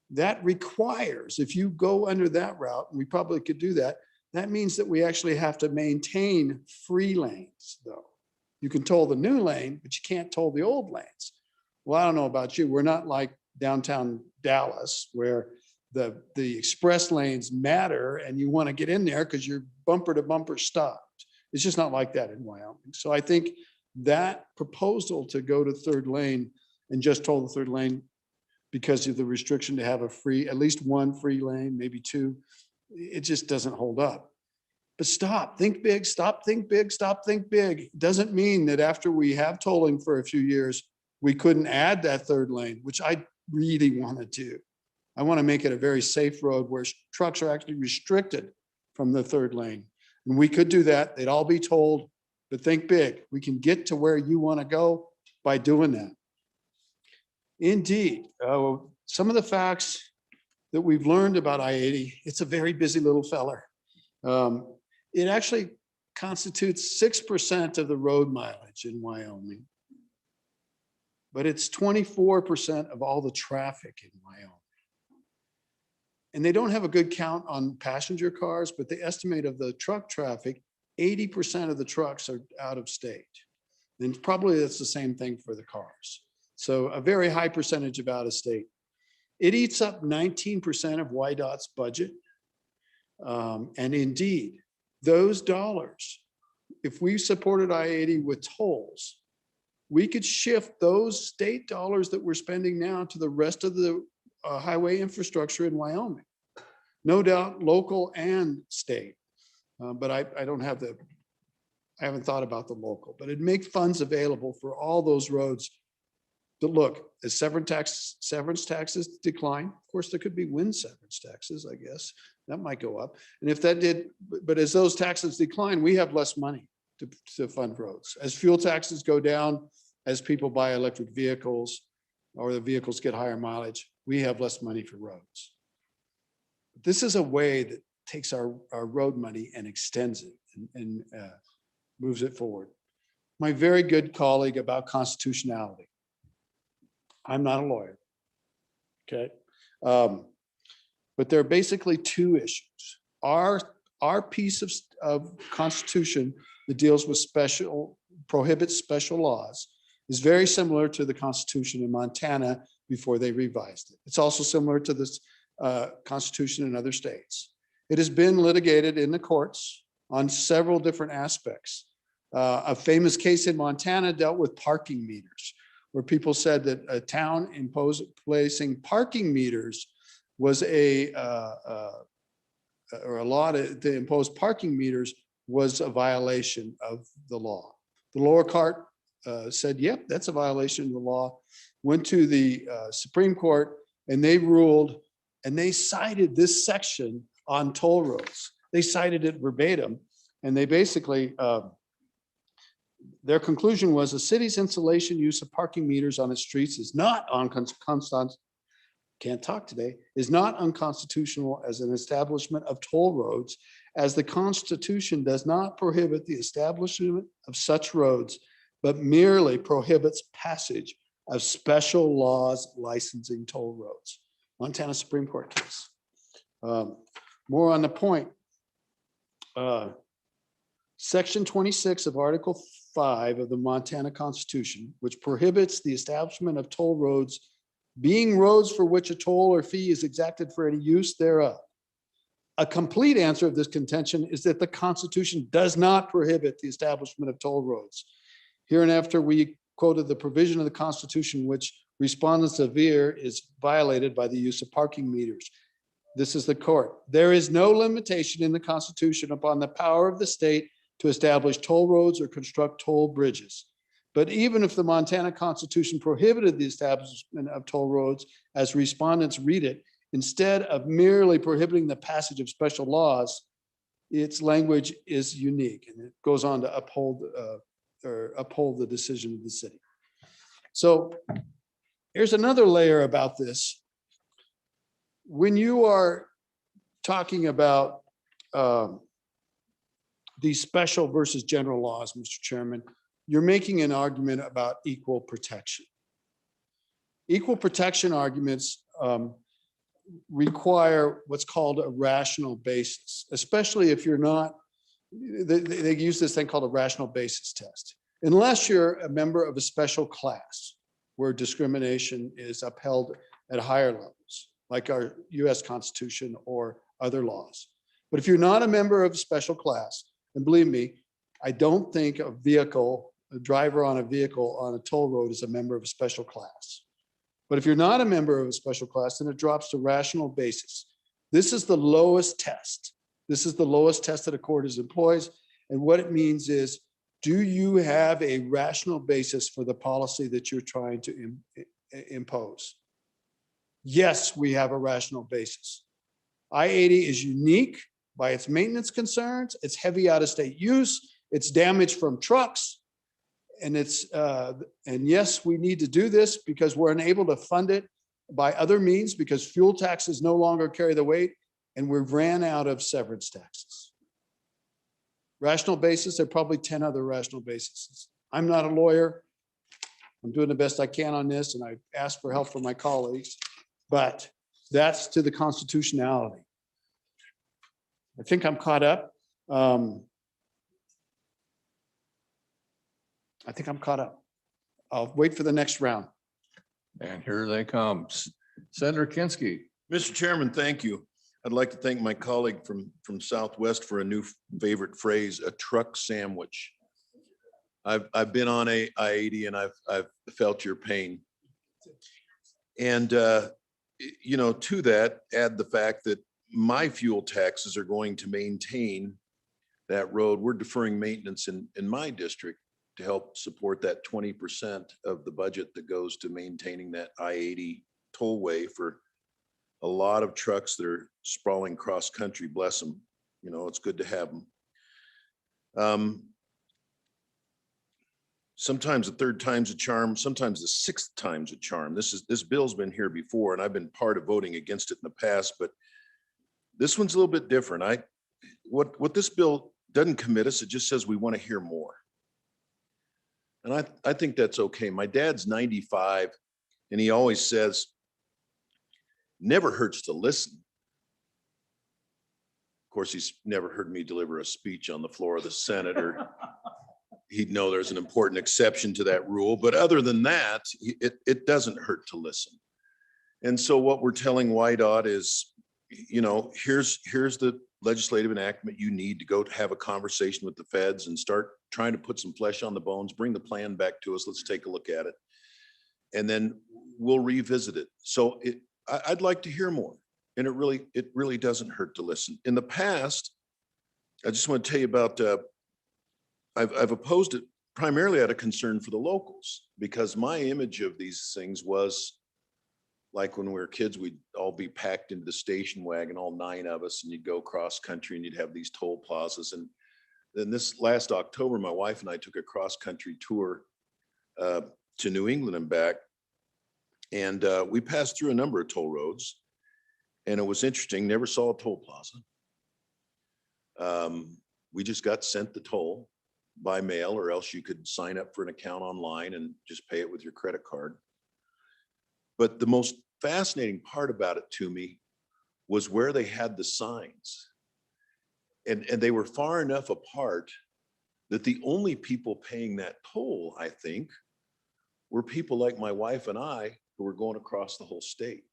that requires, if you go under that route, and we probably could do that, that means that we actually have to maintain free lanes, though. You can toll the new lane, but you can't toll the old lanes. Well, I don't know about you. We're not like downtown Dallas, where the express lanes matter and you want to get in there because you're bumper to bumper stopped. It's just not like that in Wyoming. So I think that proposal to go to third lane and just toll the third lane because of the restriction to have a free, at least one free lane, maybe two, it just doesn't hold up. But stop, think big, stop, think big, stop, think big. It doesn't mean that after we have tolling for a few years, we couldn't add that third lane, which I really want to do. I want to make it a very safe road where trucks are actually restricted from the third lane. And we could do that. They'd all be told, but think big. We can get to where you want to go by doing that. Indeed, some of the facts that we've learned about I-80, it's a very busy little feller. It actually constitutes 6% of the road mileage in Wyoming, but it's 24% of all the traffic in Wyoming. And they don't have a good count on passenger cars, but they estimate of the truck traffic, 80% of the trucks are out of state. And probably that's the same thing for the cars. So a very high percentage of out of state. It eats up 19% of YDOT's budget. And indeed, those dollars, if we supported I-80 with tolls, we could shift those state dollars that we're spending now to the rest of the highway infrastructure in Wyoming. No doubt local and state, but I haven't thought about the local, but it'd make funds available for all those roads to look, as severance taxes decline. Of course, there could be wind severance taxes, I guess, that might go up. And if that did, but as those taxes decline, we have less money to fund roads. As fuel taxes go down, as people buy electric vehicles, or the vehicles get higher mileage, we have less money for roads. This is a way that takes our road money and extends it and moves it forward. My very good colleague about constitutionality. I'm not a lawyer, okay? But there are basically two issues. Our piece of Constitution that deals with prohibits special laws is very similar to the Constitution in Montana before they revised it. It's also similar to this Constitution in other states. It has been litigated in the courts on several different aspects. A famous case in Montana dealt with parking meters, where people said that a town placing parking meters was or a law to impose parking meters was a violation of the law. The lower court said, yep, that's a violation of the law, went to the Supreme Court and they ruled, and they cited this section on toll roads. They cited it verbatim, and they basically, their conclusion was the city's installation use of parking meters on its streets is not is not unconstitutional as an establishment of toll roads, as the Constitution does not prohibit the establishment of such roads, but merely prohibits passage of special laws licensing toll roads. Montana Supreme Court case. More on the point. Section 26 of Article 5 of the Montana Constitution, which prohibits the establishment of toll roads being roads for which a toll or fee is exacted for any use thereof. A complete answer of this contention is that the Constitution does not prohibit the establishment of toll roads. Hereinafter, we quoted the provision of the Constitution which respondents aver is violated by the use of parking meters. This is the court. There is no limitation in the Constitution upon the power of the state to establish toll roads or construct toll bridges. But even if the Montana Constitution prohibited the establishment of toll roads, as respondents read it, instead of merely prohibiting the passage of special laws, its language is unique, and it goes on to uphold the decision of the city. So Here's another layer about this. When you are talking about these special versus general laws, Mr. Chairman, you're making an argument about equal protection. Equal protection arguments require what's called a rational basis, especially if you're not, they use this thing called a rational basis test. Unless you're a member of a special class where discrimination is upheld at higher levels, like our US Constitution or other laws. But if you're not a member of a special class, and believe me, I don't think a driver on a vehicle on a toll road is a member of a special class. But if you're not a member of a special class, then it drops to rational basis. This is the lowest test. This is the lowest test that a court employs. And what it means is, do you have a rational basis for the policy that you're trying to impose? Yes, we have a rational basis. I-80 is unique by its maintenance concerns, its heavy out-of-state use, its damage from trucks. And and yes, we need to do this because we're unable to fund it by other means because fuel taxes no longer carry the weight and we've ran out of severance taxes. Rational basis, there are probably 10 other rational bases. I'm not a lawyer. I'm doing the best I can on this and I ask for help from my colleagues, but that's to the constitutionality. I think I'm caught up. I think I'm caught up. I'll wait for the next round. And here they come. Senator Kinski. Mr. Chairman, thank you. I'd like to thank my colleague from Southwest for a new favorite phrase, a truck sandwich. I've been on a I-80 and I've felt your pain. And you know, to that, add the fact that my fuel taxes are going to maintain that road. We're deferring maintenance in my district to help support that 20% of the budget that goes to maintaining that I-80 tollway for a lot of trucks that are sprawling cross country. Bless them. You know, it's good to have them. Sometimes the third time's a charm, sometimes the sixth time's a charm. This bill's been here before and I've been part of voting against it in the past, but this one's a little bit different. What this bill doesn't commit us, it just says we want to hear more. And I think that's okay. My dad's 95 and he always says, never hurts to listen. Of course, he's never heard me deliver a speech on the floor of the Senate, or he'd know there's an important exception to that rule. But other than that, it doesn't hurt to listen. And so what we're telling WYDOT is, you know, here's the legislative enactment you need to go to have a conversation with the feds and start trying to put some flesh on the bones, bring the plan back to us. Let's take a look at it. And then we'll revisit it. So I'd like to hear more. And it really doesn't hurt to listen. In the past, I just want to tell you about, I've opposed it primarily out of concern for the locals, because my image of these things was like when we were kids, we'd all be packed into the station wagon, all 9 of us, and you'd go cross country and you'd have these toll plazas. And then this last October, my wife and I took a cross country tour to New England and back. And we passed through a number of toll roads and it was interesting. Never saw a toll plaza. We just got sent the toll by mail, or else you could sign up for an account online and just pay it with your credit card. But the most fascinating part about it to me was where they had the signs. And they were far enough apart that the only people paying that toll, I think, were people like my wife and I who were going across the whole state.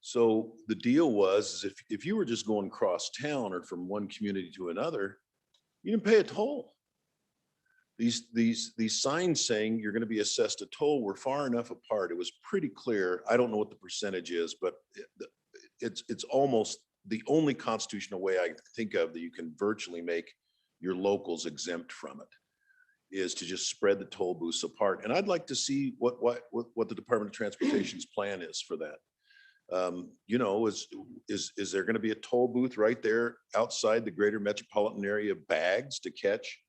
So the deal was, if you were just going cross town or from one community to another, you didn't pay a toll. These signs saying you're going to be assessed a toll were far enough apart. It was pretty clear. I don't know what the percentage is, but it's almost the only constitutional way I think of that you can virtually make your locals exempt from it, is to just spread the toll booths apart. And I'd like to see what the Department of Transportation's plan is for that. You know, is there going to be a toll booth right there outside the greater metropolitan area, bags to catch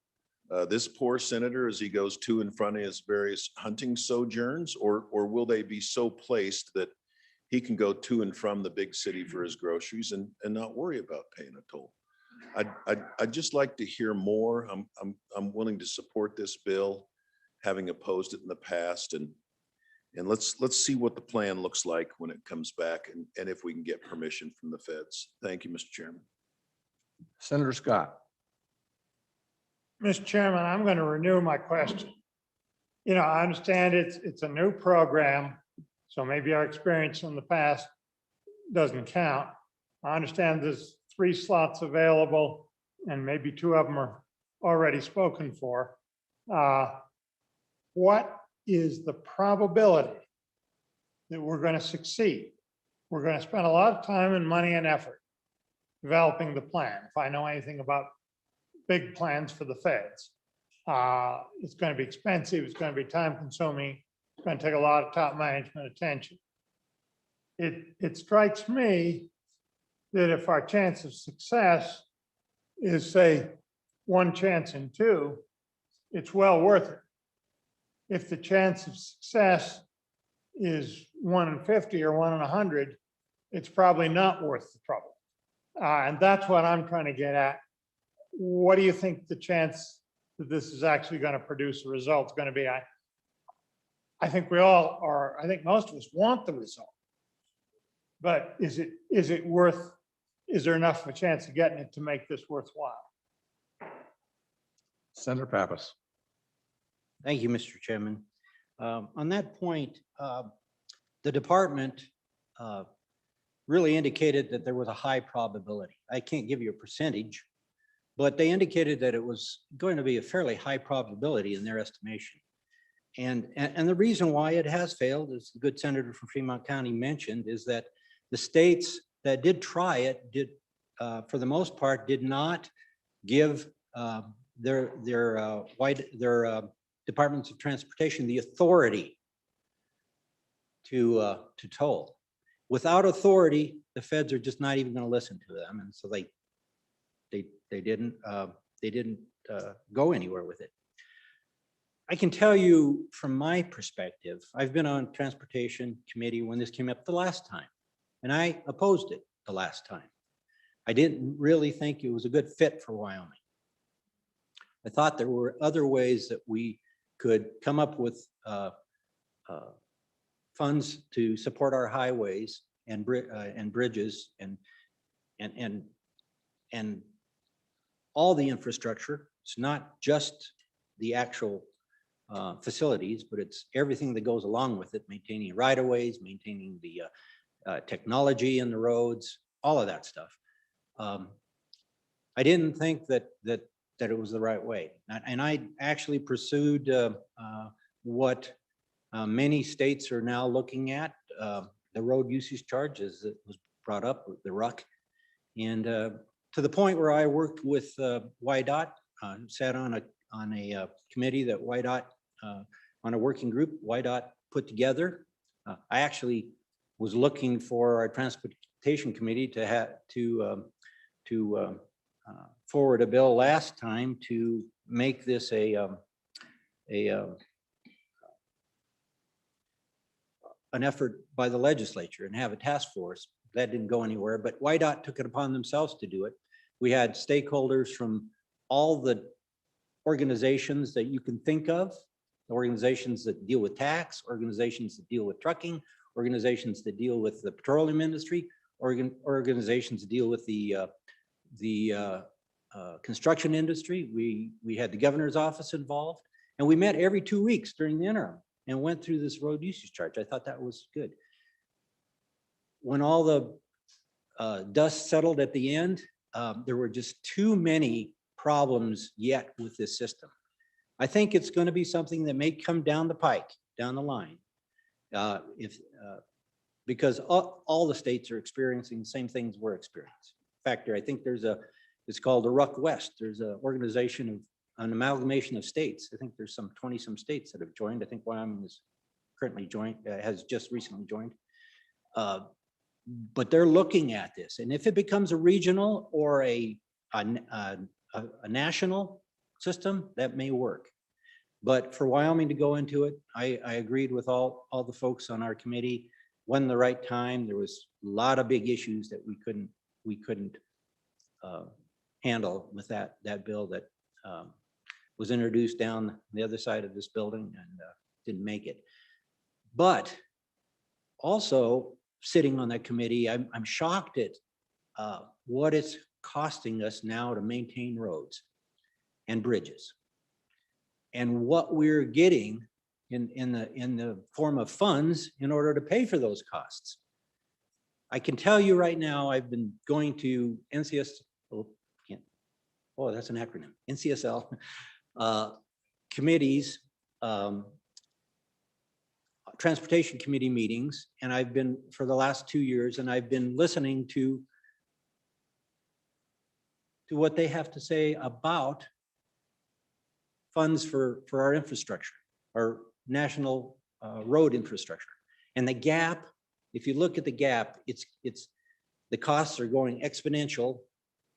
this poor senator as he goes to and from his various hunting sojourns, or will they be so placed that he can go to and from the big city for his groceries and not worry about paying a toll? I'd just like to hear more. I'm willing to support this bill, having opposed it in the past, and let's see what the plan looks like when it comes back, and if we can get permission from the feds. Thank you, Mr. Chairman. Senator Scott. Mr. Chairman, I'm going to renew my question. You know, I understand it's a new program, so maybe our experience in the past doesn't count. I understand there's 3 slots available and maybe 2 of them are already spoken for. What is the probability that we're going to succeed? We're going to spend a lot of time and money and effort developing the plan. If I know anything about big plans for the feds, it's going to be expensive. It's going to be time consuming. It's going to take a lot of top management attention. It strikes me that if our chance of success is, say, 1 chance in 2, it's well worth it. If the chance of success is 1 in 50 or 1 in 100, it's probably not worth the trouble. And that's what I'm trying to get at. What do you think the chance that this is actually going to produce a result is going to be? I think we all are, I think most of us want the result. But is it worth, is there enough of a chance of getting it to make this worthwhile? Senator Pappas. Thank you, Mr. Chairman. On that point, the department really indicated that there was a high probability. I can't give you a percentage, but they indicated that it was going to be a fairly high probability in their estimation. And the reason why it has failed, as the good senator from Fremont County mentioned, is that the states that did try it did, for the most part, did not give their departments of transportation the authority to toll. Without authority, the feds are just not even going to listen to them, and so they didn't go anywhere with it. I can tell you from my perspective, I've been on transportation committee when this came up the last time, and I opposed it the last time. I didn't really think it was a good fit for Wyoming. I thought there were other ways that we could come up with funds to support our highways and bridges and all the infrastructure. It's not just the actual facilities, but it's everything that goes along with it, maintaining right-of-ways, maintaining the technology in the roads, all of that stuff. I didn't think that it was the right way. And I actually pursued what many states are now looking at, the road usage charges that was brought up with the RUC. And to the point where I worked with WYDOT, sat on a committee that WYDOT, on a working group WYDOT put together. I actually was looking for our transportation committee to forward a bill last time to make this an effort by the legislature and have a task force. That didn't go anywhere, but WYDOT took it upon themselves to do it. We had stakeholders from all the organizations that you can think of, organizations that deal with tax, organizations that deal with trucking, organizations that deal with the petroleum industry, organizations that deal with the construction industry. We had the governor's office involved, and we met every 2 weeks during the interim and went through this road usage charge. I thought that was good. When all the dust settled at the end, there were just too many problems yet with this system. I think it's going to be something that may come down the pike, down the line, because all the states are experiencing the same things we're experiencing. In fact, I think it's called the RUC West. There's an organization of an amalgamation of states. I think there's some 20-some states that have joined. I think Wyoming is currently joined, has just recently joined. But they're looking at this, and if it becomes a regional or a national system, that may work. But for Wyoming to go into it, I agreed with all the folks on our committee. When the right time, there was a lot of big issues that we couldn't handle with that bill that was introduced down the other side of this building and didn't make it. But also sitting on that committee, I'm shocked at what it's costing us now to maintain roads and bridges. And what we're getting in the form of funds in order to pay for those costs. I can tell you right now, I've been going to NCSL, that's an acronym, NCSL committees, transportation committee meetings, and I've been for the last 2 years, and I've been listening to what they have to say about funds for our infrastructure, our national road infrastructure. And the gap, if you look at the gap, it's the costs are going exponential,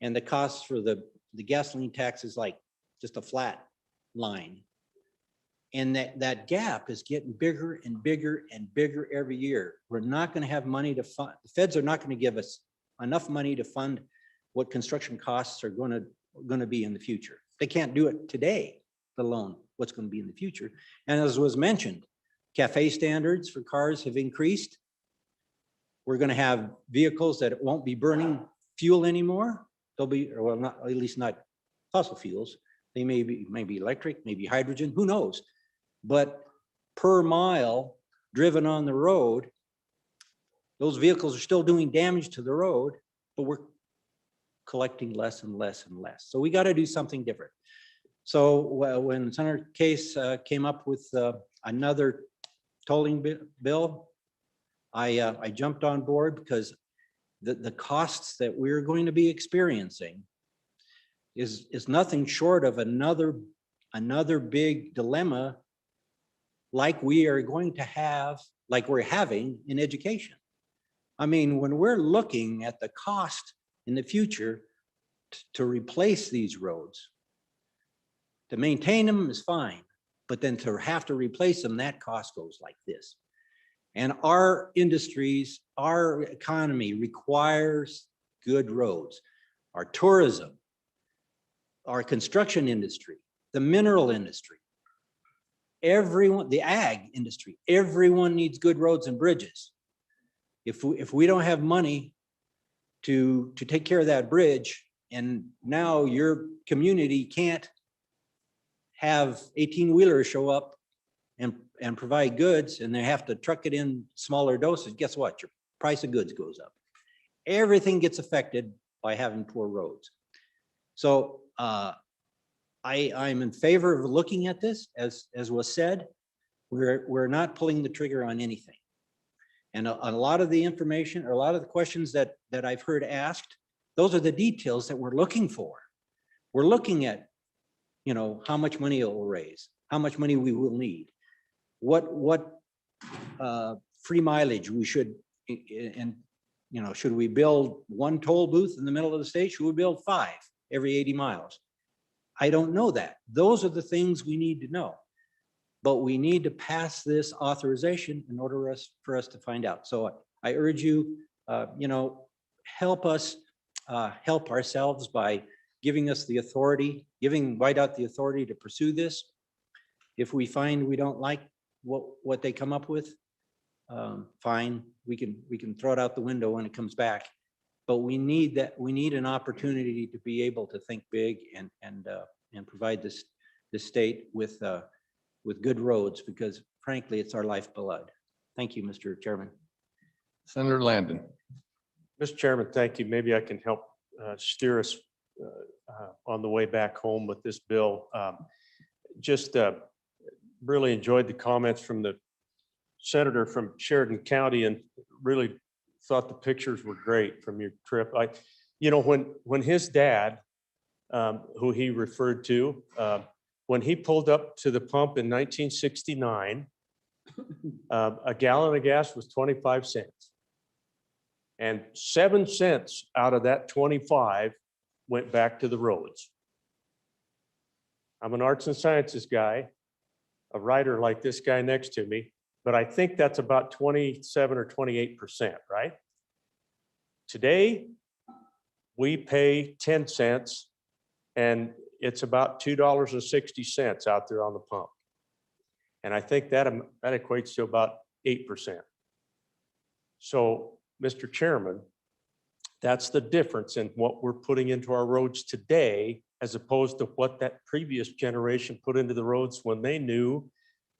and the costs for the gasoline tax is like just a flat line. And that gap is getting bigger and bigger and bigger every year. We're not going to have money to fund. The feds are not going to give us enough money to fund what construction costs are going to be in the future. They can't do it today, let alone what's going to be in the future. And as was mentioned, CAFE standards for cars have increased. We're going to have vehicles that won't be burning fuel anymore. They'll be, well, not at least not fossil fuels. They may be electric, maybe hydrogen, who knows? But per mile driven on the road, those vehicles are still doing damage to the road, but we're collecting less and less and less. So we got to do something different. So when Senator Case came up with another tolling bill, I jumped on board because the costs that we're going to be experiencing is nothing short of another big dilemma like we are going to have, like we're having in education. I mean, when we're looking at the cost in the future to replace these roads, to maintain them is fine, but then to have to replace them, that cost goes like this. And our industries, our economy requires good roads. Our tourism, our construction industry, the mineral industry, everyone, the ag industry, everyone needs good roads and bridges. If we don't have money to take care of that bridge, and now your community can't have 18-wheelers show up and provide goods, and they have to truck it in smaller doses, guess what? Your price of goods goes up. Everything gets affected by having poor roads. So I'm in favor of looking at this, as was said. We're not pulling the trigger on anything. And a lot of the information, or a lot of the questions that I've heard asked, those are the details that we're looking for. We're looking at, how much money it will raise, how much money we will need, what free mileage we should, and should we build one toll booth in the middle of the state? Should we build 5 every 80 miles? I don't know that. Those are the things we need to know. But we need to pass this authorization in order for us to find out. So I urge you, help us help ourselves by giving us the authority, giving Whiteout the authority to pursue this. If we find we don't like what they come up with, fine, we can throw it out the window when it comes back. But we need that. We need an opportunity to be able to think big and provide this state with good roads, because frankly, it's our lifeblood. Thank you, Mr. Chairman. Senator Landon. Mr. Chairman, thank you. Maybe I can help steer us on the way back home with this bill. Just really enjoyed the comments from the senator from Sheridan County, and really thought the pictures were great from your trip. When his dad, who he referred to, when he pulled up to the pump in 1969, a gallon of gas was 25 cents. And 7 cents out of that 25 went back to the roads. I'm an arts and sciences guy, a writer like this guy next to me, but I think that's about 27 or 28%, right? Today, we pay 10 cents and it's about $2.60 out there on the pump. And I think that equates to about 8%. So, Mr. Chairman, that's the difference in what we're putting into our roads today, as opposed to what that previous generation put into the roads when they knew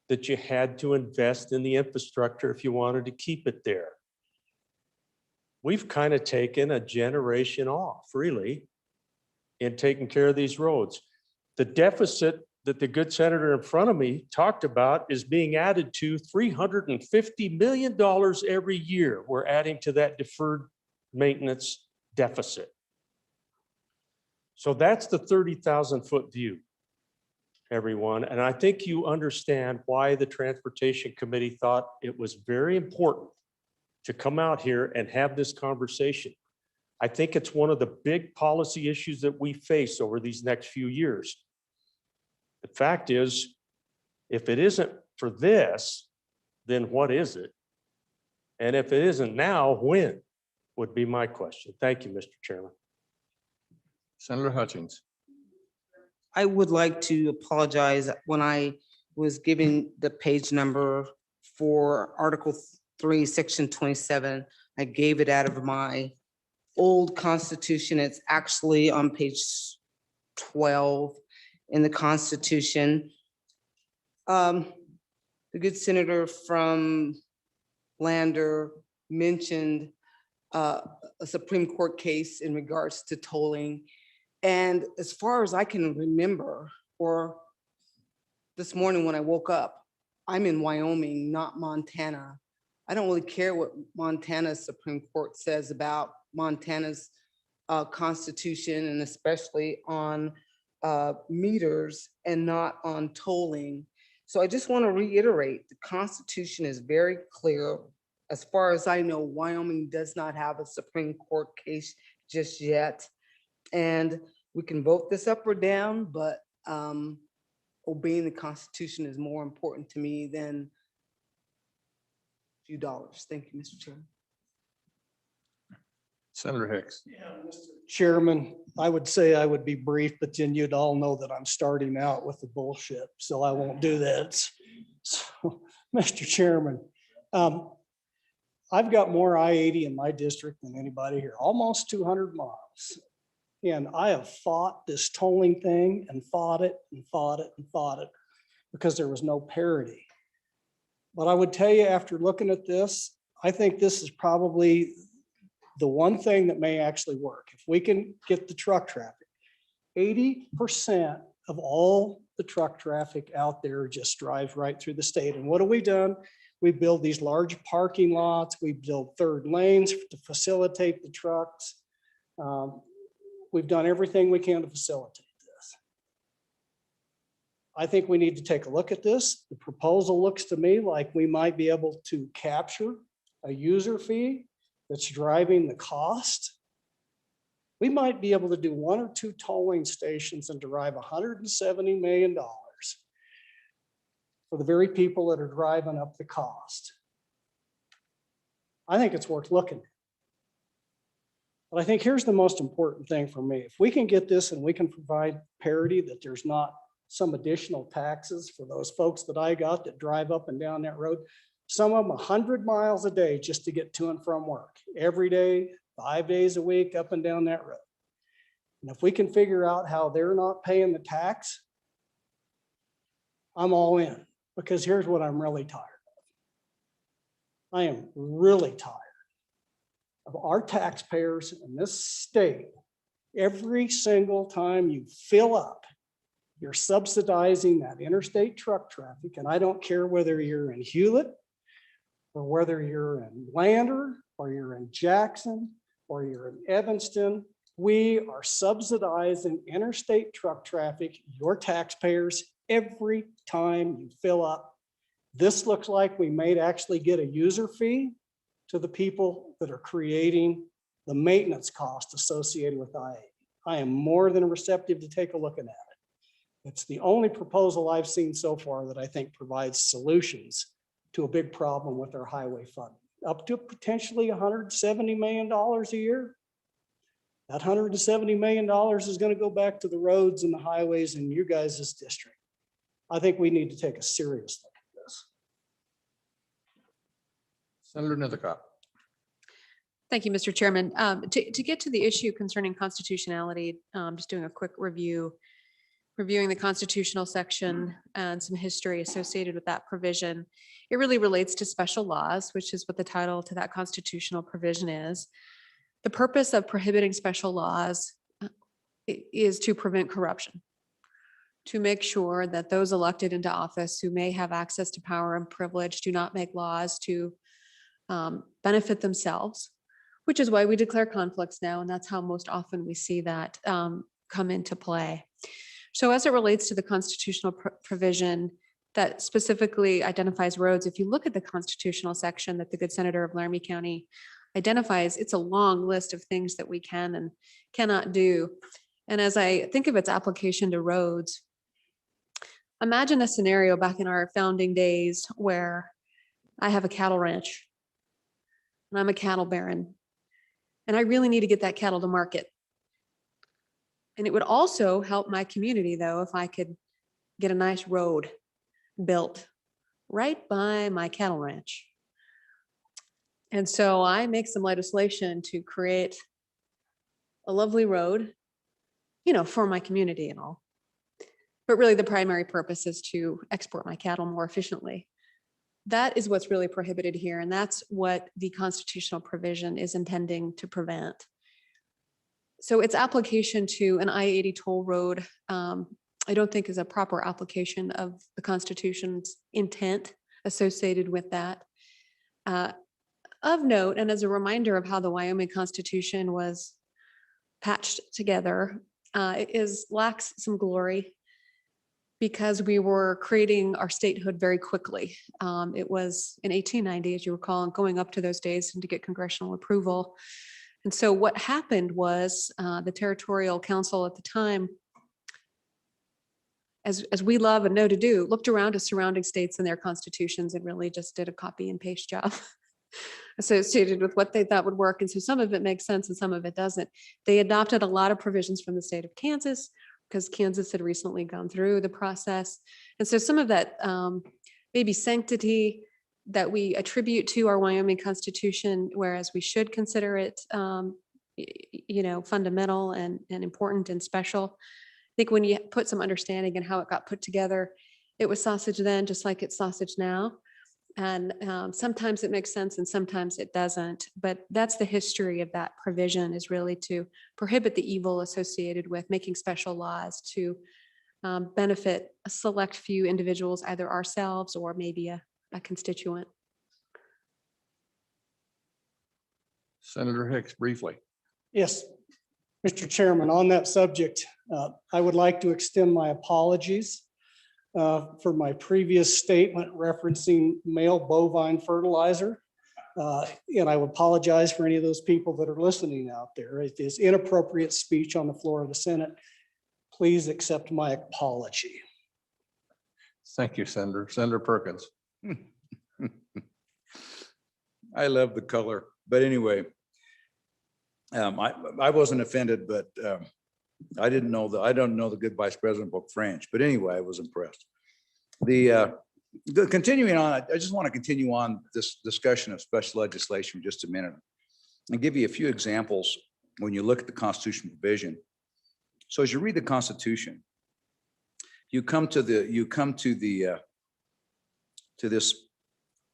that you had to invest in the infrastructure if you wanted to keep it there. We've kind of taken a generation off, really, in taking care of these roads. The deficit that the good senator in front of me talked about is being added to $350 million every year. We're adding to that deferred maintenance deficit. So that's the 30,000 foot view, everyone. And I think you understand why the Transportation Committee thought it was very important to come out here and have this conversation. I think it's one of the big policy issues that we face over these next few years. The fact is, if it isn't for this, then what is it? And if it isn't now, when would be my question. Thank you, Mr. Chairman. Senator Hutchins. I would like to apologize. When I was giving the page number for Article 3, Section 27, I gave it out of my old Constitution. It's actually on page 12 in the Constitution. The good senator from Lander mentioned a Supreme Court case in regards to tolling. And as far as I can remember, or this morning when I woke up, I'm in Wyoming, not Montana. I don't really care what Montana's Supreme Court says about Montana's Constitution, and especially on meters and not on tolling. So I just want to reiterate, the Constitution is very clear. As far as I know, Wyoming does not have a Supreme Court case just yet. And we can vote this up or down, but obeying the Constitution is more important to me than a few dollars. Thank you, Mr. Chairman. Senator Hicks. Chairman, I would say I would be brief, but then you'd all know that I'm starting out with the bullshit, so I won't do that. So, Mr. Chairman, I've got more I-80 in my district than anybody here, almost 200 miles. And I have fought this tolling thing and fought it and fought it and fought it because there was no parity. But I would tell you, after looking at this, I think this is probably the one thing that may actually work. If we can get the truck traffic, 80% of all the truck traffic out there just drives right through the state. And what have we done? We build these large parking lots. We build third lanes to facilitate the trucks. We've done everything we can to facilitate this. I think we need to take a look at this. The proposal looks to me like we might be able to capture a user fee that's driving the cost. We might be able to do 1 or 2 tolling stations and derive $170 million for the very people that are driving up the cost. I think it's worth looking at. But I think here's the most important thing for me. If we can get this and we can provide parity, that there's not some additional taxes for those folks that I got that drive up and down that road, some of them 100 miles a day just to get to and from work, every day, 5 days a week, up and down that road. And if we can figure out how they're not paying the tax, I'm all in, because here's what I'm really tired of. I am really tired of our taxpayers in this state. Every single time you fill up, you're subsidizing that interstate truck traffic. And I don't care whether you're in Hewlett, or whether you're in Lander, or you're in Jackson, or you're in Evanston. We are subsidizing interstate truck traffic, your taxpayers, every time you fill up. This looks like we may actually get a user fee to the people that are creating the maintenance cost associated with I-80. I am more than receptive to take a look at it. It's the only proposal I've seen so far that I think provides solutions to a big problem with our highway fund, up to potentially $170 million a year. That $170 million is going to go back to the roads and the highways in you guys' district. I think we need to take a serious look at this. Senator Nethercott. Thank you, Mr. Chairman. To get to the issue concerning constitutionality, just doing a quick review, reviewing the constitutional section and some history associated with that provision. It really relates to special laws, which is what the title to that constitutional provision is. The purpose of prohibiting special laws is to prevent corruption, to make sure that those elected into office who may have access to power and privilege do not make laws to benefit themselves, which is why we declare conflicts now. And that's how most often we see that come into play. So as it relates to the constitutional provision that specifically identifies roads, if you look at the constitutional section that the good senator of Laramie County identifies, it's a long list of things that we can and cannot do. And as I think of its application to roads, imagine a scenario back in our founding days where I have a cattle ranch and I'm a cattle baron and I really need to get that cattle to market. And it would also help my community though, if I could get a nice road built right by my cattle ranch. And so I make some legislation to create a lovely road, you know, for my community and all. But really the primary purpose is to export my cattle more efficiently. That is what's really prohibited here. And that's what the constitutional provision is intending to prevent. So its application to an I-80 toll road, I don't think is a proper application of the Constitution's intent associated with that. Of note, and as a reminder of how the Wyoming Constitution was patched together, it lacks some glory because we were creating our statehood very quickly. It was in 1890, as you recall, and going up to those days and to get congressional approval. And so what happened was the Territorial Council at the time, as we love and know to do, looked around to surrounding states and their constitutions and really just did a copy and paste job associated with what they thought would work. And so some of it makes sense and some of it doesn't. They adopted a lot of provisions from the state of Kansas because Kansas had recently gone through the process. And so some of that maybe sanctity that we attribute to our Wyoming Constitution, whereas we should consider it, you know, fundamental and important and special. I think when you put some understanding in how it got put together, it was sausage then, just like it's sausage now. And sometimes it makes sense and sometimes it doesn't. But that's the history of that provision, is really to prohibit the evil associated with making special laws to benefit a select few individuals, either ourselves or maybe a constituent. Senator Hicks, briefly. Yes, Mr. Chairman, on that subject, I would like to extend my apologies for my previous statement referencing male bovine fertilizer. And I would apologize for any of those people that are listening out there. It is inappropriate speech on the floor of the Senate. Please accept my apology. Thank you, Senator. Senator Perkins. I love the color, but anyway, I wasn't offended, but I don't know the good Vice President book French, but anyway, I was impressed. The continuing on, I just want to continue on this discussion of special legislation for just a minute and give you a few examples when you look at the constitutional provision. So as you read the Constitution, you come to this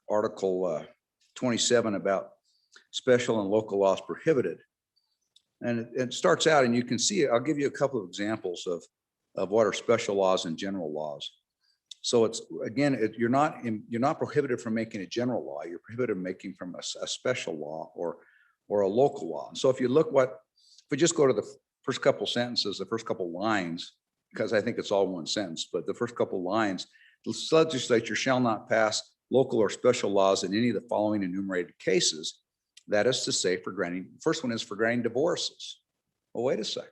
Article 27 about special and local laws prohibited. And it starts out, and you can see, I'll give you a couple of examples of what are special laws and general laws. So it's, again, you're not prohibited from making a general law. You're prohibited from making from a special law or a local law. And so if you look if we just go to the first couple sentences, the first couple lines, because I think it's all one sentence, but the first couple lines, the legislature shall not pass local or special laws in any of the following enumerated cases. That is to say, for granting, first one is for granting divorces. Well, wait a second.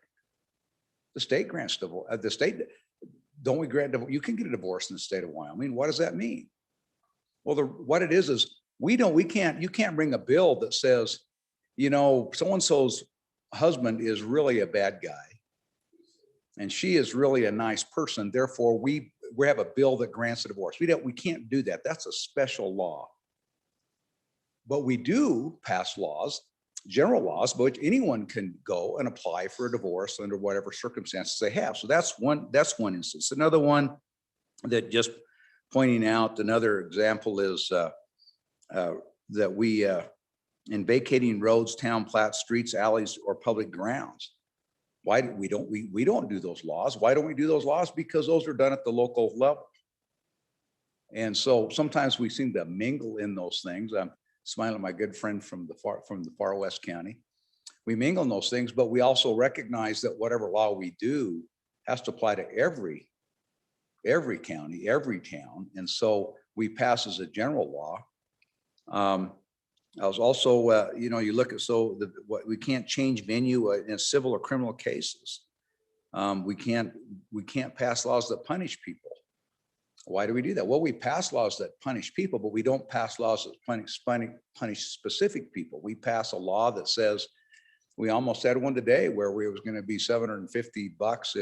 The state grants divorce. don't we grant, you can get a divorce in the state of Wyoming. What does that mean? Well, what it is you can't bring a bill that says, you know, so-and-so's husband is really a bad guy and she is really a nice person. Therefore, we have a bill that grants a divorce. We can't do that. That's a special law. But we do pass laws, general laws, but anyone can go and apply for a divorce under whatever circumstances they have. So that's one instance. Another one that just pointing out, another example is that we, in vacating roads, town plats, streets, alleys, or public grounds. Why we don't do those laws? Why don't we do those laws? Because those are done at the local level. And so sometimes we seem to mingle in those things. I'm smiling at my good friend from the far west county. We mingle in those things, but we also recognize that whatever law we do has to apply to every county, every town. And so we pass as a general law. I was also, you know, you look at, what we can't change venue in civil or criminal cases. We can't pass laws that punish people. Why do we do that? Well, we pass laws that punish people, but we don't pass laws that punish specific people. We pass a law that says, we almost had one today where it was going to be $750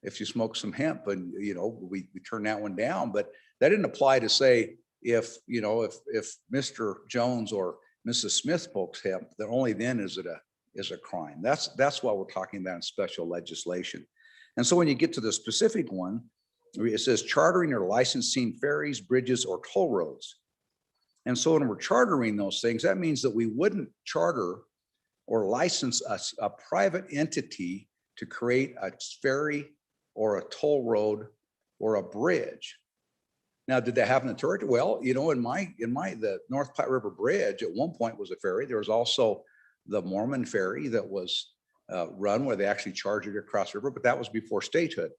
if you smoked some hemp, and you know, we turned that one down. But that didn't apply to say, if Mr. Jones or Mrs. Smith smokes hemp, then only then is it a crime. That's what we're talking about in special legislation. And so when you get to the specific one, it says chartering or licensing ferries, bridges, or toll roads. And so when we're chartering those things, that means that we wouldn't charter or license a private entity to create a ferry or a toll road or a bridge. Now, did that happen in the territory? Well, you know, the North Platte River Bridge at one point was a ferry. There was also the Mormon ferry that was run where they actually charged it across the river, but that was before statehood.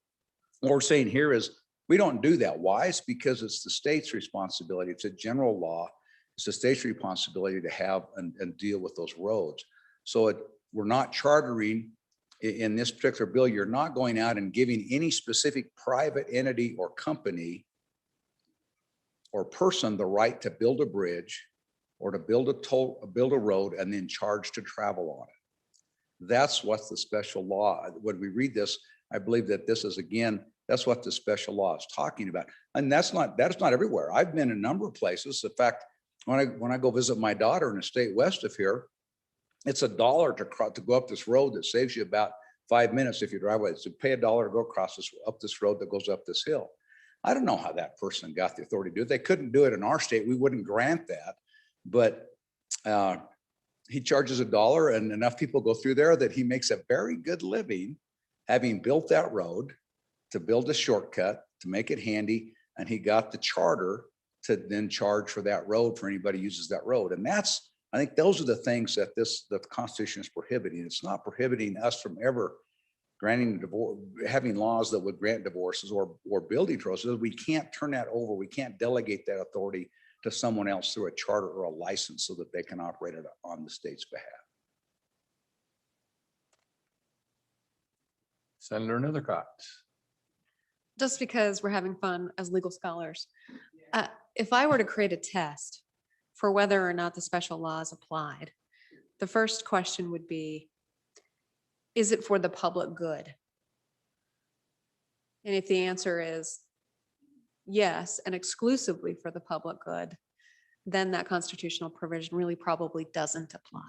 What we're saying here is we don't do that. Why? It's because it's the state's responsibility. It's a general law. It's the state's responsibility to have and deal with those roads. So we're not chartering in this particular bill. You're not going out and giving any specific private entity or company or person the right to build a bridge or to build a road and then charge to travel on it. That's what the special law, when we read this, I believe that this is, again, that's what the special law is talking about. And that's not everywhere. I've been in a number of places. In fact, when I go visit my daughter in the state west of here, it's $1 to go up this road that saves you about 5 minutes if you drive away. So pay $1 to go across up this road that goes up this hill. I don't know how that person got the authority to do it. They couldn't do it in our state. We wouldn't grant that. But he charges $1 and enough people go through there that he makes a very good living having built that road, to build a shortcut, to make it handy. And he got the charter to then charge for that road for anybody who uses that road. And I think those are the things that the Constitution is prohibiting. It's not prohibiting us from ever granting divorce, having laws that would grant divorces or building divorces. We can't turn that over. We can't delegate that authority to someone else through a charter or a license so that they can operate it on the state's behalf. Senator Nethercott. Just because we're having fun as legal scholars, if I were to create a test for whether or not the special law is applied, the first question would be, is it for the public good? And if the answer is yes, and exclusively for the public good, then that constitutional provision really probably doesn't apply.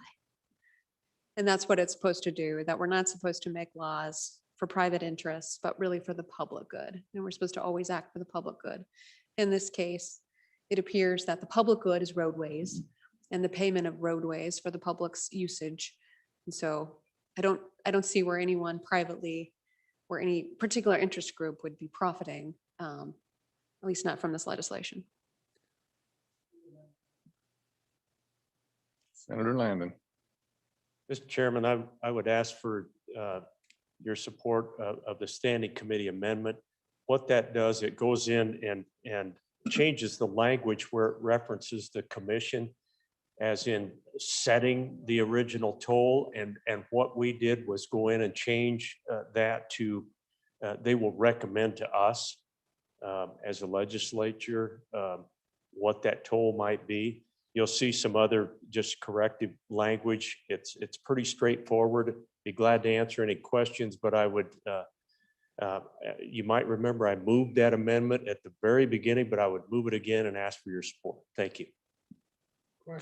And that's what it's supposed to do, that we're not supposed to make laws for private interests, but really for the public good. And we're supposed to always act for the public good. In this case, it appears that the public good is roadways and the payment of roadways for the public's usage. And so I don't see where anyone privately or any particular interest group would be profiting, at least not from this legislation. Senator Landon. Mr. Chairman, I would ask for your support of the standing committee amendment. What that does, it goes in and changes the language where it references the commission as in setting the original toll. And what we did was go in and change that to they will recommend to us as a legislature what that toll might be. You'll see some other just corrective language. It's pretty straightforward. Be glad to answer any questions, but I would, you might remember I moved that amendment at the very beginning, but I would move it again and ask for your support. Thank you.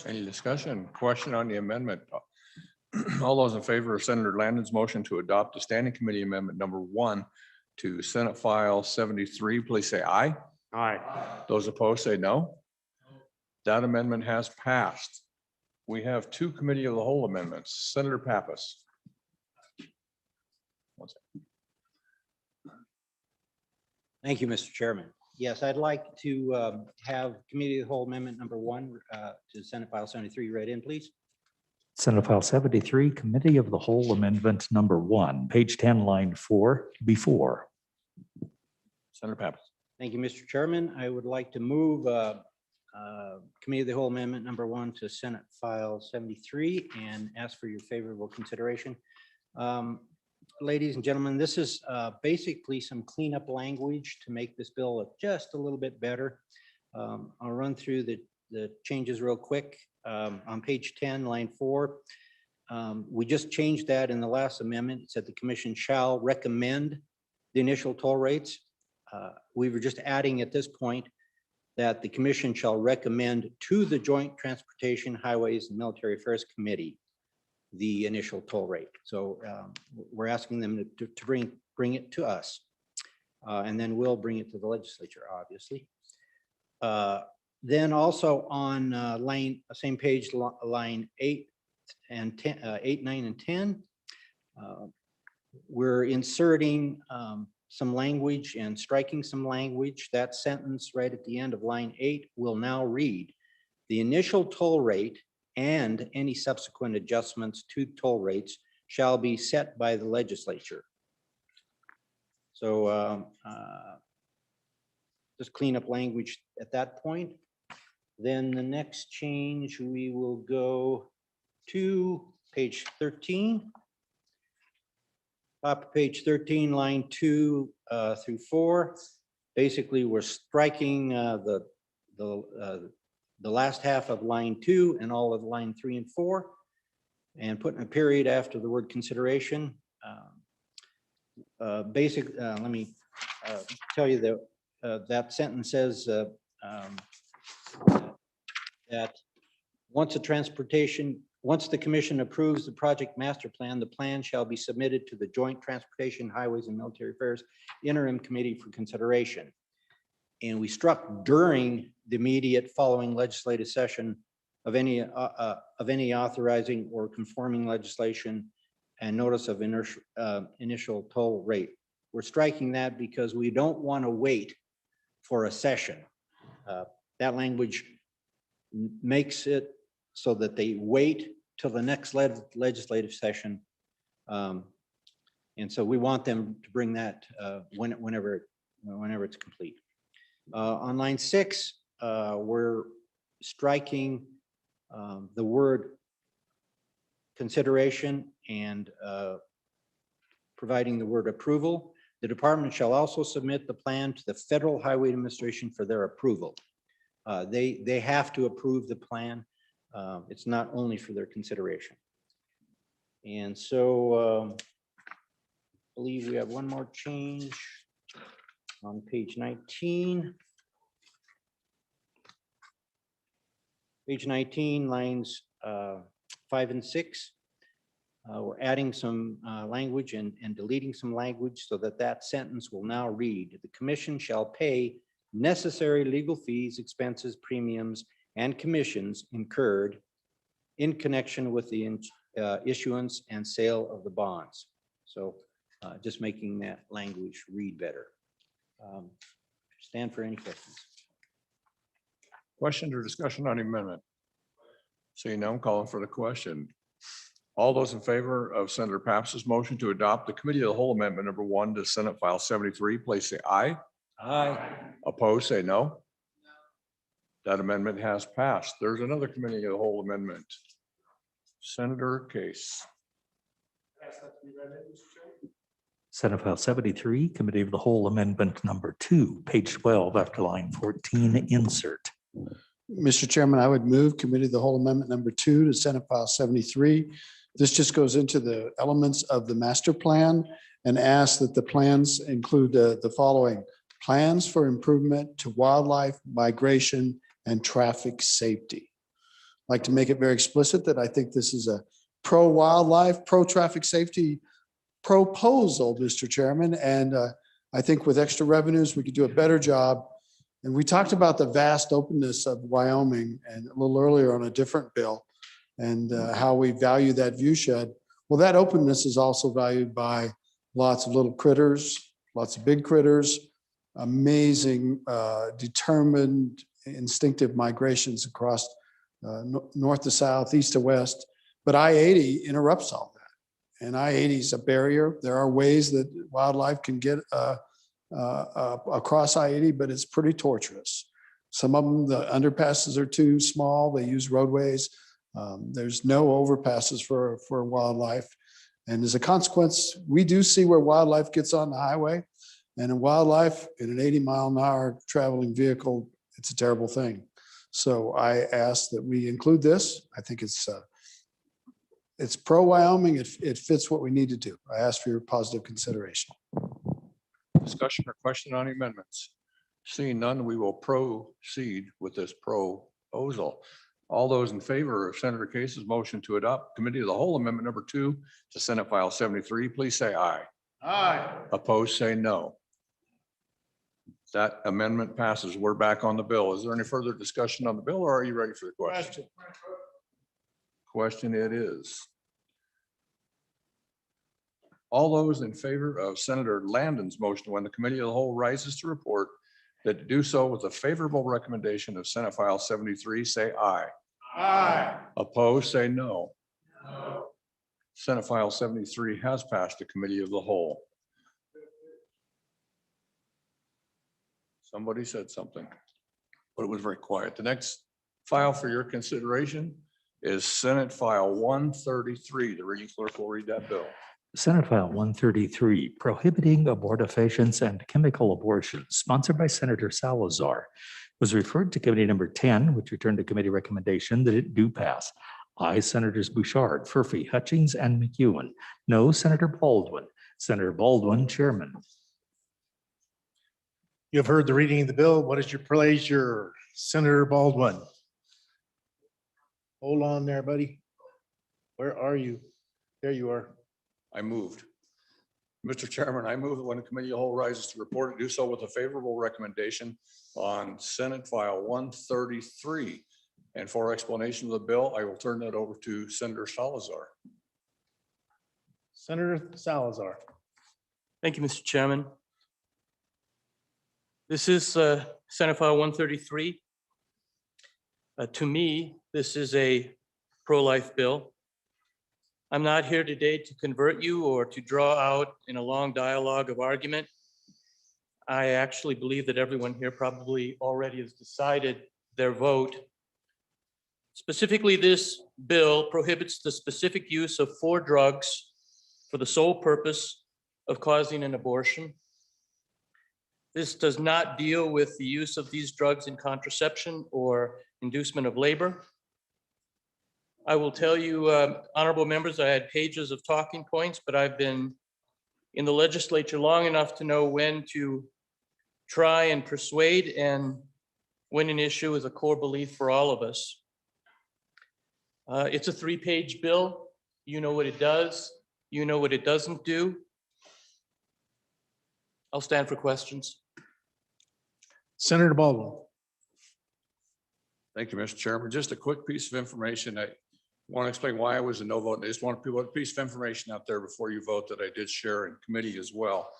Any discussion? Question on the amendment? All those in favor of Senator Landon's motion to adopt the Standing Committee Amendment number 1 to Senate File 73, please say aye. Aye. Those opposed say no. That amendment has passed. We have 2 Committee of the Whole amendments. Senator Pappas. Thank you, Mr. Chairman. Yes, I'd like to have Committee of the Whole Amendment number 1 to Senate File 73 read in, please. Senate File 73, Committee of the Whole Amendment number 1, page 10, line 4, before. Senator Pappas. Thank you, Mr. Chairman. I would like to move Committee of the Whole Amendment number 1 to Senate File 73 and ask for your favorable consideration. Ladies and gentlemen, this is basically some cleanup language to make this bill look just a little bit better. I'll run through the changes real quick. On page 10, line 4, we just changed that in the last amendment. It said the commission shall recommend the initial toll rates. We were just adding at this point that the commission shall recommend to the Joint Transportation, Highways, and Military Affairs Committee the initial toll rate. So we're asking them to bring it to us. And then we'll bring it to the legislature, obviously. Then also on same page, line 8 and 10, 8, 9, and 10, we're inserting some language and striking some language. That sentence right at the end of line 8 will now read, the initial toll rate and any subsequent adjustments to toll rates shall be set by the legislature. So just clean up language at that point. Then the next change, we will go to page 13. Top of page 13, line 2 through 4. Basically, we're striking the last half of line 2 and all of line 3 and 4, and putting a period after the word consideration. Let me tell you that that sentence says that once the commission approves the project master plan, the plan shall be submitted to the Joint Transportation, Highways, and Military Affairs Interim Committee for consideration. And we struck during the immediate following legislative session of any authorizing or conforming legislation and notice of initial toll rate. We're striking that because we don't want to wait for a session. That language makes it so that they wait till the next legislative session. And so we want them to bring that whenever it's complete. On line 6, we're striking the word consideration and providing the word approval. The department shall also submit the plan to the Federal Highway Administration for their approval. They have to approve the plan. It's not only for their consideration. And so I believe we have one more change on page 19. Page 19, lines 5 and 6. We're adding some language and deleting some language so that that sentence will now read, the commission shall pay necessary legal fees, expenses, premiums, and commissions incurred in connection with the issuance and sale of the bonds. So just making that language read better. Stand for any questions. Questions or discussion on the amendment? Seeing none, I'm calling for the question. All those in favor of Senator Papps's motion to adopt the Committee of the Whole Amendment number 1 to Senate File 73, please say aye. Aye. Opposed, say no. That amendment has passed. There's another Committee of the Whole Amendment. Senator Case. Senate File 73, Committee of the Whole Amendment Number 2, page 12, after line 14, insert. Mr. Chairman, I would move Committee of the Whole Amendment number 2 to Senate File 73. This just goes into the elements of the master plan and asks that the plans include the following: plans for improvement to wildlife, migration, and traffic safety. I'd like to make it very explicit that I think this is a pro-wildlife, pro-traffic safety proposal, Mr. Chairman. And I think with extra revenues, we could do a better job. And we talked about the vast openness of Wyoming and a little earlier on a different bill and how we value that view shed. Well, that openness is also valued by lots of little critters, lots of big critters, amazing, determined, instinctive migrations across north to south, east to west. But I-80 interrupts all that. And I-80 is a barrier. There are ways that wildlife can get across I-80, but it's pretty torturous. Some of them, the underpasses are too small. They use roadways. There's no overpasses for wildlife. And as a consequence, we do see where wildlife gets on the highway. And in wildlife, in an 80-mile-an-hour traveling vehicle, it's a terrible thing. So I ask that we include this. I think it's pro-Wyoming. It fits what we need to do. I ask for your positive consideration. Discussion or question on amendments? Seeing none, we will proceed with this proposal. All those in favor of Senator Case's motion to adopt Committee of the Whole Amendment number 2 to Senate File 73, please say aye. Aye. Opposed, say no. That amendment passes. We're back on the bill. Is there any further discussion on the bill, or are you ready for the question? Question it is. All those in favor of Senator Landon's motion when the Committee of the Whole rises to report that to do so with a favorable recommendation of Senate File 73, say aye. Aye. Opposed, say no. No. Senate File 73 has passed the Committee of the Whole. Somebody said something, but it was very quiet. The next file for your consideration is Senate File 133. The reading clerk will read that bill. Senate File 133, Prohibiting Abortifacients and Chemical Abortions, sponsored by Senator Salazar, was referred to Committee number 10, which returned a committee recommendation that it do pass. Aye, Senators Bouchard, Furphy, Hutchings, and McEwen. No, Senator Baldwin. Senator Baldwin, Chairman. You have heard the reading of the bill. What is your pleasure, Senator Baldwin? Hold on there, buddy. Where are you? There you are. I moved. Mr. Chairman, I move that when the Committee of the Whole rises to report and do so with a favorable recommendation on Senate File 133. And for explanation of the bill, I will turn that over to Senator Salazar. Senator Salazar. Thank you, Mr. Chairman. This is Senate File 133. To me, this is a pro-life bill. I'm not here today to convert you or to draw out in a long dialogue of argument. I actually believe that everyone here probably already has decided their vote. Specifically, this bill prohibits the specific use of 4 drugs for the sole purpose of causing an abortion. This does not deal with the use of these drugs in contraception or inducement of labor. I will tell you, honorable members, I had pages of talking points, but I've been in the legislature long enough to know when to try and persuade and when an issue is a core belief for all of us. It's a 3-page bill. You know what it does. You know what it doesn't do. I'll stand for questions. Senator Baldwin. Thank you, Mr. Chairman. Just a quick piece of information. I want to explain why I was a no vote. I just want to put a piece of information out there before you vote that I did share in committee as well.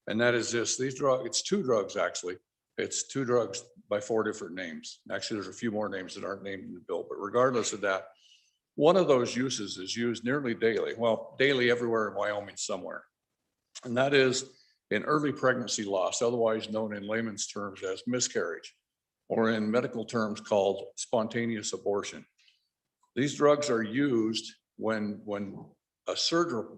And that is this, these drugs, it's 2 drugs actually. It's 2 drugs by 4 different names. Actually, there's a few more names that aren't named in the bill, but regardless of that, one of those uses is used nearly daily. Well, daily everywhere in Wyoming somewhere. And that is in early pregnancy loss, otherwise known in layman's terms as miscarriage, or in medical terms called spontaneous abortion. These drugs are used when a surgical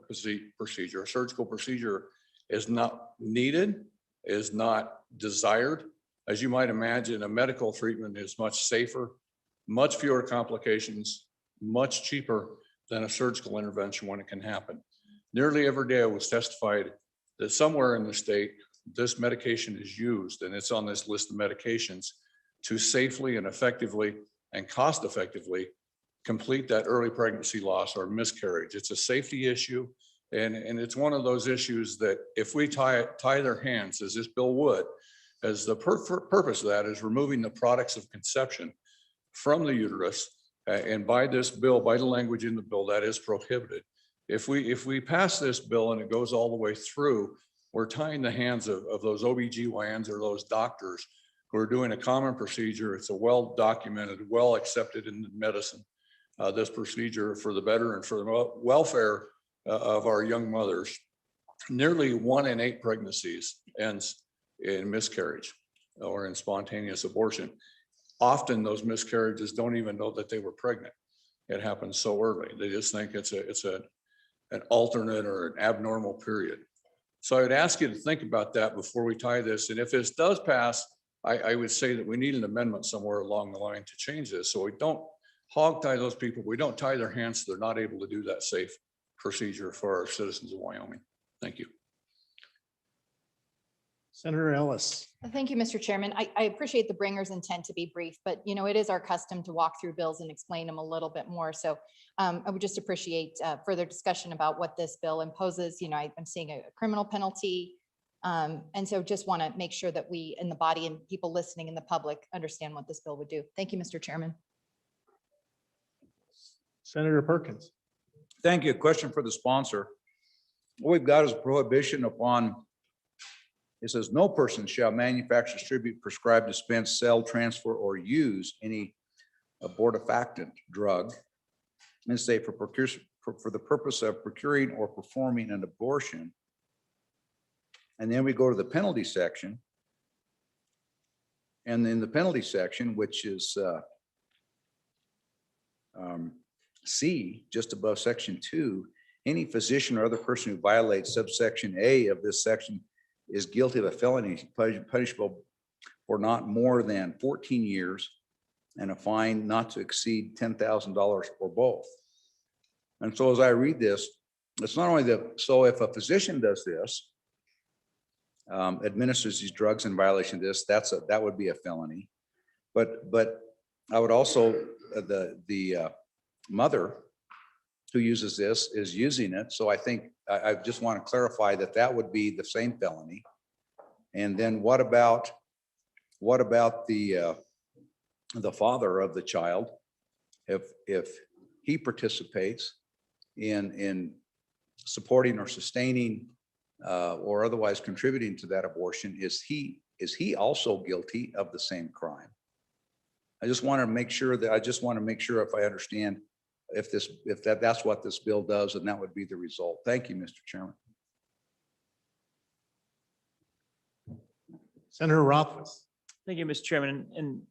procedure is not needed, is not desired. As you might imagine, a medical treatment is much safer, much fewer complications, much cheaper than a surgical intervention when it can happen. Nearly every day I was testified that somewhere in the state, this medication is used, and it's on this list of medications to safely and effectively and cost effectively complete that early pregnancy loss or miscarriage. It's a safety issue. And it's one of those issues that if we tie their hands, as this bill would, as the purpose of that is removing the products of conception from the uterus. And by this bill, by the language in the bill, that is prohibited. If we pass this bill and it goes all the way through, we're tying the hands of those OBGYNs or those doctors who are doing a common procedure. It's a well-documented, well-accepted in medicine, this procedure for the better and for the welfare of our young mothers. Nearly 1 in 8 pregnancies ends in miscarriage or in spontaneous abortion. Often those miscarriages don't even know that they were pregnant. It happens so early. They just think it's an alternate or an abnormal period. So I would ask you to think about that before we tie this. And if this does pass, I would say that we need an amendment somewhere along the line to change this. So we don't hog tie those people. We don't tie their hands so they're not able to do that safe procedure for our citizens of Wyoming. Thank you. Senator Ellis. Thank you, Mr. Chairman. I appreciate the bringer's intent to be brief, but it is our custom to walk through bills and explain them a little bit more. So I would just appreciate further discussion about what this bill imposes. I'm seeing a criminal penalty. And so just want to make sure that we in the body and people listening in the public understand what this bill would do. Thank you, Mr. Chairman. Senator Perkins. Thank you. A question for the sponsor. What we've got is a prohibition upon, it says no person shall manufacture, distribute, prescribe, dispense, sell, transfer, or use any abortifacient drug, and say for the purpose of procuring or performing an abortion. And then we go to the penalty section. And in the penalty section, which is C, just above section 2, any physician or other person who violates subsection A of this section is guilty of a felony punishable for not more than 14 years and a fine not to exceed $10,000 or both. And so as I read this, it's not only so if a physician does this, administers these drugs in violation of this, that would be a felony. But I would also, the mother who uses this is using it. So I think I just want to clarify that would be the same felony. And then what about the father of the child? If he participates in supporting or sustaining or otherwise contributing to that abortion, is he also guilty of the same crime? I just want to make sure if I understand if that's what this bill does, and that would be the result. Thank you, Mr. Chairman. Senator Rothfuss. Thank you, Mr. Chairman. And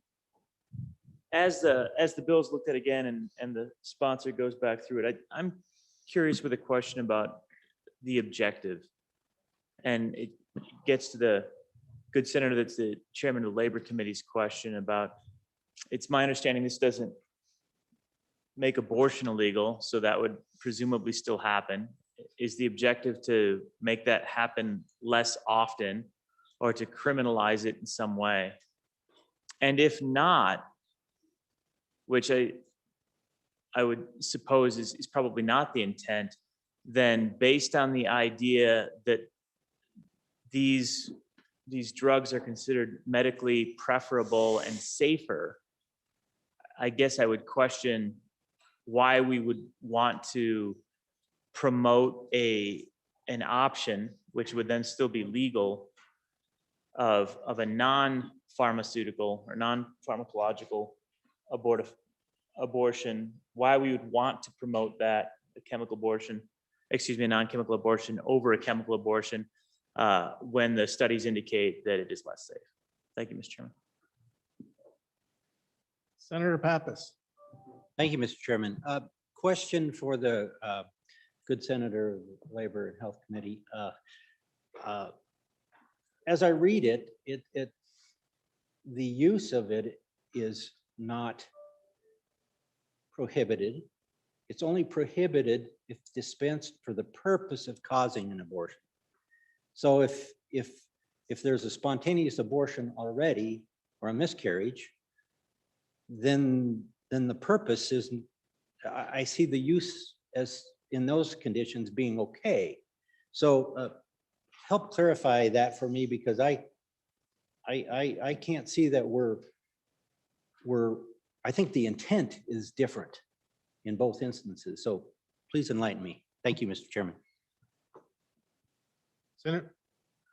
as the bill is looked at again and the sponsor goes back through it, I'm curious with a question about the objective. And it gets to the good senator that's the chairman of the Labor Committee's question about, it's my understanding this doesn't make abortion illegal, so that would presumably still happen. Is the objective to make that happen less often or to criminalize it in some way? And if not, which I would suppose is probably not the intent, then based on the idea that these drugs are considered medically preferable and safer, I guess I would question why we would want to promote an option, which would then still be legal, of a non-pharmaceutical or non-pharmacological abortion, why we would want to promote that, a non-chemical abortion over a chemical abortion when the studies indicate that it is less safe. Thank you, Mr. Chairman. Senator Pappas. Thank you, Mr. Chairman. Question for the good senator of the Labor and Health Committee. As I read it, the use of it is not prohibited. It's only prohibited if dispensed for the purpose of causing an abortion. So if there's a spontaneous abortion already or a miscarriage, then the purpose is, I see the use as in those conditions being okay. So help clarify that for me, because I can't see that I think the intent is different in both instances. So please enlighten me. Thank you, Mr. Chairman.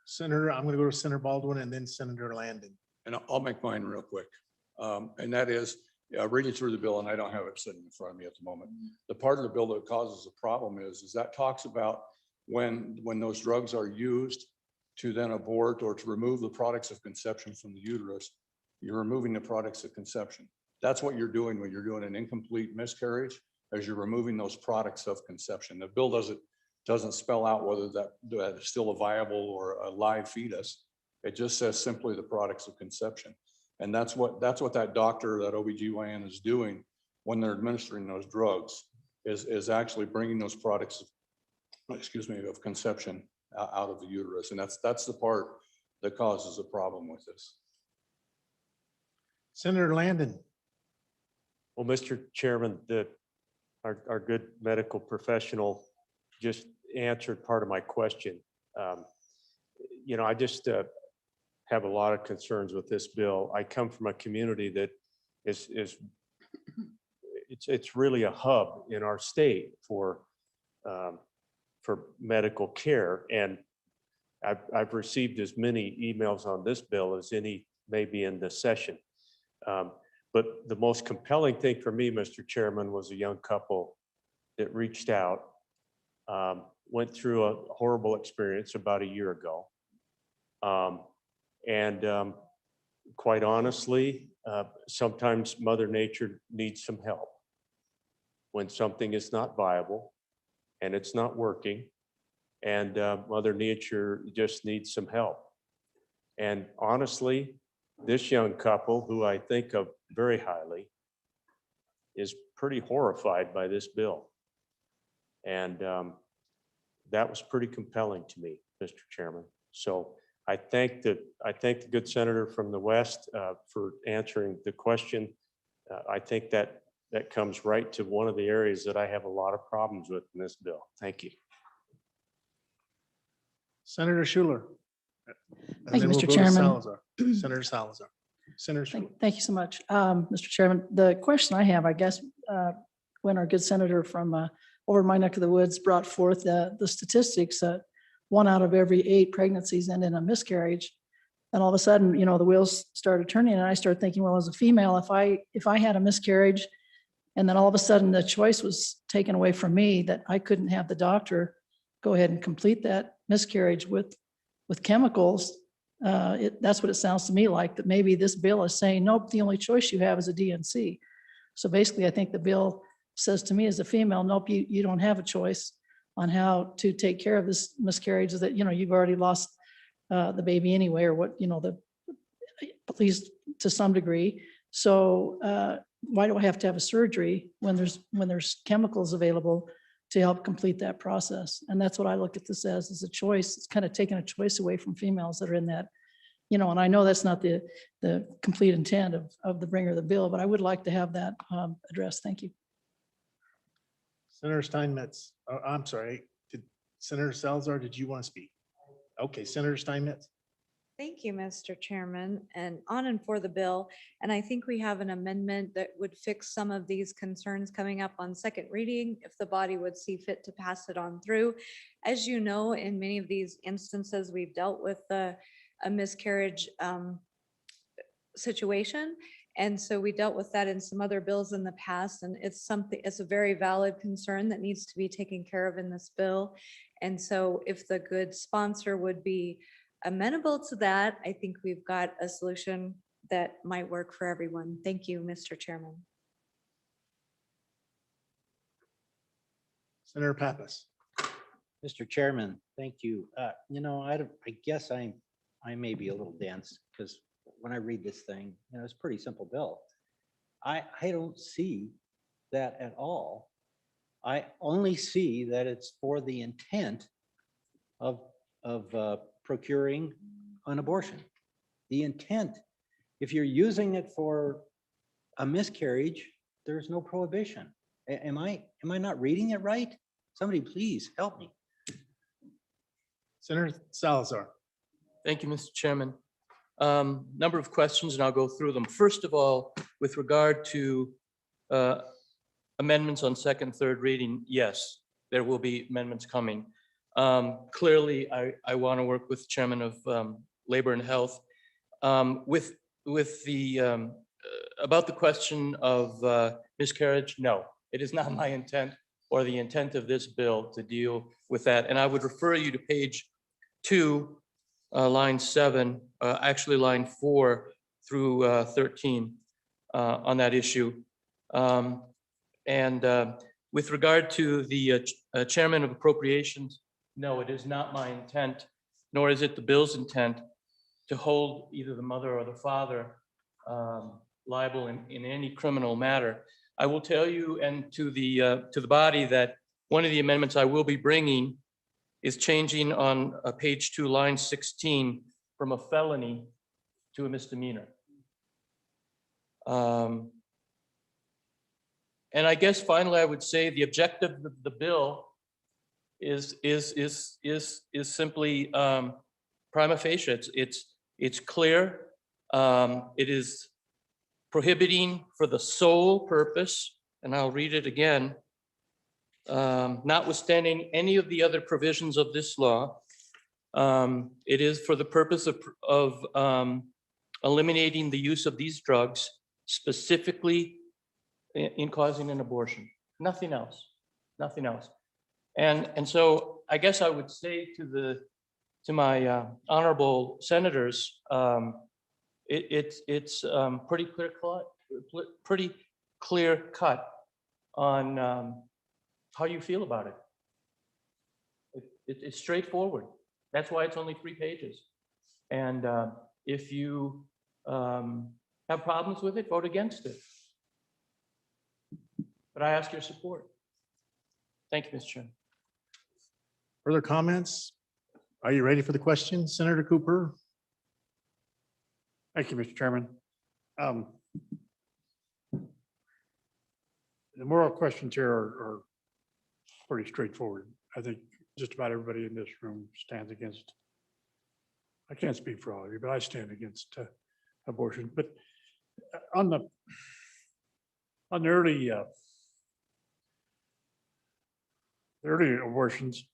Senator, I'm going to go to Senator Baldwin and then Senator Landon. And I'll make mine real quick. And that is, reading through the bill, and I don't have it sitting in front of me at the moment. The part of the bill that causes the problem is that talks about when those drugs are used to then abort or to remove the products of conception from the uterus, you're removing the products of conception. That's what you're doing when you're doing an incomplete miscarriage, as you're removing those products of conception. The bill doesn't spell out whether that is still a viable or a live fetus. It just says simply the products of conception. And that's what that doctor, that OBGYN is doing when they're administering those drugs, is actually bringing those products, of conception out of the uterus. And that's the part that causes a problem with this. Senator Landon. Well, Mr. Chairman, our good medical professional just answered part of my question. I just have a lot of concerns with this bill. I come from a community that it's really a hub in our state for medical care, and I've received as many emails on this bill as any maybe in this session. But the most compelling thing for me, Mr. Chairman, was a young couple that reached out, went through a horrible experience about a year ago. And quite honestly, sometimes Mother Nature needs some help when something is not viable and it's not working, and Mother Nature just needs some help. And honestly, this young couple, who I think of very highly, is pretty horrified by this bill. And that was pretty compelling to me, Mr. Chairman. So I thank the good senator from the West for answering the question. I think that comes right to one of the areas that I have a lot of problems with in this bill. Thank you. Senator Schuler. Thank you, Mr. Chairman. Senator Salazar. Senator Schuler. Thank you so much. Mr. Chairman, the question I have, I guess, when our good senator from over my neck of the woods brought forth the statistics that 1 out of every 8 pregnancies end in a miscarriage, and all of a sudden, the wheels started turning, and I started thinking, well, as a female, if I had a miscarriage, and then all of a sudden the choice was taken away from me, that I couldn't have the doctor go ahead and complete that miscarriage with chemicals, that's what it sounds to me like, that maybe this bill is saying, nope, the only choice you have is a DNC. So basically, I think the bill says to me as a female, nope, you don't have a choice on how to take care of this miscarriage, that, you've already lost the baby anyway, or what, at least to some degree. So why do I have to have a surgery when there's chemicals available to help complete that process? And that's what I look at this as a choice. It's kind of taking a choice away from females that are in that, and I know that's not the complete intent of the bringer of the bill, but I would like to have that addressed. Thank you. Senator Steinmetz. I'm sorry. Senator Salazar, did you want to speak? Okay, Senator Steinmetz. Thank you, Mr. Chairman, and on and for the bill. And I think we have an amendment that would fix some of these concerns coming up on second reading if the body would see fit to pass it on through. As you know, in many of these instances, we've dealt with a miscarriage situation. And so we dealt with that in some other bills in the past, and it's a very valid concern that needs to be taken care of in this bill. And so if the good sponsor would be amenable to that, I think we've got a solution that might work for everyone. Thank you, Mr. Chairman. Senator Pappas. Mr. Chairman, thank you. I guess I may be a little dense because when I read this thing, it's a pretty simple bill. I don't see that at all. I only see that it's for the intent of procuring an abortion. The intent, if you're using it for a miscarriage, there's no prohibition. Am I not reading it right? Somebody please help me. Senator Salazar. Thank you, Mr. Chairman. Number of questions, and I'll go through them. First of all, with regard to amendments on second, third reading, yes, there will be amendments coming. Clearly, I want to work with Chairman of Labor and Health with the about the question of miscarriage. No, it is not my intent or the intent of this bill to deal with that. And I would refer you to page 2, line 7, actually line 4 through 13 on that issue. With regard to the Chairman of Appropriations, no, it is not my intent, nor is it the bill's intent to hold either the mother or the father liable in any criminal matter. I will tell you and to the body that one of the amendments I will be bringing is changing on page 2, line 16, from a felony to a misdemeanor. And I guess finally, I would say the objective of the bill is simply prima facie. It's clear. It is prohibiting for the sole purpose, and I'll read it again, notwithstanding any of the other provisions of this law, it is for the purpose of eliminating the use of these drugs, specifically in causing an abortion. Nothing else. Nothing else. And so I guess I would say to my honorable senators, it's pretty clear cut on how you feel about it. It's straightforward. That's why it's only 3 pages. And if you have problems with it, vote against it. But I ask your support. Thank you, Mr. Chairman. Further comments? Are you ready for the question, Senator Cooper? Thank you, Mr. Chairman. The moral questions here are pretty straightforward. I think just about everybody in this room stands against, I can't speak for all of you, but I stand against abortion. But on the early abortions,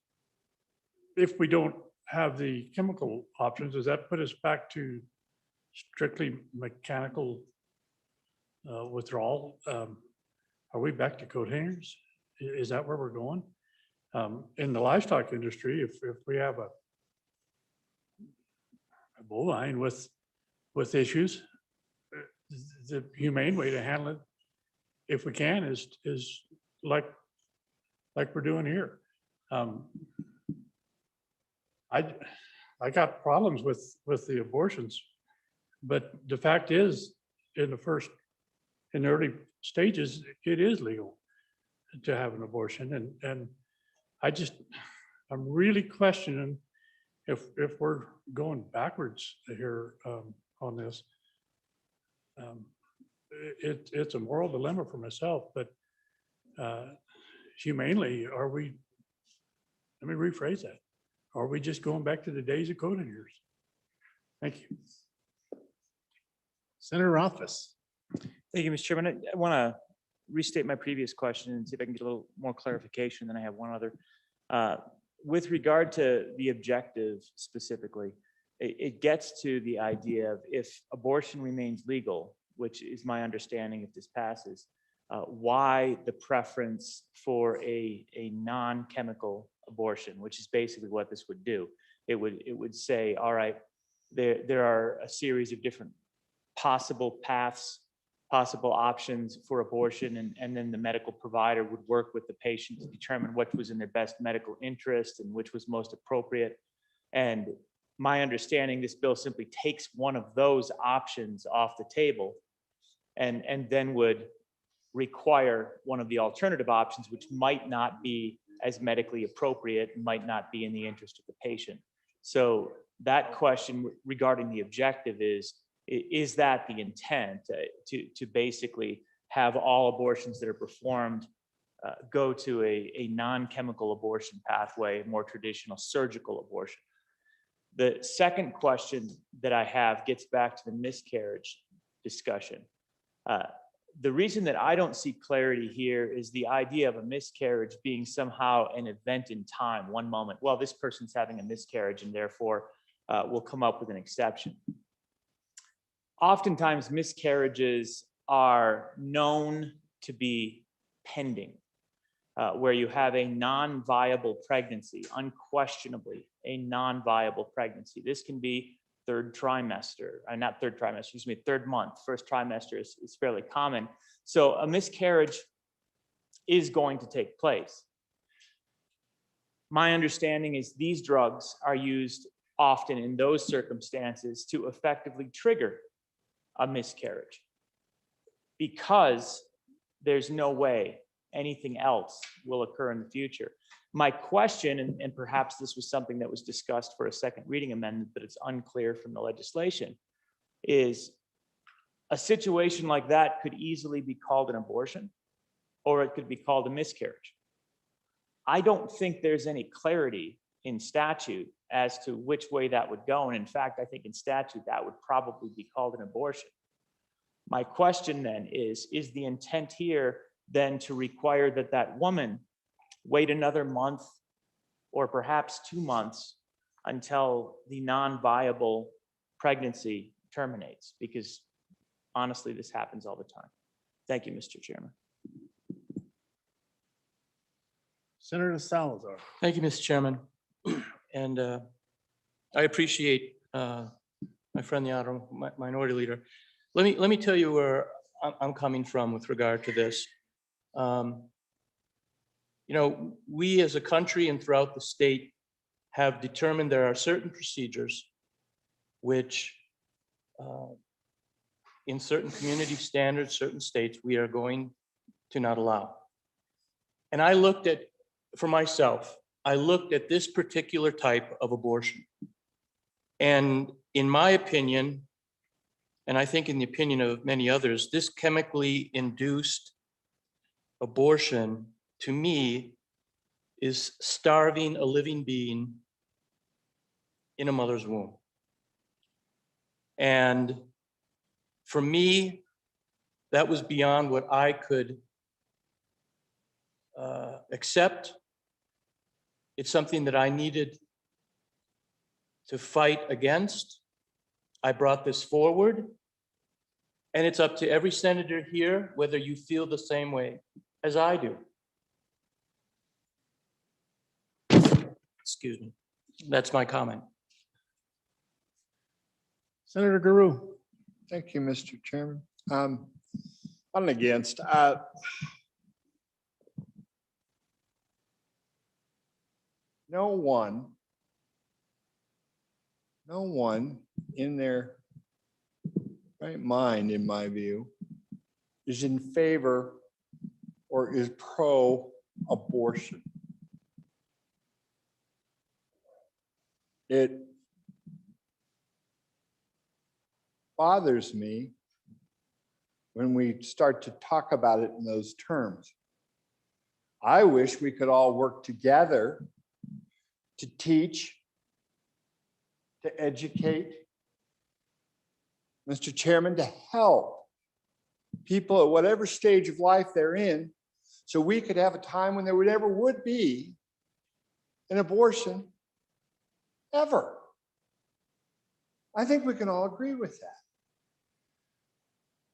if we don't have the chemical options, does that put us back to strictly mechanical withdrawal? Are we back to coat hangers? Is that where we're going? In the livestock industry, if we have a bovine with issues, the humane way to handle it, if we can, is like we're doing here. I got problems with the abortions, but the fact is, in the early stages, it is legal to have an abortion, and I'm really questioning if we're going backwards here on this. It's a moral dilemma for myself, but humanely, are we? Let me rephrase that. Are we just going back to the days of coat hangers? Thank you. Senator Rothfuss. Thank you, Mr. Chairman. I want to restate my previous question and see if I can get a little more clarification. Then I have one other. With regard to the objective specifically, it gets to the idea of if abortion remains legal, which is my understanding if this passes, why the preference for a non-chemical abortion, which is basically what this would do. It would say, all right, there are a series of different possible paths possible options for abortion, and then the medical provider would work with the patient to determine what was in their best medical interest and which was most appropriate. And my understanding, this bill simply takes one of those options off the table and then would require one of the alternative options, which might not be as medically appropriate, might not be in the interest of the patient. So that question regarding the objective is that the intent to basically have all abortions that are performed go to a non-chemical abortion pathway, a more traditional surgical abortion? The second question that I have gets back to the miscarriage discussion. The reason that I don't see clarity here is the idea of a miscarriage being somehow an event in time, one moment. Well, this person's having a miscarriage and therefore we'll come up with an exception. Oftentimes miscarriages are known to be pending, where you have a non-viable pregnancy, unquestionably a non-viable pregnancy. This can be third trimester, not third trimester, excuse me, third month. First trimester is fairly common. So a miscarriage is going to take place. My understanding is these drugs are used often in those circumstances to effectively trigger a miscarriage because there's no way anything else will occur in the future. My question, and perhaps this was something that was discussed for a second reading amendment, but it's unclear from the legislation, is a situation like that could easily be called an abortion, or it could be called a miscarriage. I don't think there's any clarity in statute as to which way that would go. And in fact, I think in statute that would probably be called an abortion. My question then is the intent here then to require that that woman wait another month or perhaps 2 months until the non-viable pregnancy terminates? Because honestly, this happens all the time. Thank you, Mr. Chairman. Senator Salazar. Thank you, Mr. Chairman. And I appreciate my friend, the Honorable Minority Leader. Let me tell you where I'm coming from with regard to this. You know, we as a country and throughout the state have determined there are certain procedures which in certain community standards, certain states, we are going to not allow. And I looked at, for myself, I looked at this particular type of abortion. And in my opinion, and I think in the opinion of many others, this chemically induced abortion, to me, is starving a living being in a mother's womb. And for me, that was beyond what I could accept. It's something that I needed to fight against. I brought this forward, and it's up to every senator here whether you feel the same way as I do. Excuse me. That's my comment. Senator Guru. Thank you, Mr. Chairman. On against, no one in their right mind, in my view, is in favor or is pro-abortion. It bothers me when we start to talk about it in those terms. I wish we could all work together to teach, to educate, Mr. Chairman, to help people at whatever stage of life they're in, so we could have a time when there never would be an abortion ever. I think we can all agree with that.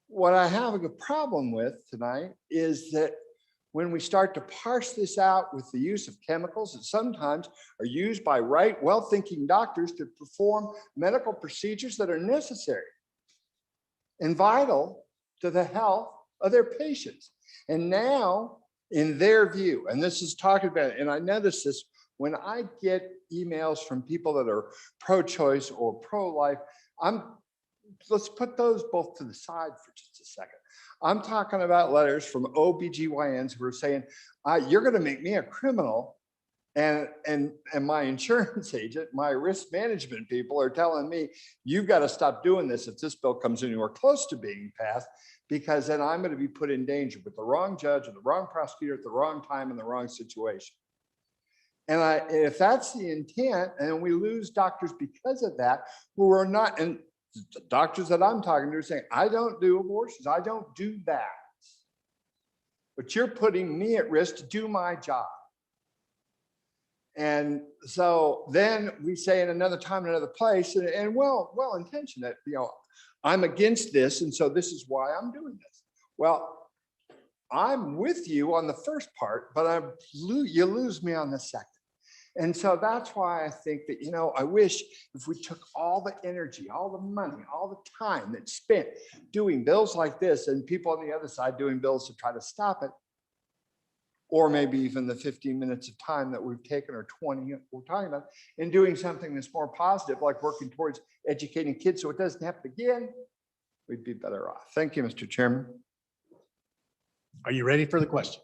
What I have a problem with tonight is that when we start to parse this out with the use of chemicals that sometimes are used by right, well-thinking doctors to perform medical procedures that are necessary and vital to the health of their patients. And now, in their view, and this is talking about, and I notice this when I get emails from people that are pro-choice or pro-life, let's put those both to the side for just a second. I'm talking about letters from OBGYNs who are saying, you're going to make me a criminal. And my insurance agent, my risk management people are telling me, you've got to stop doing this if this bill comes anywhere close to being passed, because then I'm going to be put in danger with the wrong judge or the wrong prosecutor at the wrong time in the wrong situation. And if that's the intent, and we lose doctors because of that, who are not, and the doctors that I'm talking to are saying, I don't do abortions, I don't do that. But you're putting me at risk to do my job. And so then we say in another time, another place, and well-intentioned that, I'm against this, and so this is why I'm doing this. Well, I'm with you on the first part, but you lose me on the second. And so that's why I think that, I wish if we took all the energy, all the money, all the time that's spent doing bills like this, and people on the other side doing bills to try to stop it, or maybe even the 15 minutes of time that we've taken, or 20 we're talking about, and doing something that's more positive, like working towards educating kids so it doesn't happen again, we'd be better off. Thank you, Mr. Chairman. Are you ready for the question?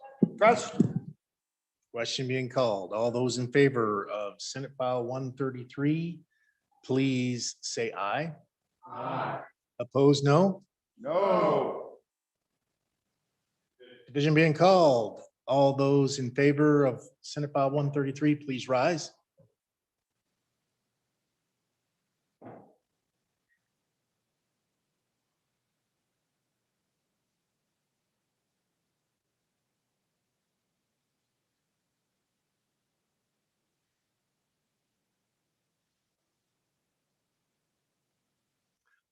Question being called. All those in favor of Senate File 133, please say aye. Aye. Opposed, no? No. Division being called. All those in favor of Senate File 133, please rise.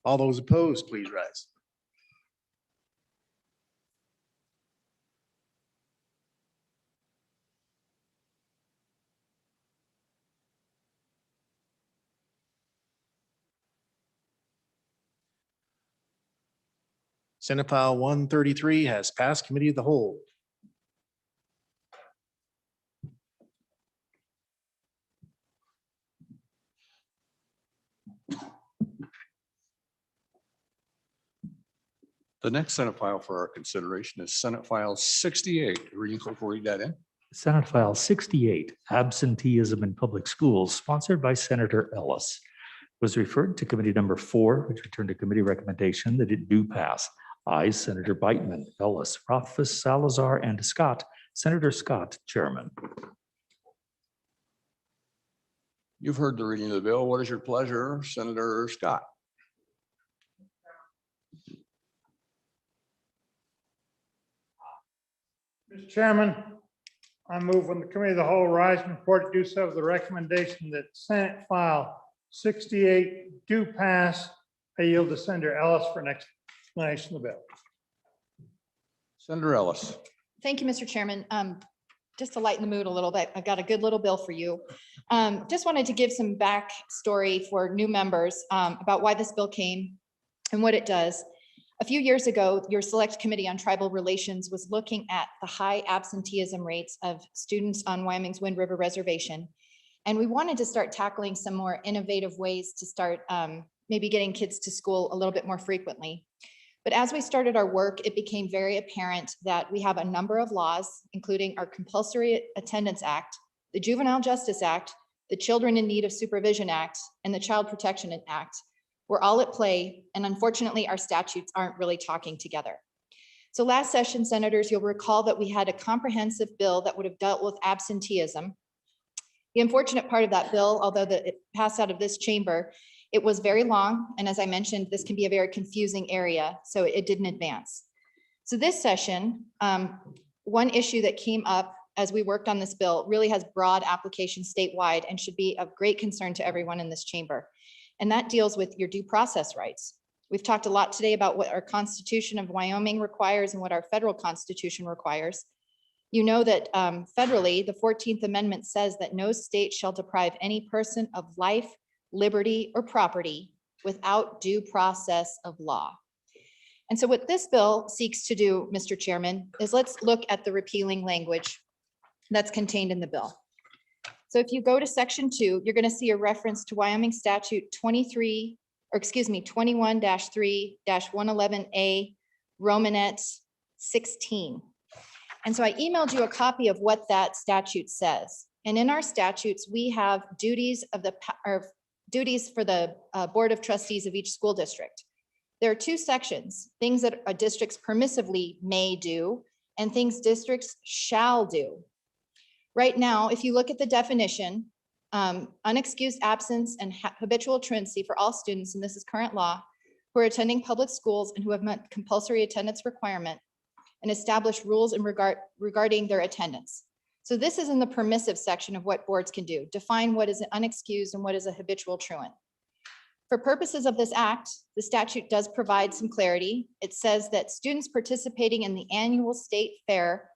All those opposed, please rise. Senate File 133 has passed committee of the whole. The next Senate file for our consideration is Senate File 68. Reading clerk will read that in. Senate File 68, Absenteeism in Public Schools, sponsored by Senator Ellis, was referred to committee number 4, which returned a committee recommendation that it do pass. Ayes, Senator Beitman, Ellis, Rothfuss, Salazar, and Scott. Senator Scott, Chairman. You've heard the reading of the bill. What is your pleasure, Senator Scott? Mr. Chairman, I move when the committee of the whole rise and report do so of the recommendation that Senate File 68 do pass. I yield to Senator Ellis for an explanation of the bill. Senator Ellis. Thank you, Mr. Chairman. Just to lighten the mood a little bit, I've got a good little bill for you. Just wanted to give some backstory for new members about why this bill came and what it does. A few years ago, your Select Committee on Tribal Relations was looking at the high absenteeism rates of students on Wyoming's Wind River Reservation. And we wanted to start tackling some more innovative ways to start maybe getting kids to school a little bit more frequently. But as we started our work, it became very apparent that we have a number of laws, including our Compulsory Attendance Act, the Juvenile Justice Act, the Children in Need of Supervision Act, and the Child Protection Act. We're all at play, and unfortunately, our statutes aren't really talking together. So last session, senators, you'll recall that we had a comprehensive bill that would have dealt with absenteeism. The unfortunate part of that bill, although it passed out of this chamber, it was very long, and as I mentioned, this can be a very confusing area, so it didn't advance. So this session, one issue that came up as we worked on this bill really has broad application statewide and should be of great concern to everyone in this chamber. And that deals with your due process rights. We've talked a lot today about what our Constitution of Wyoming requires and what our federal Constitution requires. You know that federally, the 14th Amendment says that no state shall deprive any person of life, liberty, or property without due process of law. And so what this bill seeks to do, Mr. Chairman, is let's look at the repealing language that's contained in the bill. So if you go to section 2, you're going to see a reference to Wyoming statute 21-3-111A, Romanet 16. And so I emailed you a copy of what that statute says. And in our statutes, we have duties for the Board of Trustees of each school district. There are 2 sections, things that districts permissively may do and things districts shall do. Right now, if you look at the definition, unexcused absence and habitual truancy for all students, and this is current law, who are attending public schools and who have met compulsory attendance requirement and established rules regarding their attendance. So this is in the permissive section of what boards can do, define what is an unexcused and what is a habitual truant. For purposes of this act, the statute does provide some clarity. It says that students participating in the annual state fair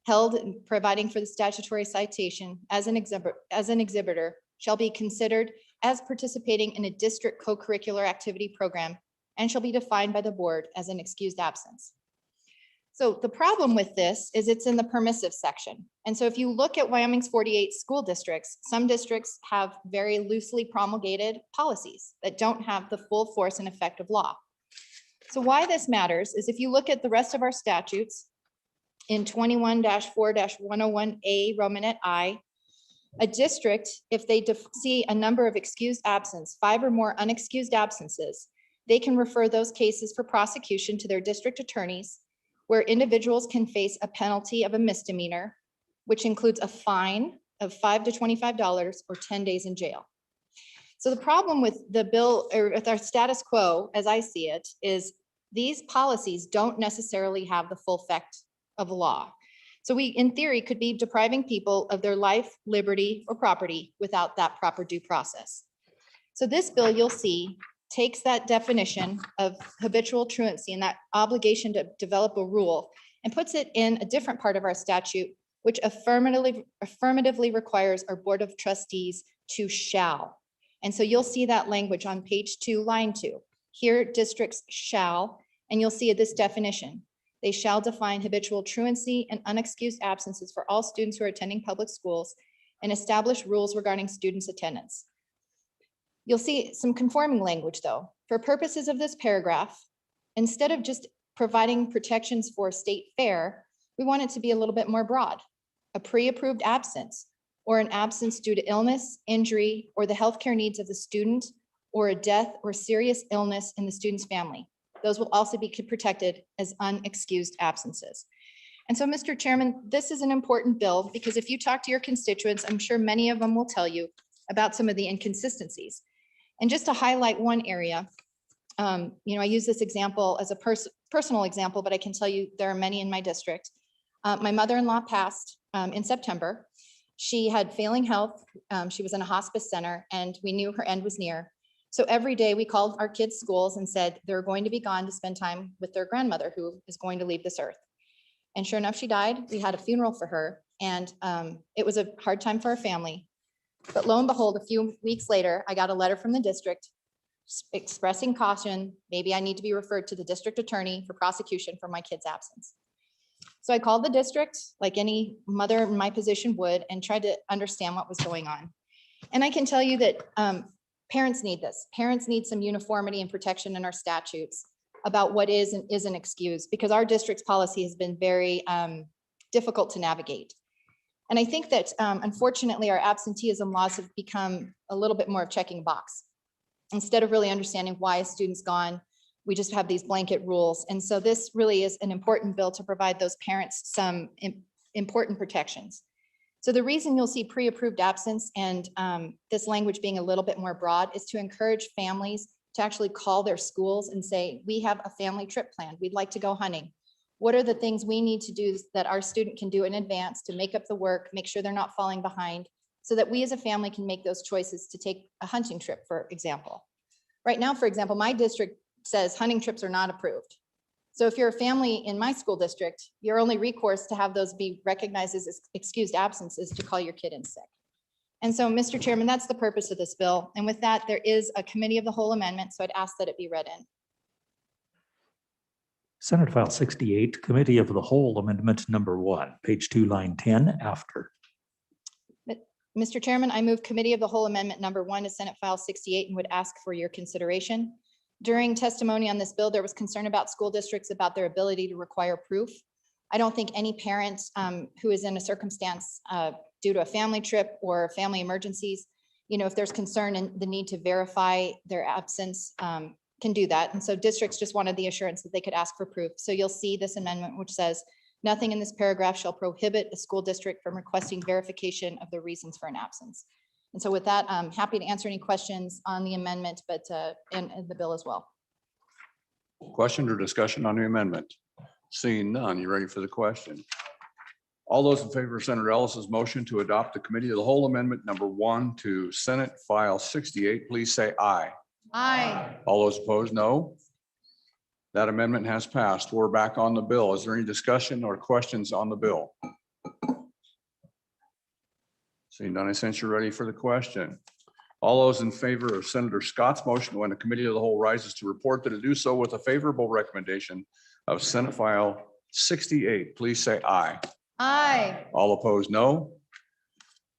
held and providing for the statutory citation as an exhibitor shall be considered as participating in a district co-curricular activity program and shall be defined by the board as an excused absence. So the problem with this is it's in the permissive section. And so if you look at Wyoming's 48 school districts, some districts have very loosely promulgated policies that don't have the full force and effect of law. So why this matters is if you look at the rest of our statutes in 21-4-101A, Romanet I, a district, if they see a number of excused absence, 5 or more unexcused absences, they can refer those cases for prosecution to their district attorneys, where individuals can face a penalty of a misdemeanor, which includes a fine of $5 to $25 or 10 days in jail. So the problem with the bill, or with our status quo, as I see it, is these policies don't necessarily have the full effect of law. So we, in theory, could be depriving people of their life, liberty, or property without that proper due process. So this bill, you'll see, takes that definition of habitual truancy and that obligation to develop a rule and puts it in a different part of our statute, which affirmatively requires our Board of Trustees to shall. And so you'll see that language on page 2, line 2. Here, districts shall, and you'll see this definition. They shall define habitual truancy and unexcused absences for all students who are attending public schools and establish rules regarding students' attendance. You'll see some conforming language though. For purposes of this paragraph, instead of just providing protections for state fair, we want it to be a little bit more broad. A pre-approved absence or an absence due to illness, injury, or the healthcare needs of the student, or a death or serious illness in the student's family. Those will also be protected as unexcused absences. And so, Mr. Chairman, this is an important bill because if you talk to your constituents, I'm sure many of them will tell you about some of the inconsistencies. And just to highlight one area, I use this example as a personal example, but I can tell you there are many in my district. My mother-in-law passed in September. She had failing health. She was in a hospice center and we knew her end was near. So every day we called our kids' schools and said they're going to be gone to spend time with their grandmother who is going to leave this earth. And sure enough, she died. We had a funeral for her and it was a hard time for our family. But lo and behold, a few weeks later, I got a letter from the district expressing caution. Maybe I need to be referred to the district attorney for prosecution for my kid's absence. So I called the district like any mother in my position would and tried to understand what was going on. And I can tell you that parents need this. Parents need some uniformity and protection in our statutes about what is and isn't excused because our district's policy has been very difficult to navigate. And I think that unfortunately our absenteeism laws have become a little bit more of checking a box. Instead of really understanding why a student's gone, we just have these blanket rules. And so this really is an important bill to provide those parents some important protections. So the reason you'll see pre-approved absence and this language being a little bit more broad is to encourage families to actually call their schools and say, we have a family trip planned. We'd like to go hunting. What are the things we need to do that our student can do in advance to make up the work, make sure they're not falling behind, so that we as a family can make those choices to take a hunting trip, for example. Right now, for example, my district says hunting trips are not approved. So if you're a family in my school district, your only recourse to have those be recognized as excused absence is to call your kid in sick. And so, Mr. Chairman, that's the purpose of this bill. And with that, there is a committee of the whole amendment, so I'd ask that it be read in. Senate File 68, Committee of the Whole Amendment Number 1, page 2, line 10, after. Mr. Chairman, I move Committee of the Whole Amendment Number 1 to Senate File 68 and would ask for your consideration. During testimony on this bill, there was concern about school districts about their ability to require proof. I don't think any parent who is in a circumstance due to a family trip or family emergencies, if there's concern and the need to verify their absence, can do that. And so districts just wanted the assurance that they could ask for proof. So you'll see this amendment, which says, nothing in this paragraph shall prohibit a school district from requesting verification of the reasons for an absence. And so with that, I'm happy to answer any questions on the amendment, but and the bill as well. Question or discussion on the amendment? Seeing none, you ready for the question? All those in favor of Senator Ellis's motion to adopt the Committee of the Whole Amendment Number 1 to Senate File 68, please say aye. Aye. All those opposed, no. That amendment has passed. We're back on the bill. Is there any discussion or questions on the bill? Seeing none, I sense you're ready for the question. All those in favor of Senator Scott's motion when the Committee of the Whole rises to report that it do so with a favorable recommendation of Senate File 68, please say aye. Aye. All opposed, no.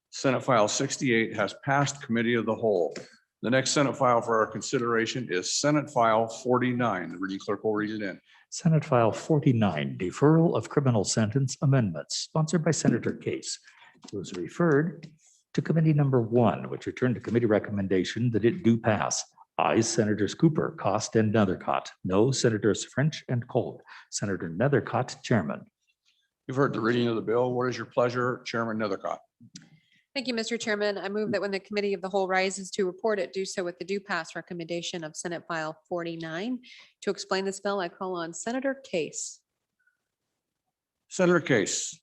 Senate File 68 has passed Committee of the Whole. The next Senate file for our consideration is Senate File 49. The reading clerk will read it in. Senate File 49, Deferral of Criminal Sentence Amendments, sponsored by Senator Case. It was referred to Committee Number 1, which returned to committee recommendation that it do pass. Ayes Senators Cooper, Cost, and Nethercott. No Senators French and Colt. Senator Nethercott, Chairman. You've heard the reading of the bill. What is your pleasure, Chairman Nethercott? Thank you, Mr. Chairman. I move that when the Committee of the Whole rises to report it, do so with the due pass recommendation of Senate File 49. To explain this bill, I call on Senator Case. Senator Case.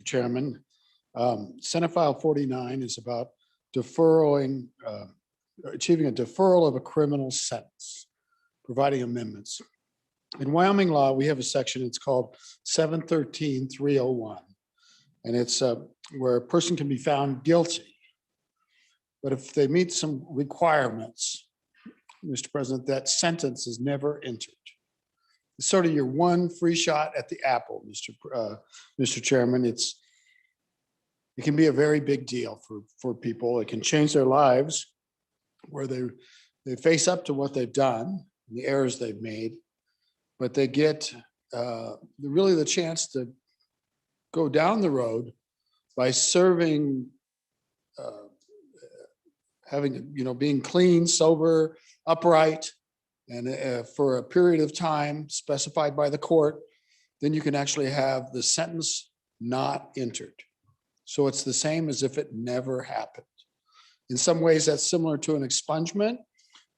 Chairman, Senate File 49 is about deferring, achieving a deferral of a criminal sentence, providing amendments. In Wyoming law, we have a section, it's called 713-301. And it's where a person can be found guilty. But if they meet some requirements, Mr. President, that sentence is never entered. It's sort of your one free shot at the apple, Mr. Chairman. It can be a very big deal for people. It can change their lives where they face up to what they've done, the errors they've made, but they get really the chance to go down the road by serving, being clean, sober, upright, and for a period of time specified by the court, then you can actually have the sentence not entered. So it's the same as if it never happened. In some ways, that's similar to an expungement,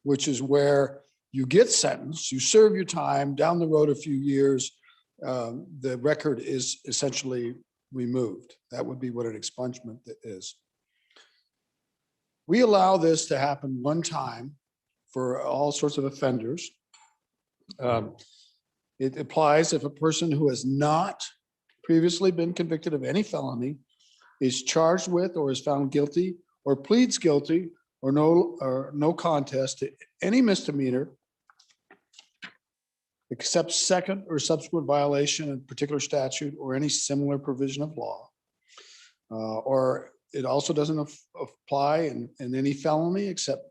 which is where you get sentenced, you serve your time, down the road a few years, the record is essentially removed. That would be what an expungement is. We allow this to happen one time for all sorts of offenders. It applies if a person who has not previously been convicted of any felony is charged with or is found guilty or pleads guilty or no contest to any misdemeanor except second or subsequent violation of a particular statute or any similar provision of law. Or it also doesn't apply in any felony except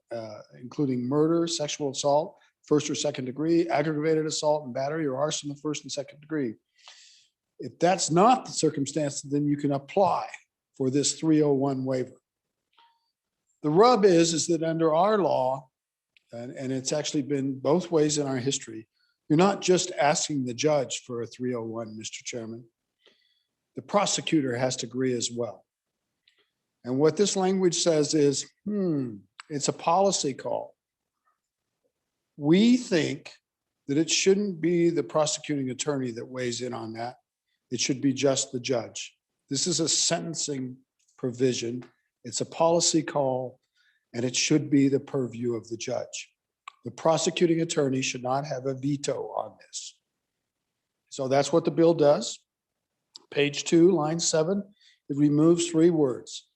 including murder, sexual assault, first or second degree, aggravated assault and battery or arson of first and second degree. If that's not the circumstance, then you can apply for this 301 waiver. The rub is that under our law, and it's actually been both ways in our history, you're not just asking the judge for a 301, Mr. Chairman. The prosecutor has to agree as well. And what this language says is, it's a policy call. We think that it shouldn't be the prosecuting attorney that weighs in on that. It should be just the judge. This is a sentencing provision. It's a policy call, and it should be the purview of the judge. The prosecuting attorney should not have a veto on this. So that's what the bill does. Page 2, line 7, it removes 3 words,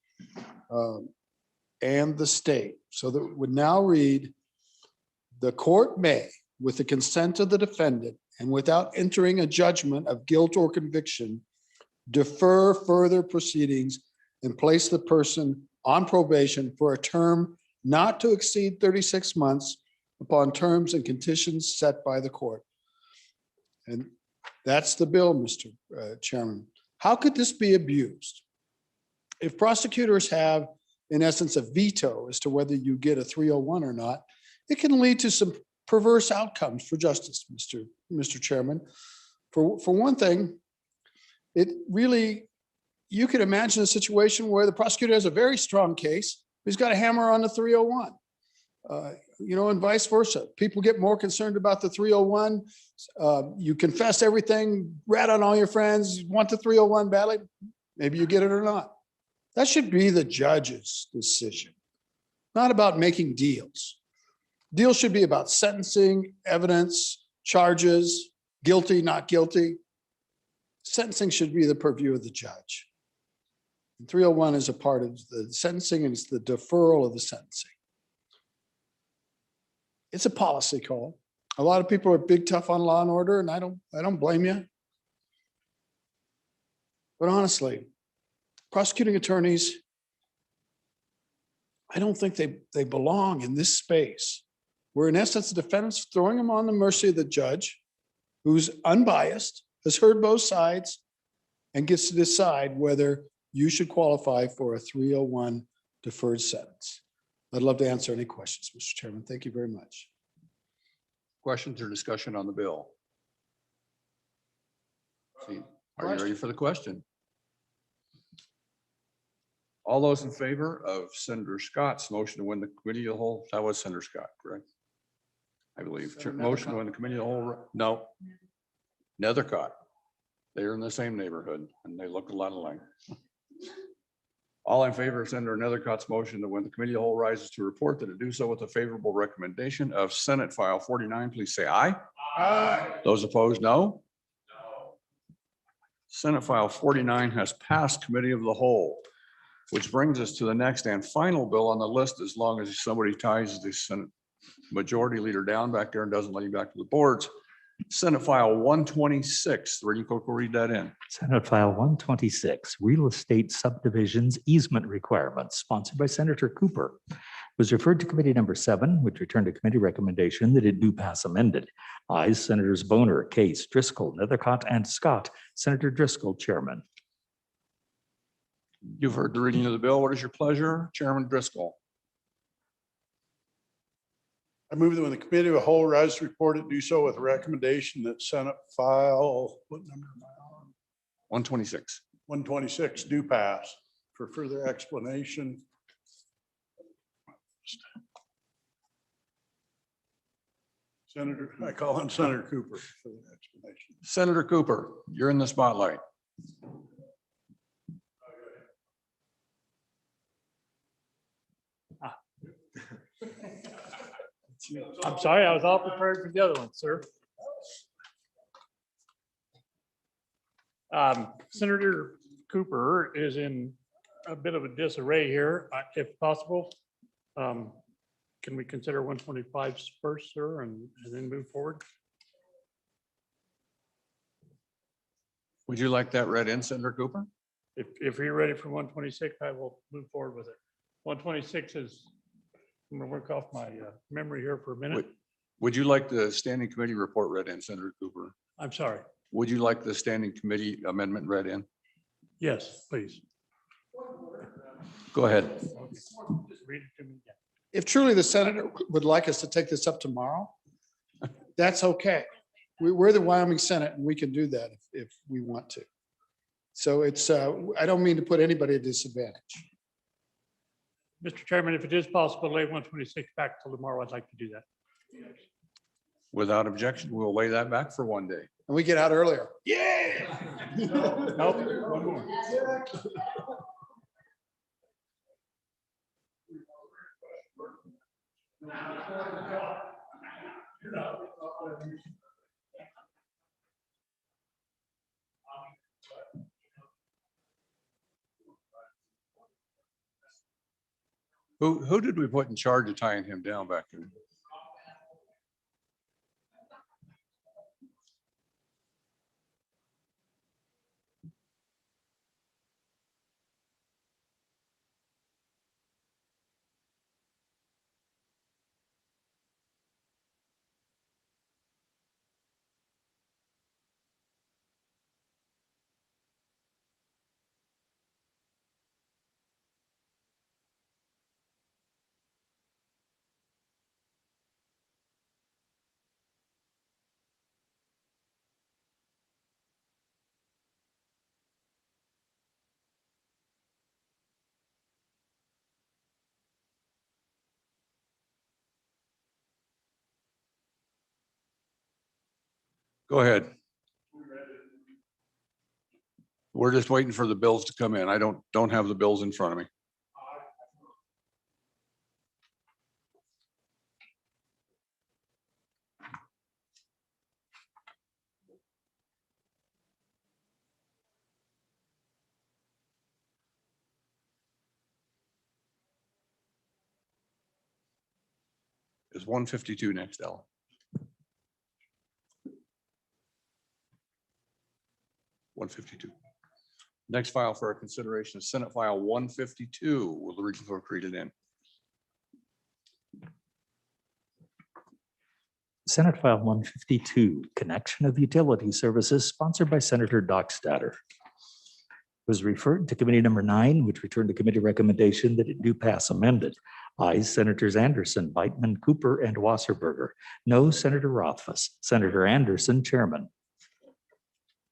and the state. So that would now read, the court may, with the consent of the defendant and without entering a judgment of guilt or conviction, defer further proceedings and place the person on probation for a term not to exceed 36 months upon terms and conditions set by the court. And that's the bill, Mr. Chairman. How could this be abused? If prosecutors have, in essence, a veto as to whether you get a 301 or not, it can lead to some perverse outcomes for justice, Mr. Chairman. For one thing, it really, you could imagine a situation where the prosecutor has a very strong case, but he's got a hammer on the 301. And vice versa. People get more concerned about the 301. You confess everything, rat on all your friends, want the 301 badly, maybe you get it or not. That should be the judge's decision, not about making deals. Deals should be about sentencing, evidence, charges, guilty, not guilty. Sentencing should be the purview of the judge. And 301 is a part of the sentencing, and it's the deferral of the sentencing. It's a policy call. A lot of people are big tough on law and order, and I don't blame you. But honestly, prosecuting attorneys, I don't think they belong in this space, where in essence, the defendant's throwing them on the mercy of the judge, who's unbiased, has heard both sides, and gets to decide whether you should qualify for a 301 deferred sentence. I'd love to answer any questions, Mr. Chairman. Thank you very much. Questions or discussion on the bill? See, are you ready for the question? All those in favor of Senator Scott's motion to win the committee of the whole, that was Senator Scott, correct? I believe. Motion to win the committee of the whole, no. Nethercott. They're in the same neighborhood and they look a lot alike. All in favor of Senator Nethercott's motion that when the committee of the whole rises to report that it do so with a favorable recommendation of Senate File 49, please say aye. Aye. Those opposed, no. Senate File 49 has passed committee of the whole, which brings us to the next and final bill on the list, as long as somebody ties the Senate Majority Leader down back there and doesn't let him back to the boards. Senate File 126, the reading clerk will read that in. Senate File 126, Real Estate Subdivisions Easement Requirements, sponsored by Senator Cooper, was referred to committee number 7, which returned a committee recommendation that it do pass amended. Ayes, Senators Boner, Case, Driscoll, Nethercott, and Scott. Senator Driscoll, Chairman. You've heard the reading of the bill. What is your pleasure, Chairman Driscoll? I move that when the committee of the whole rises to report it, do so with a recommendation that Senate File, what number am I on? 126. 126 do pass. For further explanation. Senator, I call on Senator Cooper for the explanation. Senator Cooper, you're in the spotlight. I'm sorry, I was all prepared for the other one, sir. Senator Cooper is in a bit of a disarray here, if possible. Can we consider 125 first, sir, and then move forward? Would you like that read in, Senator Cooper? If you're ready for 126, I will move forward with it. 126 is, I'm gonna work off my memory here for a minute. Would you like the standing committee report read in, Senator Cooper? I'm sorry. Would you like the standing committee amendment read in? Yes, please. Go ahead. Just read it to me again. If truly the senator would like us to take this up tomorrow, that's okay. We're the Wyoming Senate and we can do that if we want to. So it's, I don't mean to put anybody at disadvantage. Mr. Chairman, if it is possible, lay 126 back till tomorrow, I'd like to do that. Without objection, we'll lay that back for one day. And we get out earlier. Yeah. Nope, one more. Who did we put in charge of tying him down back there? Go ahead. We're just waiting for the bills to come in. I don't have the bills in front of me. Is 152 next, Ellen? Next file for our consideration is Senate File 152. Will the regional clerk read it in? Senate File 152, Connection of Utility Services, sponsored by Senator Dockstader. Was referred to committee number 9, which returned to committee recommendation that it do pass amended. Ayes Senators Anderson, Whitman, Cooper, and Wasserberger. No Senator Rothfuss. Senator Anderson, Chairman.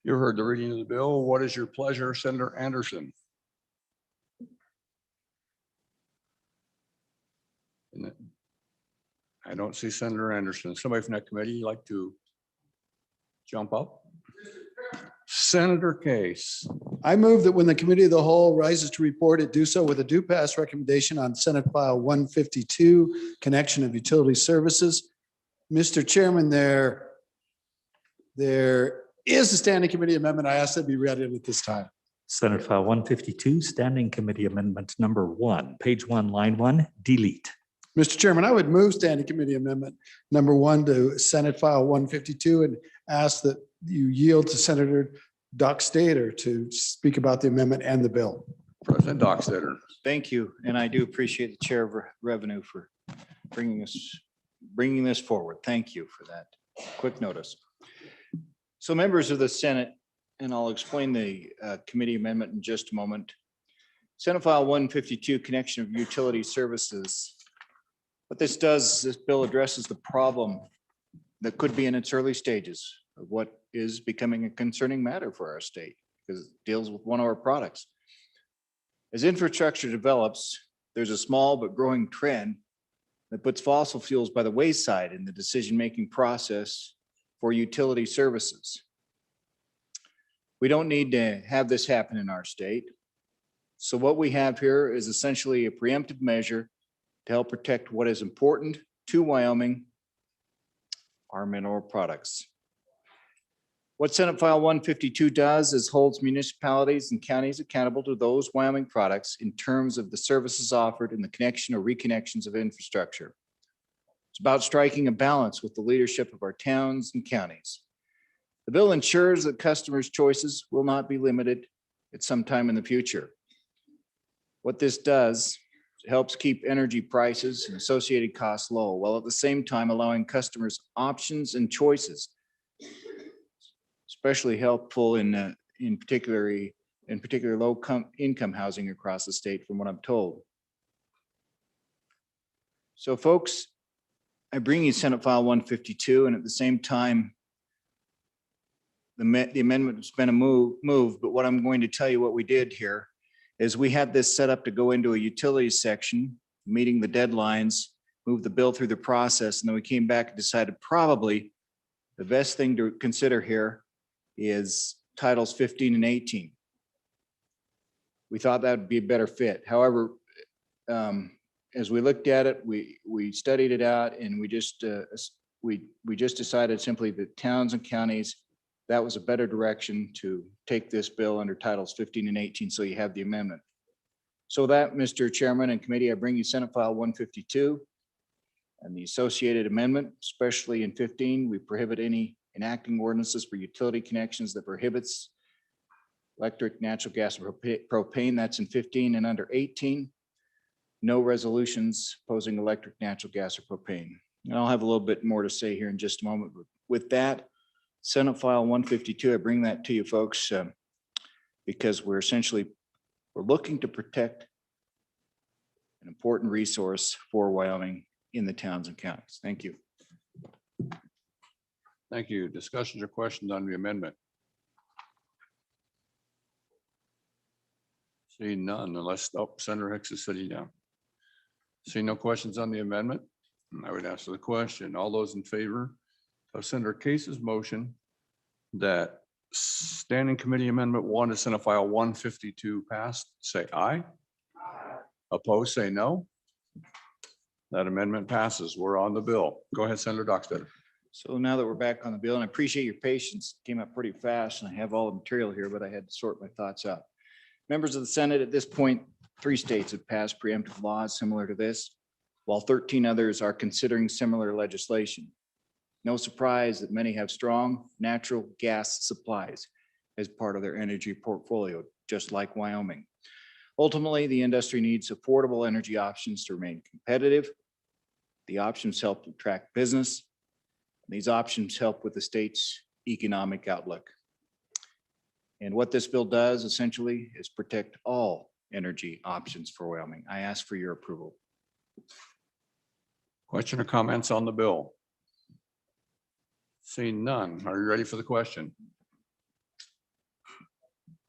You heard the reading of the bill. What is your pleasure, Senator Anderson? I don't see Senator Anderson. Somebody from that committee like to jump up? Senator Case. I move that when the committee of the whole rises to report, it do so with a due pass recommendation on Senate File 152, Connection of Utility Services. Mr. Chairman, there is a standing committee amendment. I ask that be read in at this time. Senate File 152, Standing Committee Amendment number 1, page 1, line 1, delete. Mr. Chairman, I would move standing committee amendment number 1 to Senate File 152 and ask that you yield to Senator Dockstader to speak about the amendment and the bill. President Dockstader. Thank you, and I do appreciate the Chair of Revenue for bringing this forward. Thank you for that quick notice. So members of the Senate, and I'll explain the committee amendment in just a moment. Senate File 152, Connection of Utility Services. What this does, this bill addresses the problem that could be in its early stages of what is becoming a concerning matter for our state because it deals with one of our products. As infrastructure develops, there's a small but growing trend that puts fossil fuels by the wayside in the decision-making process for utility services. We don't need to have this happen in our state. So what we have here is essentially a preemptive measure to help protect what is important to Wyoming, our mineral products. What Senate File 152 does is holds municipalities and counties accountable to those Wyoming products in terms of the services offered in the connection or reconnections of infrastructure. It's about striking a balance with the leadership of our towns and counties. The bill ensures that customers' choices will not be limited at some time in the future. What this does, it helps keep energy prices and associated costs low, while at the same time allowing customers options and choices, especially helpful in particular low income housing across the state, from what I'm told. So folks, I bring you Senate File 152, and at the same time, the amendment has been a move, but what I'm going to tell you what we did here is we had this set up to go into a utilities section, meeting the deadlines, move the bill through the process, and then we came back and decided probably the best thing to consider here is Titles 15 and 18. We thought that would be a better fit. However, as we looked at it, we studied it out, and we just decided simply that towns and counties, that was a better direction to take this bill under Titles 15 and 18, so you have the amendment. So that, Mr. Chairman and committee, I bring you Senate File 152 and the associated amendment, especially in 15, we prohibit any enacting ordinances for utility connections that prohibits electric, natural gas, or propane. That's in 15, and under 18, no resolutions posing electric, natural gas, or propane. And I'll have a little bit more to say here in just a moment. But with that, Senate File 152, I bring that to you folks because we're looking to protect an important resource for Wyoming in the towns and counties. Thank you. Thank you. Discussions or questions on the amendment? Seeing none, unless Senator Hicks is sitting down. Seeing no questions on the amendment, I would ask the question. All those in favor of Senator Case's motion that Standing Committee Amendment 1 to Senate File 152 passed, say aye. Opposed, say no. That amendment passes. We're on the bill. Go ahead, Senator Dockstader. So now that we're back on the bill, and I appreciate your patience, came up pretty fast and I have all the material here, but I had to sort my thoughts out. Members of the Senate, at this point, 3 states have passed preemptive laws similar to this, while 13 others are considering similar legislation. No surprise that many have strong natural gas supplies as part of their energy portfolio, just like Wyoming. Ultimately, the industry needs affordable energy options to remain competitive. The options help attract business. These options help with the state's economic outlook. And what this bill does essentially is protect all energy options for Wyoming. I ask for your approval. Question or comments on the bill? Seeing none. Are you ready for the question?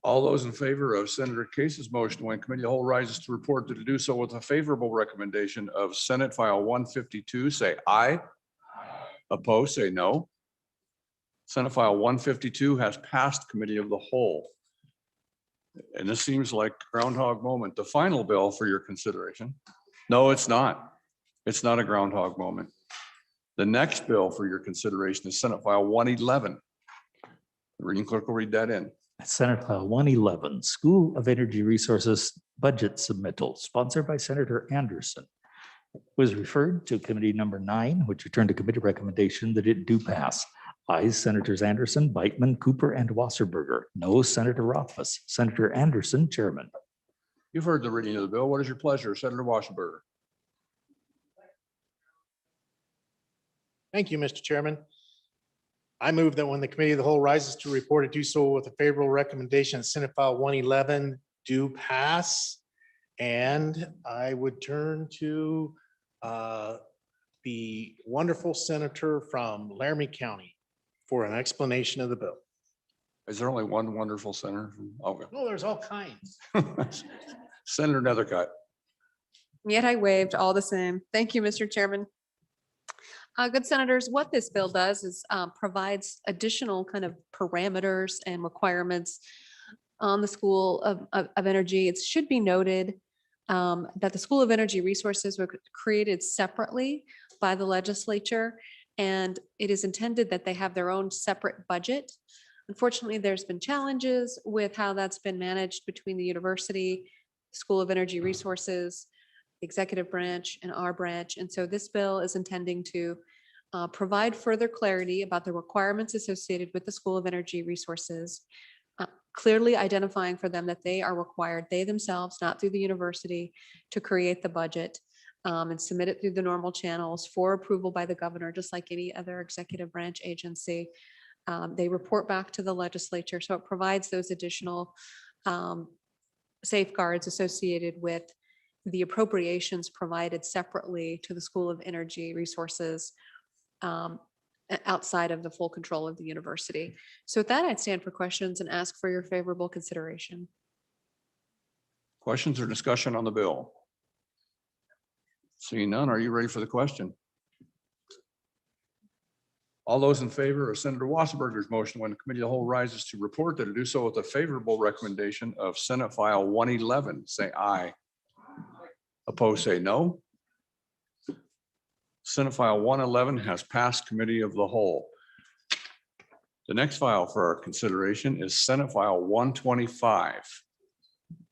All those in favor of Senator Case's motion when committee of the whole rises to report to do so with a favorable recommendation of Senate File 152, say aye. Opposed, say no. Senate File 152 has passed committee of the whole. And this seems like groundhog moment. The final bill for your consideration. No, it's not. It's not a groundhog moment. The next bill for your consideration is Senate File 111. The reading clerk will read that in. Senate File 111, School of Energy Resources Budget Submittal, sponsored by Senator Anderson. Was referred to committee number 9, which returned to committee recommendation that it do pass. Ayes Senators Anderson, Beitman, Cooper, and Wasserberger. No Senator Rothfuss. Senator Anderson, Chairman. You've heard the reading of the bill. What is your pleasure, Senator Wasserberger? Thank you, Mr. Chairman. I move that when the committee of the whole rises to report, it do so with a favorable recommendation, Senate File 111 do pass. And I would turn to the wonderful senator from Laramie County for an explanation of the bill. Is there only one wonderful senator? Okay. No, there's all kinds. Senator Nethercutt. Yet I waived all the same. Thank you, Mr. Chairman. Good senators, what this bill does is provides additional kind of parameters and requirements on the School of Energy. It should be noted that the School of Energy Resources were created separately by the legislature, and it is intended that they have their own separate budget. Unfortunately, there's been challenges with how that's been managed between the university, School of Energy Resources, the executive branch, and our branch. And so this bill is intending to provide further clarity about the requirements associated with the School of Energy Resources, clearly identifying for them that they are required, they themselves, not through the university, to create the budget and submit it through the normal channels for approval by the governor, just like any other executive branch agency. They report back to the legislature. So it provides those additional safeguards associated with the appropriations provided separately to the School of Energy Resources outside of the full control of the university. So with that, I'd stand for questions and ask for your favorable consideration. Questions or discussion on the bill? Seeing none, are you ready for the question? All those in favor of Senator Wasserberger's motion when the committee of the whole rises to report that it do so with a favorable recommendation of Senate File 111, say aye. Opposed, say no. Senate File 111 has passed committee of the whole. The next file for our consideration is Senate File 125.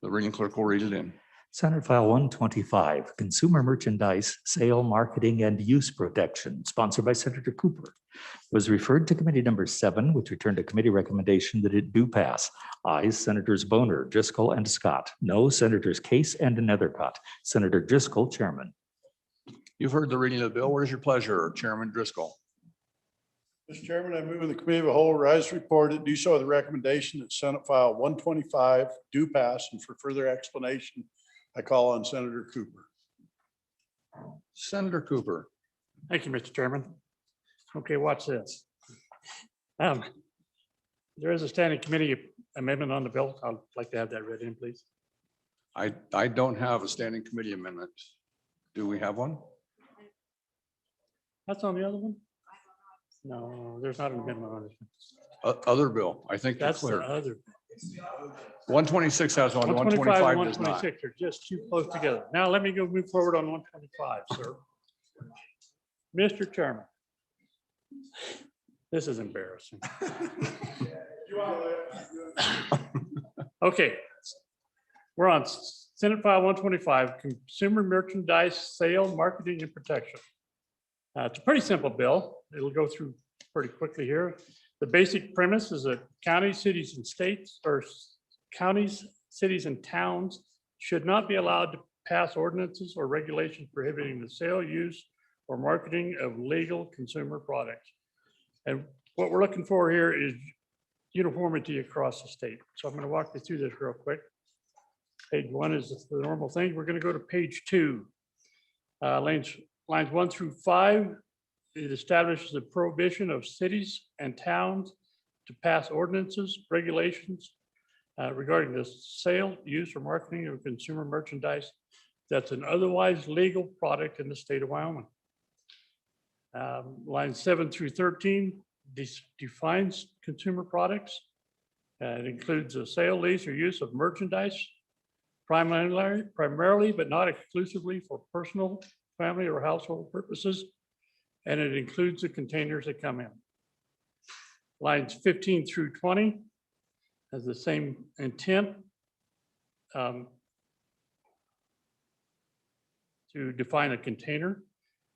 The reading clerk will read it in. Senate File 125, Consumer Merchandise Sale, Marketing, and Use Protection, sponsored by Senator Cooper. Was referred to committee number 7, which returned a committee recommendation that it do pass. Ayes Senators Boner, Driscoll, and Scott. No Senators Case and Nethercutt. Senator Driscoll, Chairman. You've heard the reading of the bill. What is your pleasure, Chairman Driscoll? Mr. Chairman, I move in the committee of the whole rise report to do so with the recommendation that Senate File 125 do pass, and for further explanation, I call on Senator Cooper. Senator Cooper. Thank you, Mr. Chairman. Okay, watch this. There is a standing committee amendment on the bill. I'd like to have that read in, please. I don't have a standing committee amendment. Do we have one? That's on the other one? No, there's not an amendment on it. Other bill, I think you're That's the clear. other. 126 has one, 125 and 125 does not. 126 are just too close together. Now let me go move forward on 125, sir. Mr. Chairman. This is embarrassing. Okay. We're on Senate File 125, Consumer Merchandise Sale, Marketing and Protection. It's a pretty simple bill. It'll go through pretty quickly here. The basic premise is that counties, cities, and states, or counties, cities, and towns should not be allowed to pass ordinances or regulations prohibiting the sale, use, or marketing of legal consumer products. And what we're looking for here is uniformity across the state. So I'm going to walk you through this real quick. Page 1 is the normal thing. We're going to go to page 2. Lines 1 through 5. It establishes a prohibition of cities and towns to pass ordinances, regulations regarding the sale, use, or marketing of consumer merchandise that's an otherwise legal product in the state of Wyoming. Lines 7 through 13 defines consumer products. It includes a sale, lease, or use of merchandise, primarily but not exclusively for personal, family, or household purposes. And it includes the containers that come in. Lines 15 through 20 has the same intent to define a container.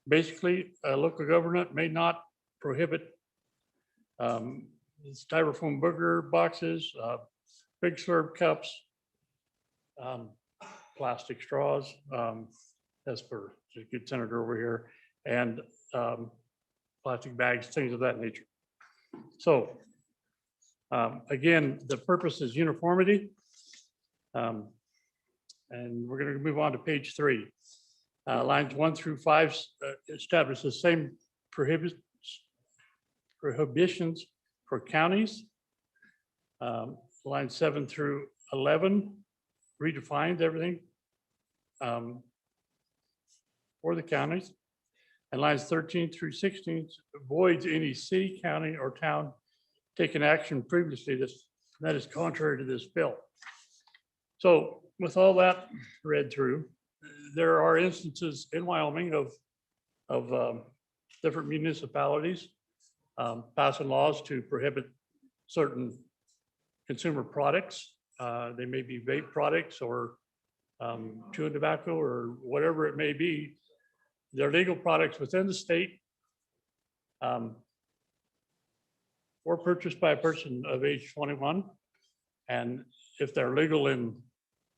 Basically, a local government may not prohibit styrofoam burger boxes, big slurp cups, plastic straws, as per the good senator over here, and plastic bags, things of that nature. So again, the purpose is uniformity. And we're going to move on to page 3. Lines 1 through 5 establish the same prohibitions for counties. Lines 7 through 11 redefines everything for the counties. And lines 13 through 16 avoids any city, county, or town taking action previously that is contrary to this bill. So with all that read through, there are instances in Wyoming of different municipalities passing laws to prohibit certain consumer products. They may be vape products or chewing tobacco or whatever it may be. They're legal products within the state or purchased by a person of age 21. And if they're legal in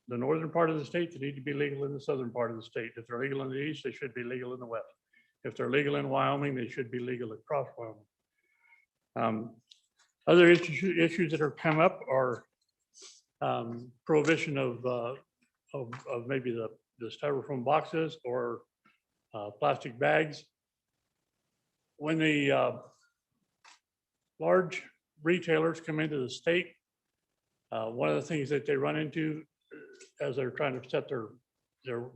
the northern part of the state, they need to be legal in the southern part of the state. If they're legal in the east, they should be legal in the west. If they're legal in Wyoming, they should be legal across Wyoming. Other issues that have come up are prohibition of maybe the styrofoam boxes or plastic bags. When the large retailers come into the state, one of the things that they run into as they're trying to set their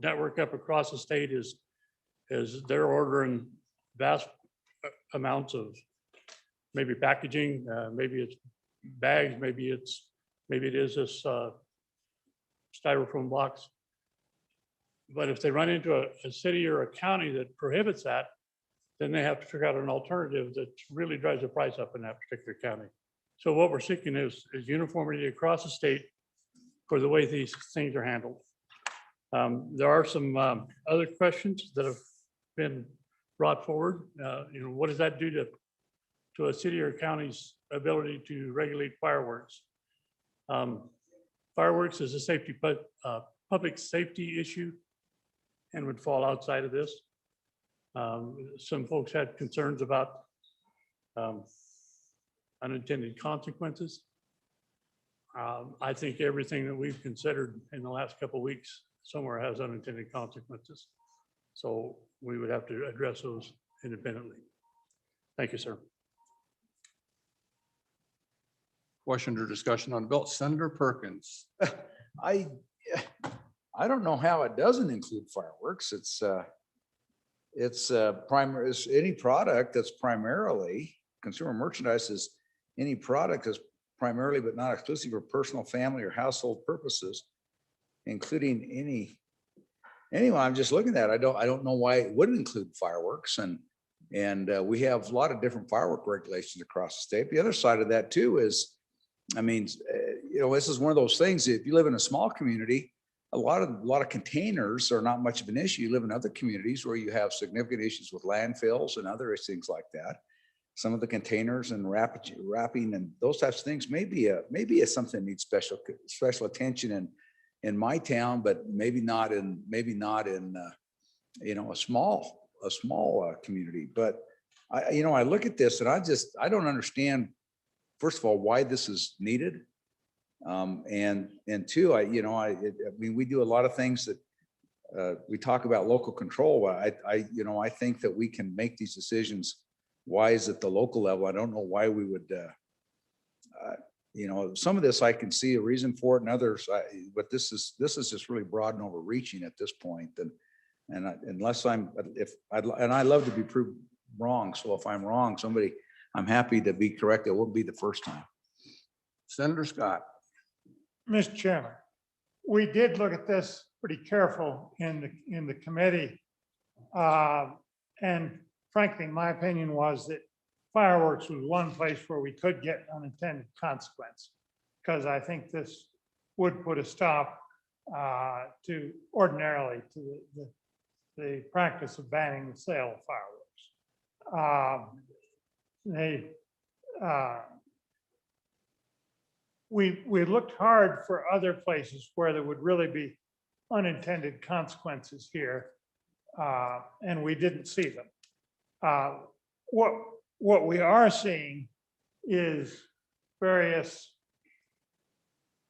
network up across the state is they're ordering vast amounts of maybe packaging, maybe it's bags, maybe it is this styrofoam box. But if they run into a city or a county that prohibits that, then they have to figure out an alternative that really drives the price up in that particular county. So what we're seeking is uniformity across the state for the way these things are handled. There are some other questions that have been brought forward. What does that do to a city or county's ability to regulate fireworks? Fireworks is a safety, public safety issue and would fall outside of this. Some folks had concerns about unintended consequences. I think everything that we've considered in the last couple of weeks somewhere has unintended consequences. So we would have to address those independently. Thank you, sir. Question or discussion on the bill. Senator Perkins. I don't know how it doesn't include fireworks. It's primary, any product that's primarily consumer merchandise is any product is primarily but not exclusive for personal, family, or household purposes, including anyway, I'm just looking at it. I don't know why it wouldn't include fireworks, and we have a lot of different firework regulations across the state. The other side of that too is, I mean, this is one of those things. If you live in a small community, a lot of containers are not much of an issue. You live in other communities where you have significant issues with landfills and other things like that. Some of the containers and wrapping and those types of things maybe something that needs special attention in my town, but maybe not in a small community. But I look at this and I don't understand, first of all, why this is needed. And two, I mean, we do a lot of things that we talk about local control. I think that we can make these decisions wise at the local level. I don't know why we would, some of this I can see a reason for it, and others, but this is just really broad and overreaching at this point. And unless and I love to be proved wrong. So if I'm wrong, I'm happy to be correct. It won't be the first time. Senator Scott. Mr. Chairman, we did look at this pretty careful in the committee. And frankly, my opinion was that fireworks was one place where we could get unintended consequence, because I think this would put a stop to the practice of banning the sale of fireworks. We looked hard for other places where there would really be unintended consequences here, and we didn't see them. What we are seeing is various,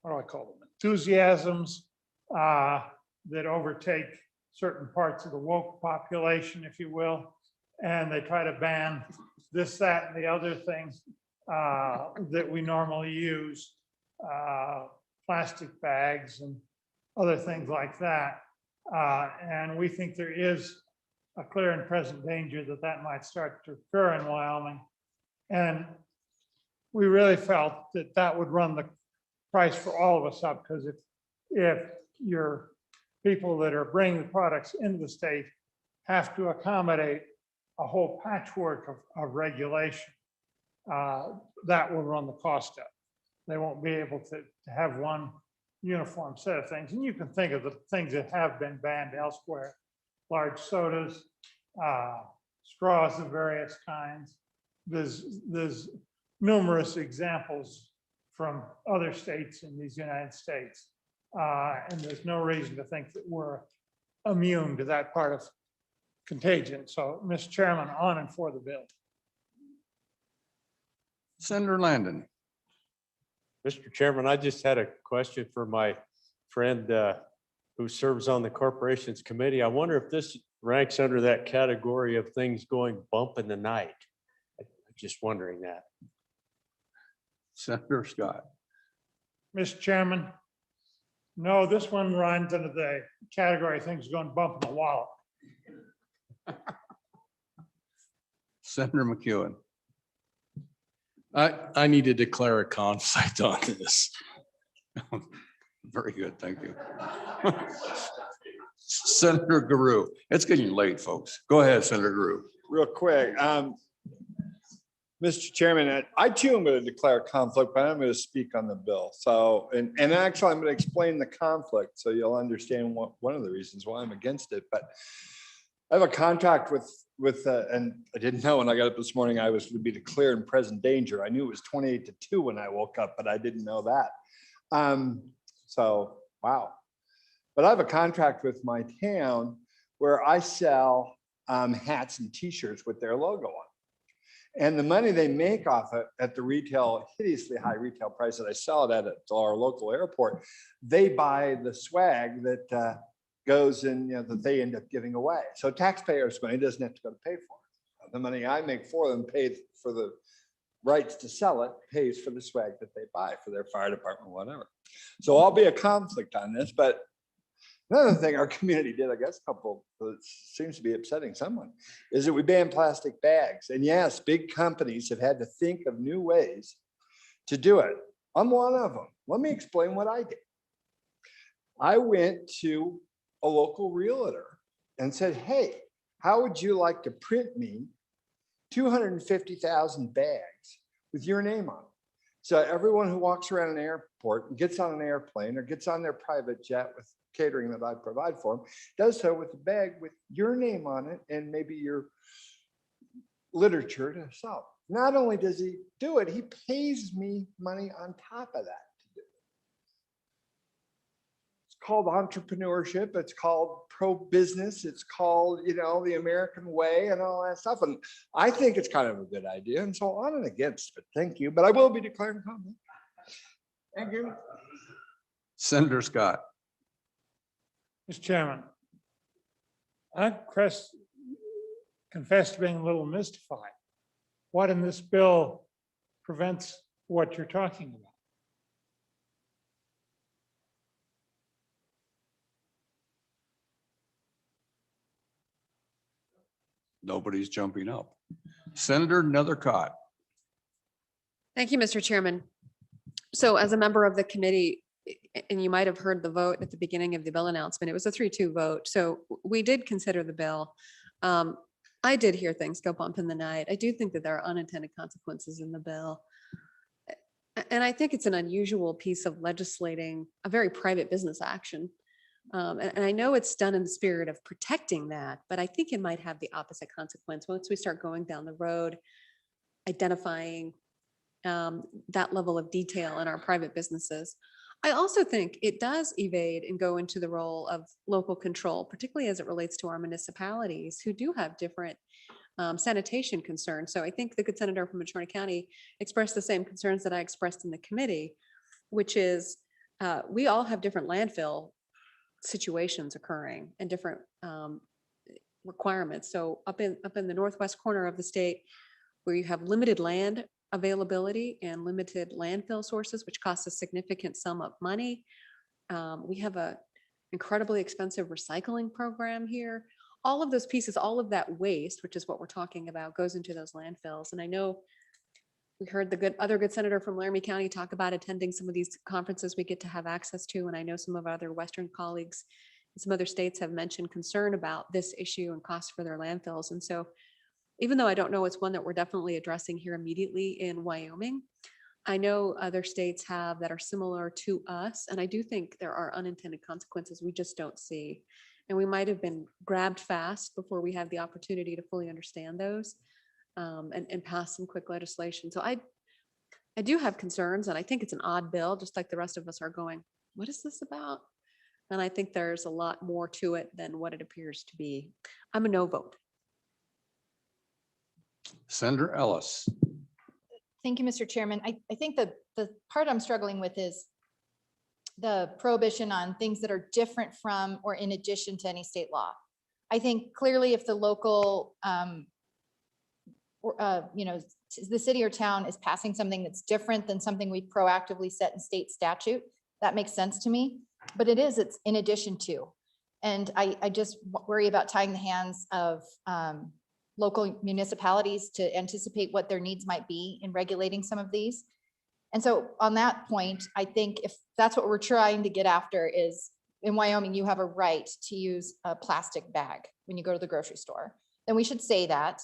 what do I call them, enthusiasms that overtake certain parts of the woke population, if you will, and they try to ban this, that, and the other things that we normally use, plastic bags and other things like that. And we think there is a clear and present danger that might start to occur in Wyoming. And we really felt that would run the price for all of us up, because if your people that are bringing the products into the state have to accommodate a whole patchwork of regulation, that will run the cost up. They won't be able to have one uniform set of things. And you can think of the things that have been banned elsewhere: large sodas, straws of various kinds. There's numerous examples from other states in these United States. And there's no reason to think that we're immune to that part of contagion. So, Mr. Chairman, on and for the bill. Senator Landon. Mr. Chairman, I just had a question for my friend who serves on the Corporations Committee. I wonder if this ranks under that category of things going bump in the night. I'm just wondering that. Senator Scott. Mr. Chairman, no, this one runs under the category of things going bump in the wallet. Senator McEwen. I need to declare a conflict on this. Very good, thank you. Senator Guru. It's getting late, folks. Go ahead, Senator Guru. Real quick, Mr. Chairman, I too am going to declare conflict, but I'm going to speak on the bill. So, and actually I'm going to explain the conflict so you'll understand one of the reasons why I'm against it. But I have a contract with and I didn't know when I got up this morning I was going to be declared in present danger. I knew it was 28-2 when I woke up, but I didn't know that. So, wow. But I have a contract with my town where I sell hats and t-shirts with their logo on. And the money they make off it at the hideously high retail price that I sell it at our local airport, they buy the swag that goes in, that they end up giving away. So taxpayers' money doesn't have to go to pay for it. The money I make for them pays for the rights to sell it, pays for the swag that they buy for their fire department, whatever. So I'll be a conflict on this, but another thing our community did, I guess, that seems to be upsetting someone, is that we banned plastic bags. And yes, big companies have had to think of new ways to do it. I'm one of them. Let me explain what I did. I went to a local realtor and said, hey, how would you like to print me 250,000 bags with your name on it? So everyone who walks around an airport and gets on an airplane or gets on their private jet with catering that I provide for them, does so with a bag with your name on it and maybe your literature to sell. Not only does he do it, he pays me money on top of that. It's called entrepreneurship. It's called pro-business. It's called, the American way and all that stuff. And I think it's kind of a good idea. And so on and against it. Thank you. But I will be declaring comment. Thank you. Senator Scott. Mr. Chairman, I confess to being a little mystified. What in this bill prevents what you're talking about? Nobody's jumping up. Senator Nethercott. Thank you, Mr. Chairman. So as a member of the committee, and you might have heard the vote at the beginning of the bill announcement, it was a 3-2 vote. So we did consider the bill. I did hear things go bump in the night. I do think that there are unintended consequences in the bill. And I think it's an unusual piece of legislating a very private business action. And I know it's done in the spirit of protecting that, but I think it might have the opposite consequence once we start going down the road, identifying that level of detail in our private businesses. I also think it does evade and go into the role of local control, particularly as it relates to our municipalities who do have different sanitation concerns. So I think the good senator from Ventura County expressed the same concerns that I expressed in the committee, which is we all have different landfill situations occurring and different requirements. So up in the northwest corner of the state, where you have limited land availability and limited landfill sources, which costs a significant sum of money. We have an incredibly expensive recycling program here. All of those pieces, all of that waste, which is what we're talking about, goes into those landfills. And I know we heard the other good senator from Laramie County talk about attending some of these conferences we get to have access to. And I know some of our other Western colleagues in some other states have mentioned concern about this issue and costs for their landfills. And so even though I don't know it's one that we're definitely addressing here immediately in Wyoming, I know other states have that are similar to us. And I do think there are unintended consequences we just don't see. And we might have been grabbed fast before we had the opportunity to fully understand those and pass some quick legislation. So I do have concerns, and I think it's an odd bill, just like the rest of us are going, what is this about? And I think there's a lot more to it than what it appears to be. I'm a no vote. Senator Ellis. Thank you, Mr. Chairman. I think the part I'm struggling with is the prohibition on things that are different from or in addition to any state law. I think clearly if the local, the city or town is passing something that's different than something we proactively set in state statute, that makes sense to me. But it's in addition to. And I just worry about tying the hands of local municipalities to anticipate what their needs might be in regulating some of these. And so on that point, I think if that's what we're trying to get after is in Wyoming, you have a right to use a plastic bag when you go to the grocery store. Then we should say that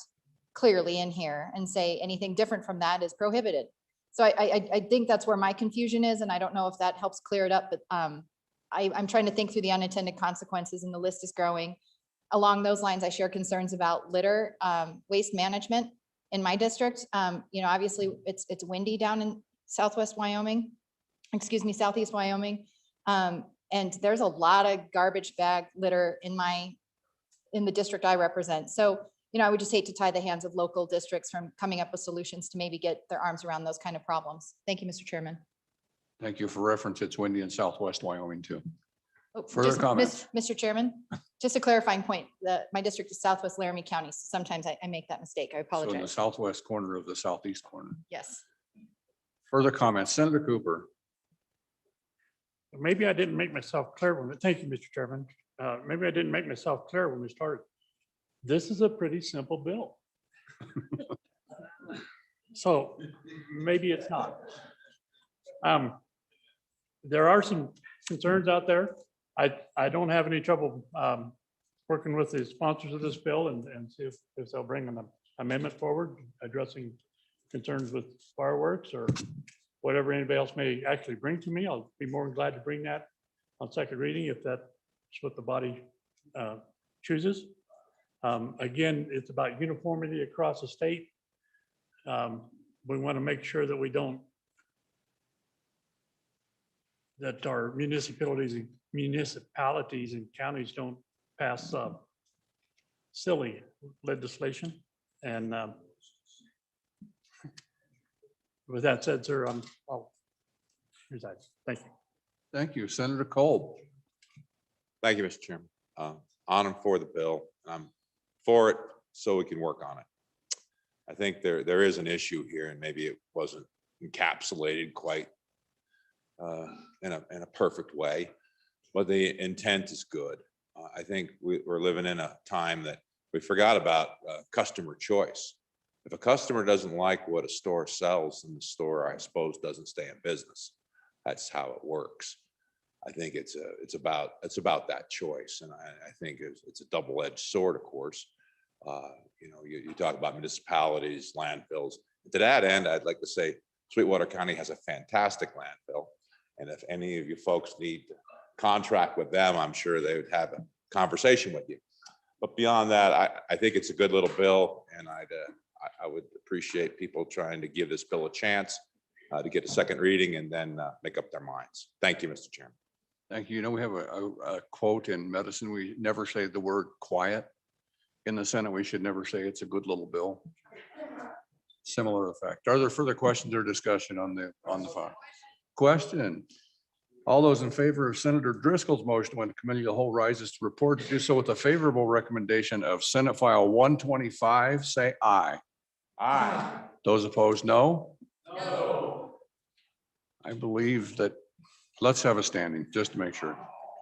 clearly in here and say anything different from that is prohibited. So I think that's where my confusion is. And I don't know if that helps clear it up, but I'm trying to think through the unintended consequences and the list is growing. Along those lines, I share concerns about litter, waste management in my district. Obviously it's windy down in southeast Wyoming. And there's a lot of garbage bag litter in the district I represent. So, I would just hate to tie the hands of local districts from coming up with solutions to maybe get their arms around those kind of problems. Thank you, Mr. Chairman. Thank you for reference. It's windy in southwest Wyoming too. Oh, Further just, comments? Mr. Chairman, just a clarifying point, my district is southwest Laramie County. So sometimes I make that mistake. I So in the apologize. southwest corner of the southeast corner. Yes. Further comments? Senator Cooper. Maybe I didn't make myself clear thank you, Mr. Chairman. Maybe I didn't make myself clear when we started. This is a pretty simple bill. So maybe it's not. There are some concerns out there. I don't have any trouble working with the sponsors of this bill and see if they'll bring an amendment forward addressing concerns with fireworks or whatever anybody else may actually bring to me. I'll be more than glad to bring that on second reading if that's what the body chooses. Again, it's about uniformity across the state. We want to make sure that we don't, that our municipalities and counties don't pass silly legislation. And with that said, sir, I'll resign. Thank you. Thank you. Senator Kolb. Thank you, Mr. Chairman. On and for the bill. I'm for it so we can work on it. I think there is an issue here, and maybe it wasn't encapsulated quite in a perfect way, but the intent is good. I think we're living in a time that we forgot about customer choice. If a customer doesn't like what a store sells, then the store, I suppose, doesn't stay in business. That's how it works. I think it's about that choice, and I think it's a double-edged sword, of course. You know, you talk about municipalities, landfills. To that end, I'd like to say Sweetwater County has a fantastic landfill, and if any of you folks need to contract with them, I'm sure they would have a conversation with you. But beyond that, I think it's a good little bill, and I would appreciate people trying to give this bill a chance to get a second reading and then make up their minds. Thank you, Mr. Chairman. Thank you. You know, we have a quote in medicine. We never say the word quiet. In the Senate, we should never say it's a good little bill. Similar effect. Are there further questions or discussion on the file? Question. All those in favor of Senator Driscoll's motion when the committee of the whole rises to report to do so with a favorable recommendation of Senate File 125, say aye. Aye. Those opposed, no? No. I believe that, let's have a standing just to make sure.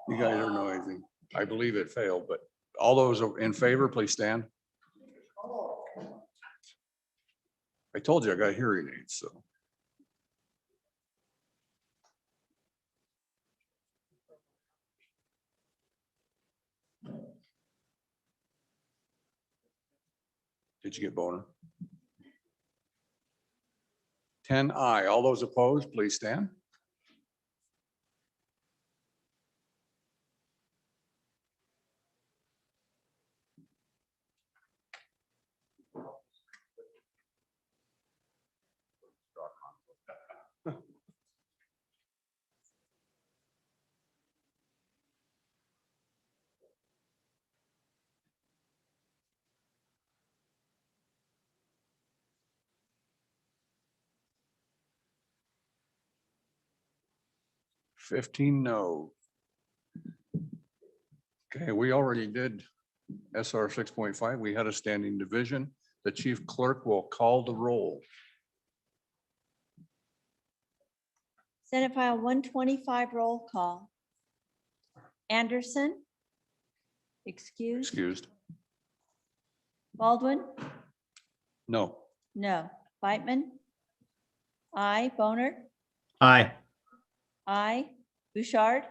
You guys don't know anything. I believe it failed, but all those in favor, please stand. I told you I got hearing aids, so. Did you get Boner? 10 aye. All those opposed, please stand. $15 no. Okay, we already did SR 6.5. We had a standing division. The chief clerk will call the roll. Senate File 125 roll call. Anderson? Excused. Baldwin? No. No. Whitman? Aye. Boner? Aye. Aye. Bouchard?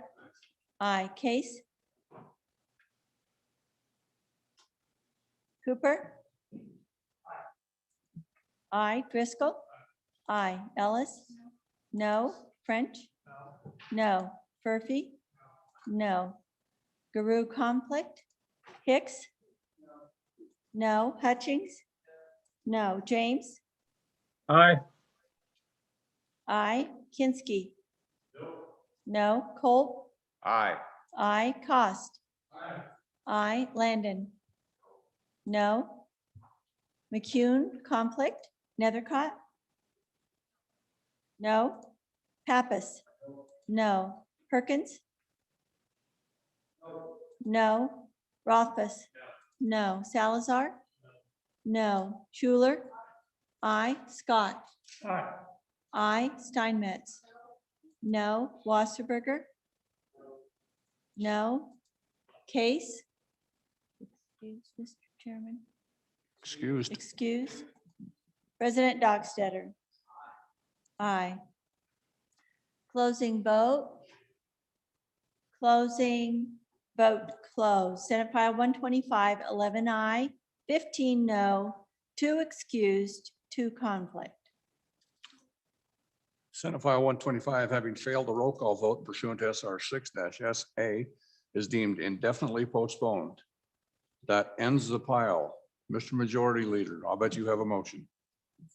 Aye. Case? Cooper? Aye. Driscoll? Aye. Ellis? No. French? No. Furphy? No. Guru conflict? Hicks? No. Hutchings? No. James? Aye. Aye. Kinsky? No. Cole? Aye. Aye. Cost? Aye. Landon? No. McCune conflict? Nethercott? No. Pappas? No. Perkins? No. Rothfuss? No. Salazar? No. Schuler? Aye. Scott? Aye. Steinmetz? No. Wasserberger? No. Case? Excuse, Mr. Chairman. Excused. Excuse. President Dockstetter? Aye. Closing vote. Closing vote closed. Senate File 125, 11 aye, 15 no, 2 excused, 2 conflict. Senate File 125, having failed a roll call vote pursuant to SR 6-SA, is deemed indefinitely postponed. That ends the pile. Mr. Majority Leader, I'll bet you have a motion.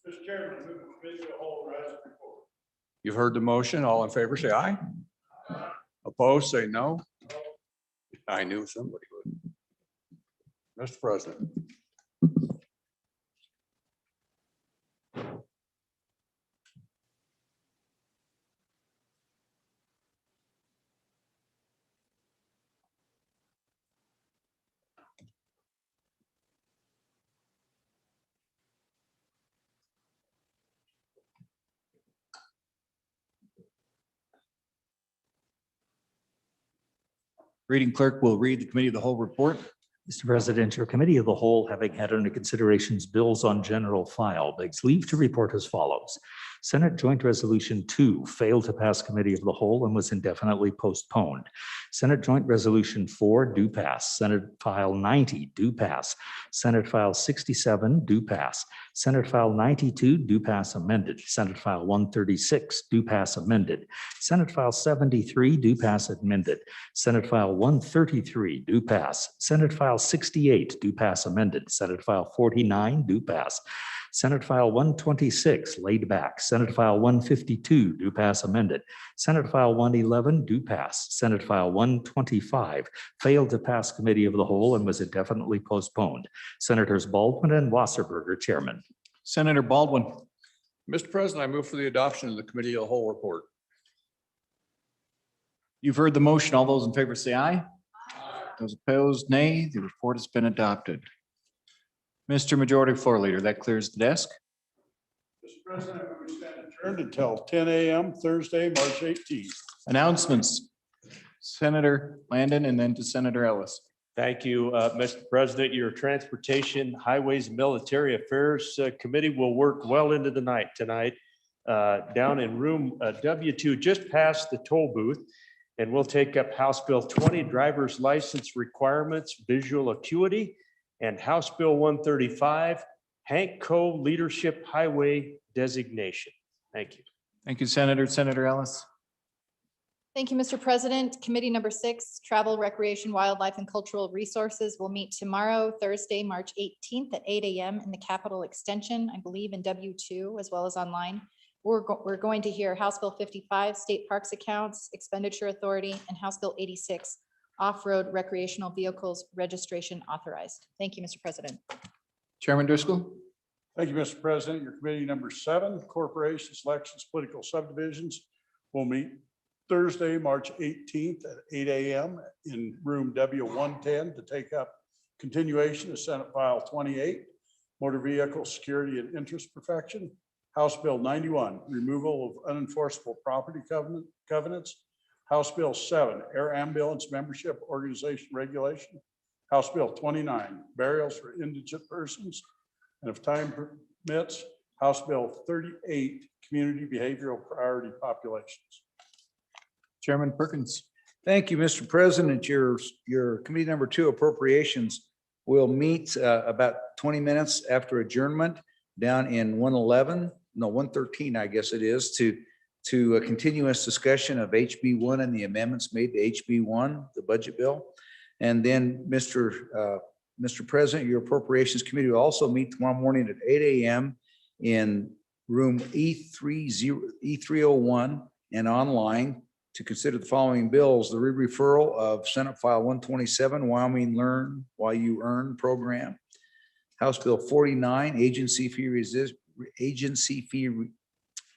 Mr. Chairman, I move the committee of the whole rise and report. You've heard the motion. All in favor, say aye. Opposed, say no. I knew somebody would. Mr. President. Reading clerk will read the committee of the whole report. Mr. President, your committee of the whole, having had under considerations bills on general file, begs leave to report as follows. Senate Joint Resolution 2 failed to pass committee of the whole and was indefinitely postponed. Senate Joint Resolution 4 do pass. Senate File 90 do pass. Senate File 67 do pass. Senate File 92 do pass amended. Senate File 136 do pass amended. Senate File 73 do pass amended. Senate File 133 do pass. Senate File 68 do pass amended. Senate File 49 do pass. Senate File 126 laid back. Senate File 152 do pass amended. Senate File 111 do pass. Senate File 125 failed to pass committee of the whole and was indefinitely postponed. Senators Baldwin and Wasserberger, chairman. Senator Baldwin. Mr. President, I move for the adoption of the committee of the whole report. You've heard the motion. All those in favor say aye. Those opposed, nay. The report has been adopted. Mr. Majority Floor Leader, that clears the desk. Mr. President, we stand adjourned until 10 a.m. Thursday, March 18th. Announcements. Senator Landon and then to Senator Ellis. Thank you, Mr. President. Your Transportation, Highways, and Military Affairs Committee will work well into the night tonight down in room W2, just past the toll booth. And we'll take up House Bill 20, driver's license requirements, visual acuity, and House Bill 135, Hank Co. Leadership Highway Designation. Thank you. Thank you, Senator. Senator Ellis. Thank you, Mr. President. Committee number 6, Travel, Recreation, Wildlife, and Cultural Resources will meet tomorrow, Thursday, March 18th at 8 a.m. in the Capitol Extension, I believe in W2 as well as online. We're going to hear House Bill 55, State Parks Accounts, Expenditure Authority, and House Bill 86, Off-Road Recreational Vehicles Registration Authorized. Thank you, Mr. President. Chairman Driscoll. Thank you, Mr. President. Your committee number 7, Corporations, Elections, Political Subdivisions, will meet Thursday, March 18th at 8 a.m. in room W110 to take up continuation of Senate File 28, Motor Vehicle Security and Interest Perfection, House Bill 91, Removal of Unenforceable Property Covenants, House Bill 7, Air Ambulance Membership Organization Regulation, House Bill 29, Burials for Indigent Persons, and if time permits, House Bill 38, Community Behavioral Priority Populations. Chairman Perkins. Thank you, Mr. President. Your committee number 2 appropriations will meet about 20 minutes after adjournment down in 113, I guess it is, to a continuous discussion of HB1 and the amendments made to HB1, the budget bill. And then, Mr. President, your Appropriations Committee will also meet tomorrow morning at 8 a.m. in room E301 and online to consider the following bills: the re-referral of Senate File 127, Wyoming Learn While You Earn program, House Bill 49, agency fee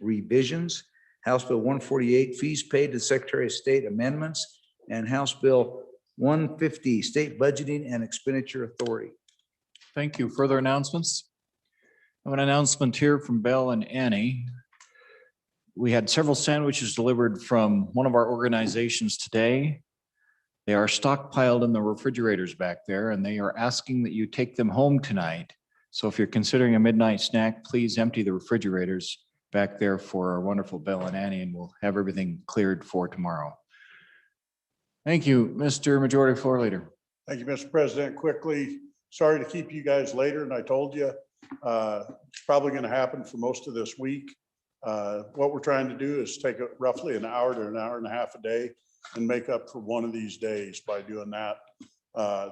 revisions, House Bill 148, fees paid to the Secretary of State amendments, and House Bill 150, state budgeting and expenditure authority. Thank you. Further announcements? I have an announcement here from Bell and Annie. We had several sandwiches delivered from one of our organizations today. They are stockpiled in the refrigerators back there, and they are asking that you take them home tonight. So if you're considering a midnight snack, please empty the refrigerators back there for our wonderful Bill and Annie, and we'll have everything cleared for tomorrow. Thank you, Mr. Majority Floor Leader. Thank you, Mr. President. Quickly, sorry to keep you guys later than I told you. It's probably going to happen for most of this week. What we're trying to do is take roughly an hour to an hour and a half a day and make up for one of these days by doing that.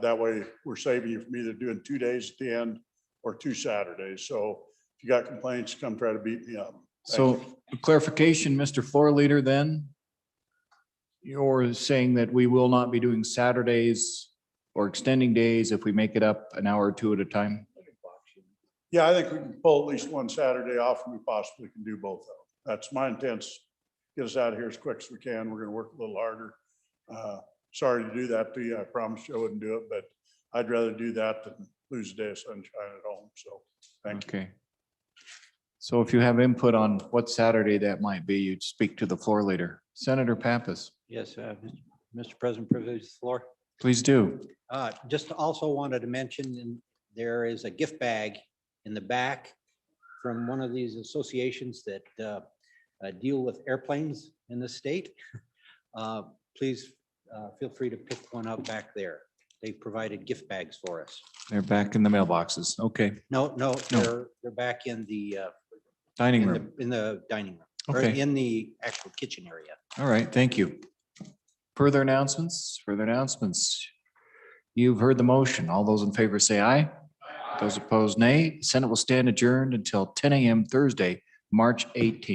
That way we're saving you from either doing 2 days at the end or 2 Saturdays. So if you got complaints, come try to beat me up. Thank So clarification, Mr. Floor Leader, then you're saying that we will not be doing Saturdays or extending days if we make it up an hour or 2 at a time? Yeah, I think we can pull at least one Saturday off and we possibly can do both of them. That's my intent. Get us out of here as quick as we can. We're going to work a little harder. Sorry to do that to you. I promised you I wouldn't do it, but I'd rather do that than lose a day of sunshine at home. So thank you. Okay. So if you have input on what Saturday that might be, you'd speak to the floor leader. Senator Pappas, Yes, Mr. President, privilege the floor. please do. Just also wanted to mention, there is a gift bag in the back from one of these associations that deal with airplanes in the state. Please feel free to pick one up back there. They provided gift bags for us. They're back in the mailboxes. Okay. No, No. they're back in the Dining in room. in the dining room, or Okay. in the actual kitchen area. All right, thank you. Further announcements? Further announcements? You've heard the motion. All those in favor say aye. Those opposed, nay. Senate will stand adjourned until 10 a.m. Thursday, March 18th.